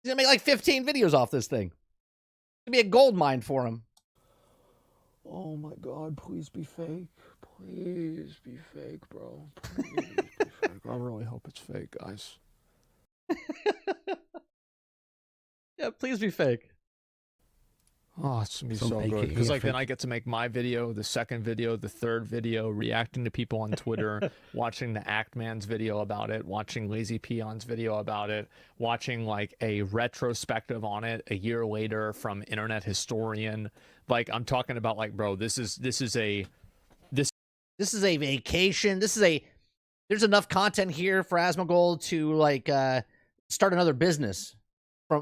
He's gonna make like 15 videos off this thing. It's gonna be a gold mine for him. Oh my god, please be fake. Please be fake, bro. Please be fake. I really hope it's fake, guys. Yeah, please be fake. Oh, it's gonna be Some so good. AKA Because like then fake. I get to make my video, the second video, the third video, reacting to people on Twitter, watching the Act Man's video about it, watching Lazy Peon's video about it, watching like a retrospective on it a year later from Internet Historian. Like, I'm talking about like, bro, this is a vacation. There's enough content here for Asmongold to like start another business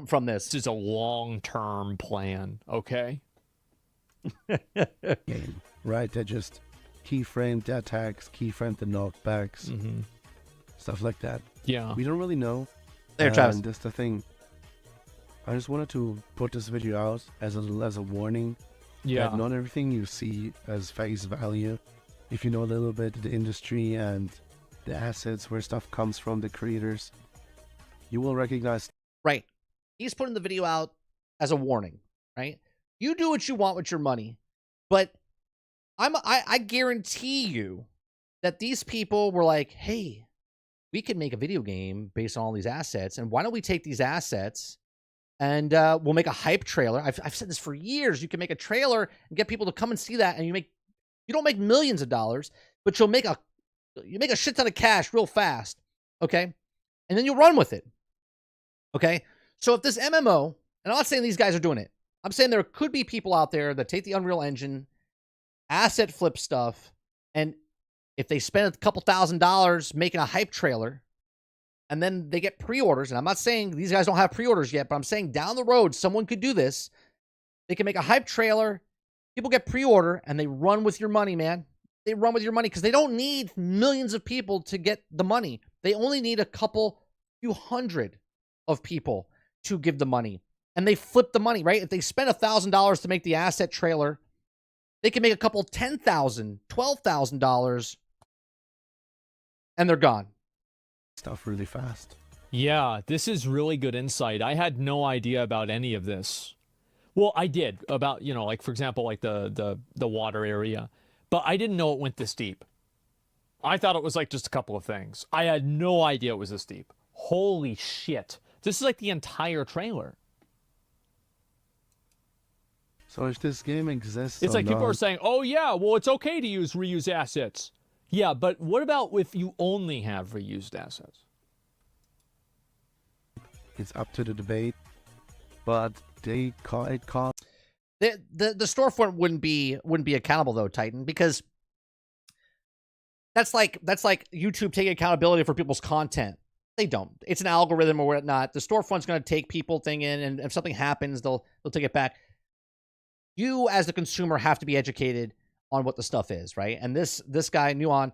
from this. This is a long-term plan, okay? Game, right? They just keyframed the attacks, keyframed the knockbacks, stuff like that. Yeah. We don't really know. There, Travis. And that's the thing. I just wanted to put this video out as a warning. Yeah. That not everything you see as face value. If you know a little bit of the industry and the assets where stuff comes from, the creators, you will recognize. Right. He's putting the video out as a warning, right? You do what you want with your money, but I guarantee you that these people were like, "Hey, we can make a video game based on all these assets, and why don't we take these assets and we'll make a hype trailer?" I've said this for years. You can make a trailer and get people to come and see that, and you don't make millions of dollars, but you make a shit ton of cash real fast, okay? And then you run with it, okay? So if this MMO, and I'm not saying these guys are doing it, I'm saying there could be people out there that take the Unreal Engine, asset flip stuff, and if they spend a couple $1,000s making a hype trailer, and then they get pre-orders, and I'm not saying these guys don't have pre-orders yet, but I'm saying down the road, someone could do this. They can make a hype trailer, people get pre-order, and they run with your money, man. They run with your money because they don't need millions of people to get the money. They only need a few hundred of people to give the money. And they flip the money, right? If they spend $1,000 to make the asset trailer, they can make a couple $10,000, $12,000, and they're gone. Stuff really fast. Yeah, this is really good insight. I had no idea about any of this. Well, I did about, like, for example, like the water area, but I didn't know it went this deep. I thought it was like just a couple of things. I had no idea it was this deep. Holy shit. This is like the entire trailer. So if this game exists, It's or like people are not, saying, "Oh yeah, well it's okay to reuse assets." Yeah, but what about if you only have reused assets? it's up to the debate. But it costs. The storefront wouldn't be accountable though, Titan, because that's like YouTube taking accountability for people's content. They don't. It's an algorithm or whatnot. The storefront's going to take people thing in, and if something happens, they'll take it back. You as the consumer have to be educated on what the stuff is, right? And this guy Nuon,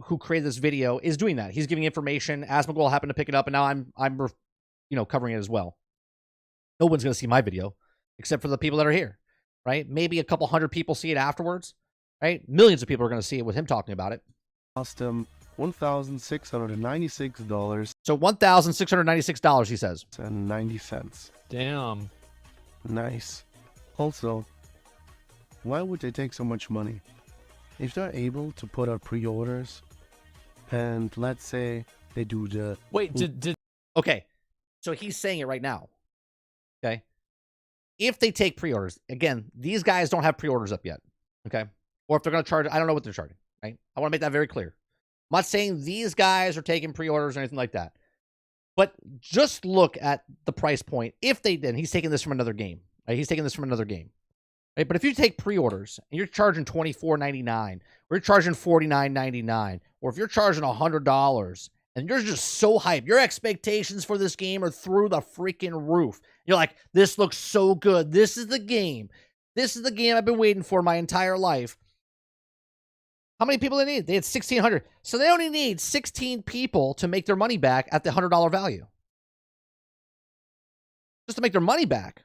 who created this video, is doing that. He's giving information. Asmongold happened to pick it up, and now I'm covering it as well. No one's going to see my video except for the people that are here, right? Maybe a couple hundred people see it afterwards, right? Millions of people are going to see it with him talking about it. Cost him $1,696. So $1,696, he says. And 90 cents. Damn. Nice. Also, why would they take so much money? If they're able to put out pre-orders, and let's say they do the... Wait, did Okay, so he's saying it right now. Okay? If they take pre-orders, again, these guys don't have pre-orders up yet. Okay? Or if they're going to charge, I don't know what they're charging, right? I want to make that very clear. I'm not saying these guys are taking pre-orders or anything like that. But just look at the price point. If they did, he's taking this from another game. Right? He's taking this from another game. Right? But if you take pre-orders and you're charging $24.99, or you're charging $49.99, or if you're charging $100, and you're just so hyped, your expectations for this game are through the freaking roof. You're like, this looks so good. This is the game. This is the game I've been waiting for my entire life. How many people they need? They had 1,600. So they only need 16 people to make their money back at the $100 value. Just to make their money back.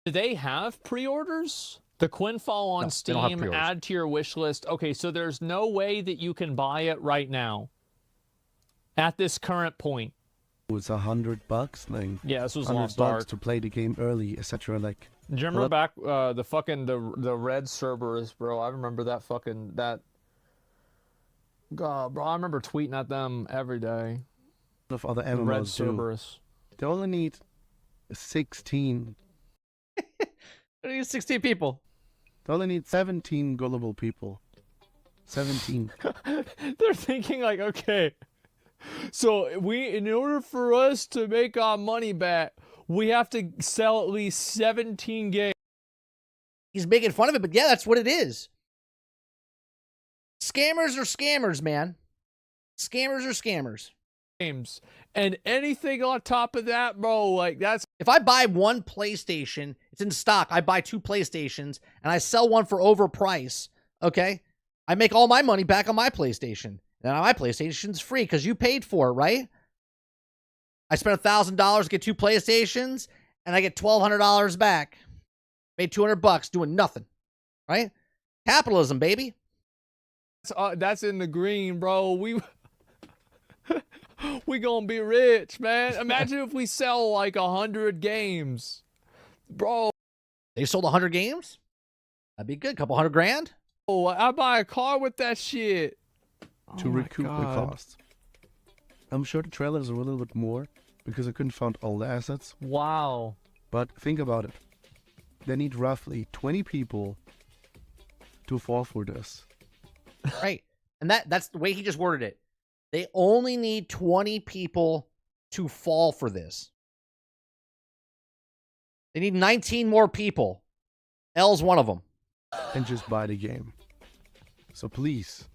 do they have pre-orders? The Quinfall on No, they don't have Steam, pre-orders. add to your wish list. Okay, so there's no way that you can buy it right now at this current point. It's $100, like Yeah, this was $100 Lost Ark. to play the game early, etc. Like, Do you remember Well, back the fucking the red Cerberus, bro? I remember that fucking that. God, bro, I remember tweeting at them every day. of other The red MMOs do. Cerberus. They only need 16. They need 16 people. They only need 17 gullible people. 17. They're thinking like, okay, so in order for us to make our money back, we have to sell at least 17 games. He's making fun of it, but yeah, that's what it is. Scammers are scammers, man. Scammers are scammers. And anything on top of that, bro, like that's If I buy one PlayStation, it's in stock. I buy two PlayStations, and I sell one for overprice, okay? I make all my money back on my PlayStation. And my PlayStation's free because you paid for it, right? I spent $1,000 to get two PlayStations, and I get $1,200 back. Made $200 doing nothing, right? Capitalism, baby. that's in the green, bro. We gonna be rich, man. Imagine if we sell like 100 games, bro. They sold 100 games? That'd be good. Couple hundred grand? Oh, I buy a car with that shit. To Oh my recoup the God. cost. I'm sure the trailers are a little bit more because I couldn't find all the assets. Wow. But think about it. They need roughly 20 people to fall for this. Right. And that's the way he just worded it. They only need 20 people to fall for this. They need 19 more people. L's one of them. And just buy the game. So please,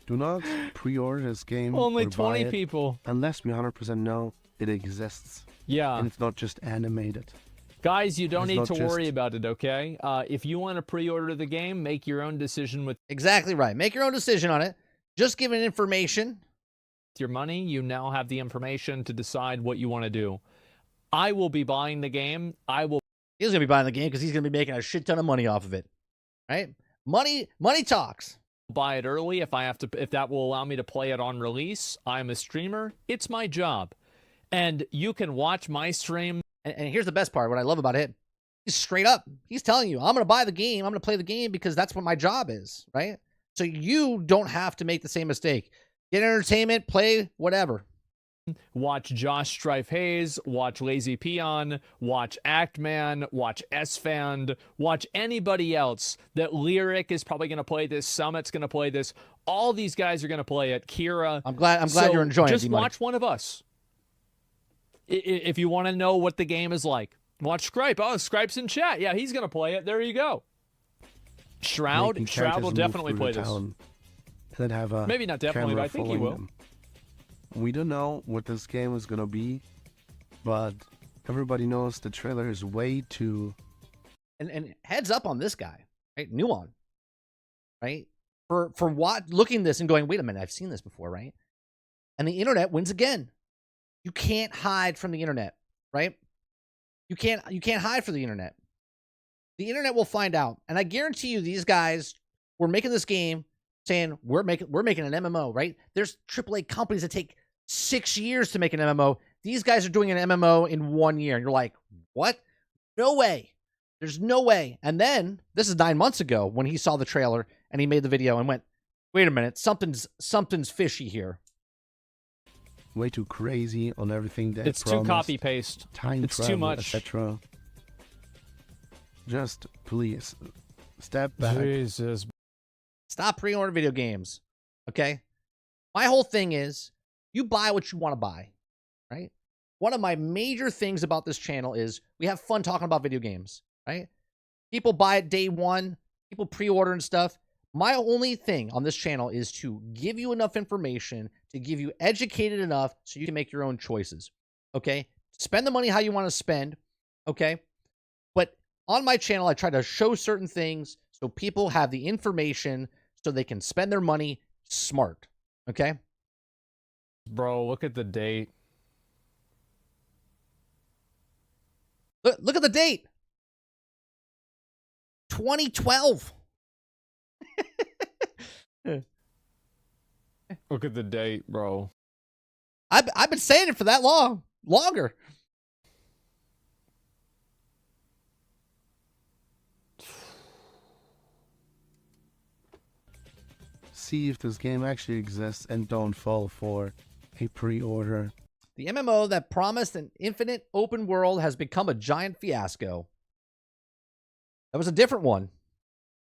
do not pre-order this game Only or buy 20 it people. unless we 100% know it exists. Yeah. And it's not just animated. Guys, you don't It's need not to just- worry about it, okay? If you want to pre-order the game, make your own decision with Exactly right. Make your own decision on it. Just give it information. your money. You now have the information to decide what you want to do. I will be buying the game. I will He's going to be buying the game because he's going to be making a shit ton of money off of it. Right? Money talks. buy it early if that will allow me to play it on release. I'm a streamer. It's my job. And you can watch my stream. And here's the best part. What I love about it. He's straight up. He's telling you, I'm going to buy the game. I'm going to play the game because that's what my job is. Right? So you don't have to make the same mistake. Get entertainment, play, whatever. watch Josh Strife Hayes, watch Lazy Peon, watch Actman, watch S-Fand, watch anybody else. That Lyric is probably going to play this, Summit's going to play this. All these guys are going to play it. Kira. I'm glad So you're enjoying just it. Just watch one of us. If you want to know what the game is like, watch Scripe. Oh, Scripe's in chat. Yeah, he's going to play it. There you go. Shroud will definitely play this. Then have a maybe not definitely, but I think he will. Them. We don't know what this game is gonna be, but everybody knows the trailer is way too. And heads up on this guy, right? Nuon, right? For what looking this and going, wait a minute, I've seen this before, right? And the internet wins again. You can't hide from the internet, right? You can't hide from the internet. The internet will find out, and I guarantee you, these guys were making this game, saying we're making an MMO, right? There's AAA companies that take 6 years to make an MMO. These guys are doing an MMO in 1 year, and you're like, what? No way. There's no way. And then this is 9 months ago when he saw the trailer and he made the video and went, wait a minute, something's fishy here. Way too crazy on everything that it's too copy paste. Time it's travel, too much, etc. Just please step back. Jesus. Stop pre-order video games, okay? My whole thing is, you buy what you want to buy, right? One of my major things about this channel is we have fun talking about video games, right? People buy it day one, people pre-order and stuff. My only thing on this channel is to give you enough information, to give you educated enough so you can make your own choices, okay? Spend the money how you want to spend, okay? But on my channel, I try to show certain things so people have the information so they can spend their money smart, okay? Bro, look at the date. Look at the date. 2012. Look at the date, bro. I've been saying it for that long. Longer. See if this game actually exists and don't fall for a pre-order. The MMO that promised an infinite open world has become a giant fiasco. That was a different one.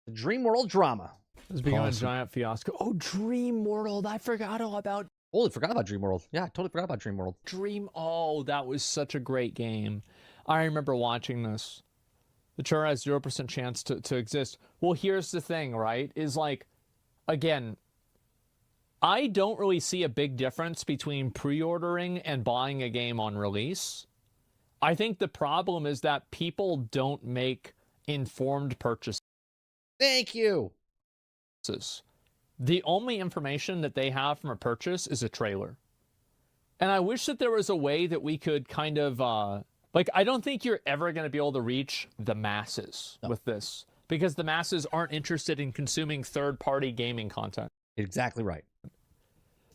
The Dream World drama. It's become a giant fiasco. Oh, Dream World. I forgot all about. Totally forgot about Dream World. Yeah, I totally forgot about Dream World. Oh, that was such a great game. I remember watching this. The trailer has 0% chance to exist. Well, here's the thing, right? Is like, again, I don't really see a big difference between pre-ordering and buying a game on release. I think the problem is that people don't make informed purchases. Thank you. The only information that they have from a purchase is a trailer. And I wish that there was a way that we could kind of, like, I don't think you're ever going to be able to reach the masses with this, because the masses aren't interested in consuming third-party gaming content. Exactly right.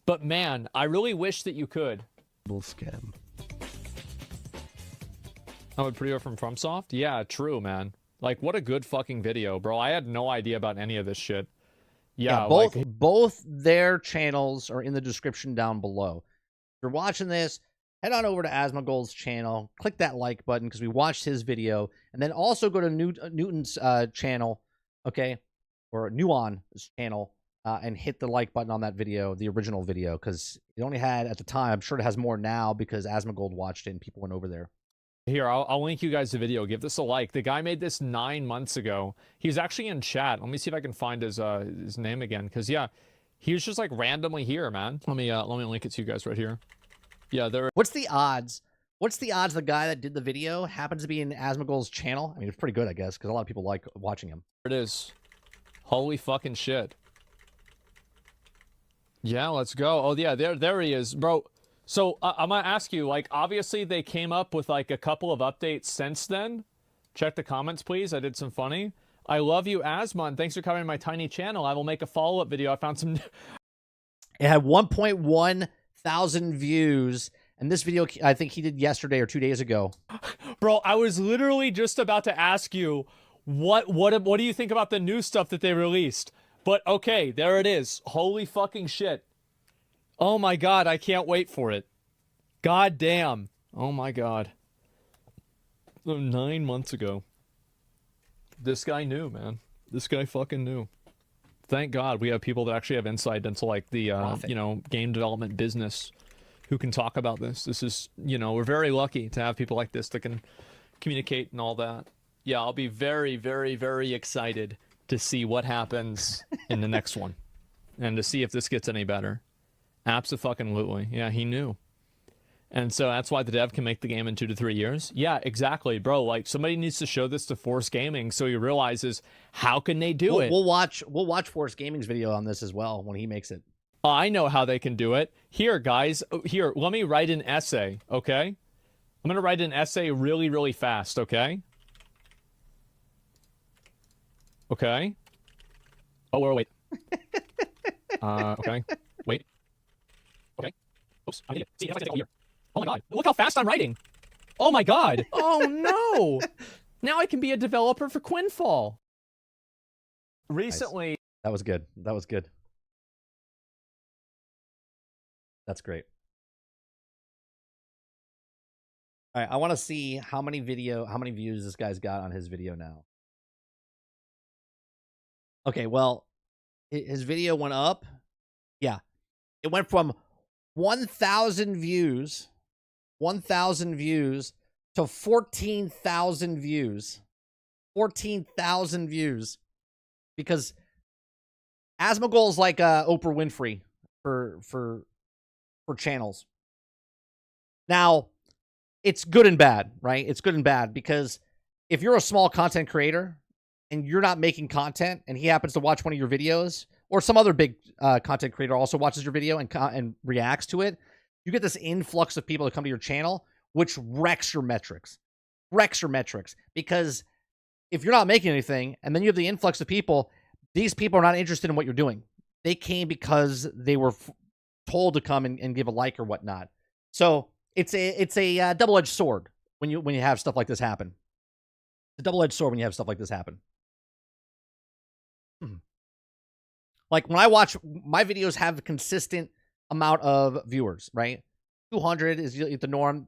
But man, I really wish that you could. Scam. Oh, a pre-order from FromSoft? Yeah, true, man. Like, what a good fucking video, bro. I had no idea about any of this shit. Yeah, both their channels are in the description down below. If you're watching this, head on over to Asmongold's channel, click that like button because we watched his video, and then also go to Newton's channel, okay, or Nuon's channel, and hit the like button on that video, the original video, because it only had at the time. I'm sure it has more now because Asmongold watched it and people went over there. Here, I'll link you guys the video. Give this a like. The guy made this 9 months ago. He's actually in chat. Let me see if I can find his name again. Because, yeah, he was just, like, randomly here, man. Let me link it to you guys right here. Yeah, there. What's the odds? What's the odds the guy that did the video happens to be in Asmongold's channel? I mean, it's pretty good, I guess, because a lot of people like watching him. There it is. Holy fucking shit. Yeah, let's go. Oh, yeah, there he is. Bro, so I'm going to ask you, like, obviously they came up with, like, a couple of updates since then. Check the comments, please. I did some funny. I love you, Asmon. Thanks for coming to my tiny channel. I will make a follow-up video. I found some... It had 1.1 thousand views, and this video I think he did yesterday or 2 days ago. Bro, I was literally just about to ask you, what do you think about the new stuff that they released? But okay, there it is. Holy fucking shit. Oh my god, I can't wait for it. God damn. Oh my god. So 9 months ago. This guy knew, man. This guy fucking knew. Thank God we have people that actually have insight into like the you know, game development business who can talk about this. This is, you know, we're very lucky to have people like this that can communicate and all that. Yeah, I'll be very, very, very excited to see what happens in the next one and to see if this gets any better. Abso-fucking-lutely. Yeah, he knew. And so that's why the dev can make the game in 2 to 3 years. Yeah, exactly, bro. Like, somebody needs to show this to Force Gaming so he realizes how can they do it. We'll watch Force Gaming's video on this as well when he makes it. I know how they can do it. Here, guys. Here, let me write an essay, okay? I'm going to write an essay really, really fast, okay? Okay. Oh, wait. Okay. Wait. Okay. Oops, I need it. See, it has to take a whole year. Oh my god. Look how fast I'm writing. Oh my god. Oh no. Now I can be a developer for Quinfall. Recently. Nice. That was good. That was good. That's great. All right, I want to see how many views this guy's got on his video now. Okay, well, his video went up. Yeah. It went from 1,000 views to 14,000 views. 14,000 views. Because Asmongold's like Oprah Winfrey for channels. Now, it's good and bad, right? It's good and bad because if you're a small content creator and you're not making content and he happens to watch one of your videos or some other big content creator also watches your video and reacts to it, you get this influx of people that come to your channel, which wrecks your metrics. Wrecks your metrics. Because if you're not making anything and then you have the influx of people, these people are not interested in what you're doing. They came because they were told to come and give a like or whatnot. So it's a double-edged sword when you have stuff like this happen. It's a double-edged sword when you have stuff like this happen. Like when I watch my videos have a consistent amount of viewers, right? 200 is the norm.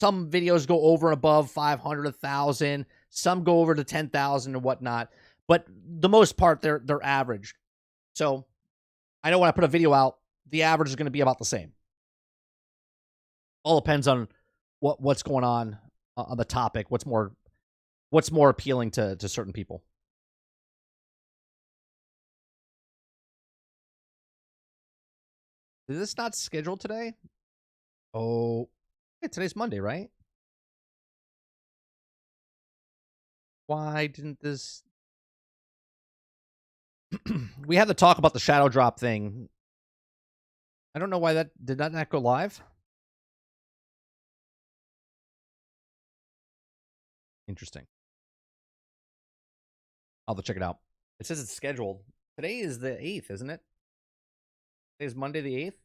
Some videos go over and above 500, 1,000. Some go over to 10,000 and whatnot. But the most part, they're average. So I know when I put a video out, the average is going to be about the same. All depends on what's going on the topic. What's more appealing to certain people. Is this not scheduled today? Oh, yeah, today's Monday, right? Why didn't this... We had to talk about the shadow drop thing. I don't know why that... Did that not go live? Interesting. I'll have to check it out. It says it's scheduled. Today is the 8th, isn't it? Today's Monday the 8th?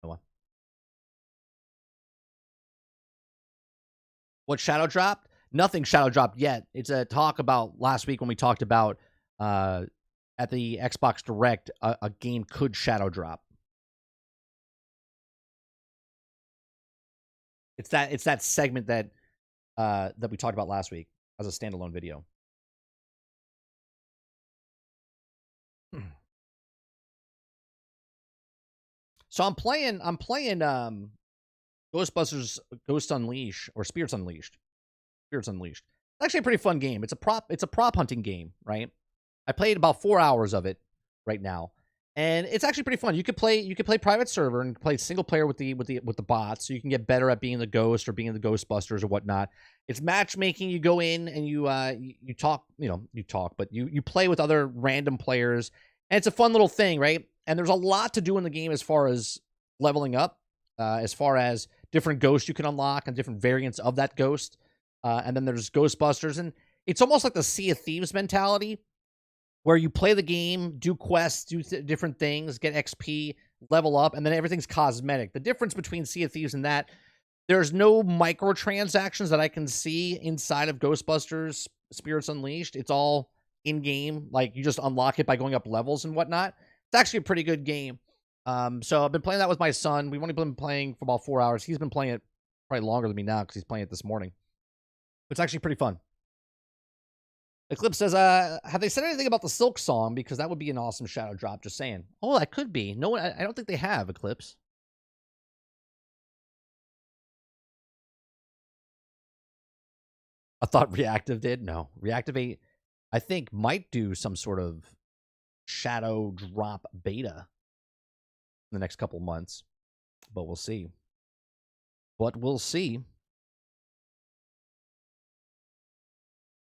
No. What shadow dropped? Nothing shadow dropped yet. It's a talk about last week when we talked about at the Xbox Direct, a game could shadow drop. It's that segment that we talked about last week as a standalone video. So I'm playing Ghostbusters Ghost Unleashed or Spirits Unleashed. Spirits Unleashed. It's actually a pretty fun game. It's a prop hunting game, right? I played about 4 hours of it right now. And it's actually pretty fun. You could play private server and play single player with the bots, so you can get better at being the ghost or being the Ghostbusters or whatnot. It's matchmaking. You go in and you talk, but you play with other random players, and it's a fun little thing, right? And there's a lot to do in the game as far as leveling up, as far as different ghosts you can unlock and different variants of that ghost. And then there's Ghostbusters, and it's almost like the Sea of Thieves mentality, where you play the game, do quests, do different things, get XP, level up, and then everything's cosmetic. The difference between Sea of Thieves and that, there's no microtransactions that I can see inside of Ghostbusters Spirits Unleashed. It's all in-game. Like, you just unlock it by going up levels and whatnot. It's actually a pretty good game. So I've been playing that with my son. We've only been playing for about 4 hours. He's been playing it probably longer than me now because he's playing it this morning. It's actually pretty fun. Eclipse says, have they said anything about the Silk song? Because that would be an awesome shadow drop, just saying. Oh, that could be. No one, I don't think they have, Eclipse. I thought Reactive did. No. Reactivate, I think, might do some sort of shadow drop beta in the next couple months. But we'll see.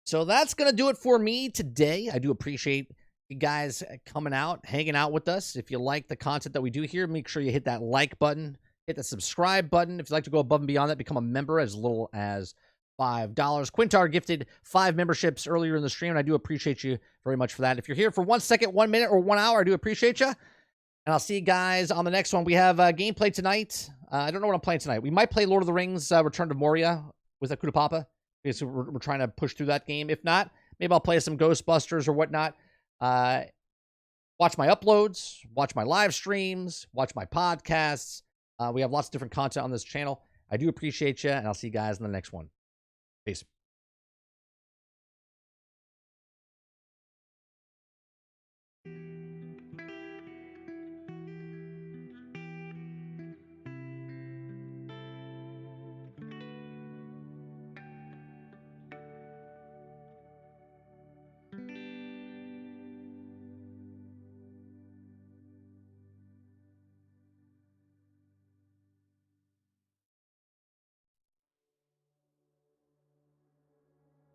So that's going to do it for me today. I do appreciate you guys coming out, hanging out with us. If you like the content that we do here, make sure you hit that like button, hit the subscribe button. If you'd like to go above and beyond that, become a member as little as $5. Quintar gifted 5 memberships earlier in the stream, and I do appreciate you very much for that. If you're here for 1 second, 1 minute, or 1 hour, I do appreciate you. And I'll see you guys on the next one. We have gameplay tonight. I don't know what I'm playing tonight. We might play Lord of the Rings Return to Moria with Akuta Papa. So we're trying to push through that game. If not, maybe I'll play some Ghostbusters or whatnot. Watch my uploads, watch my live streams, watch my podcasts. We have lots of different content on this channel. I do appreciate you, and I'll see you guys in the next one. Peace.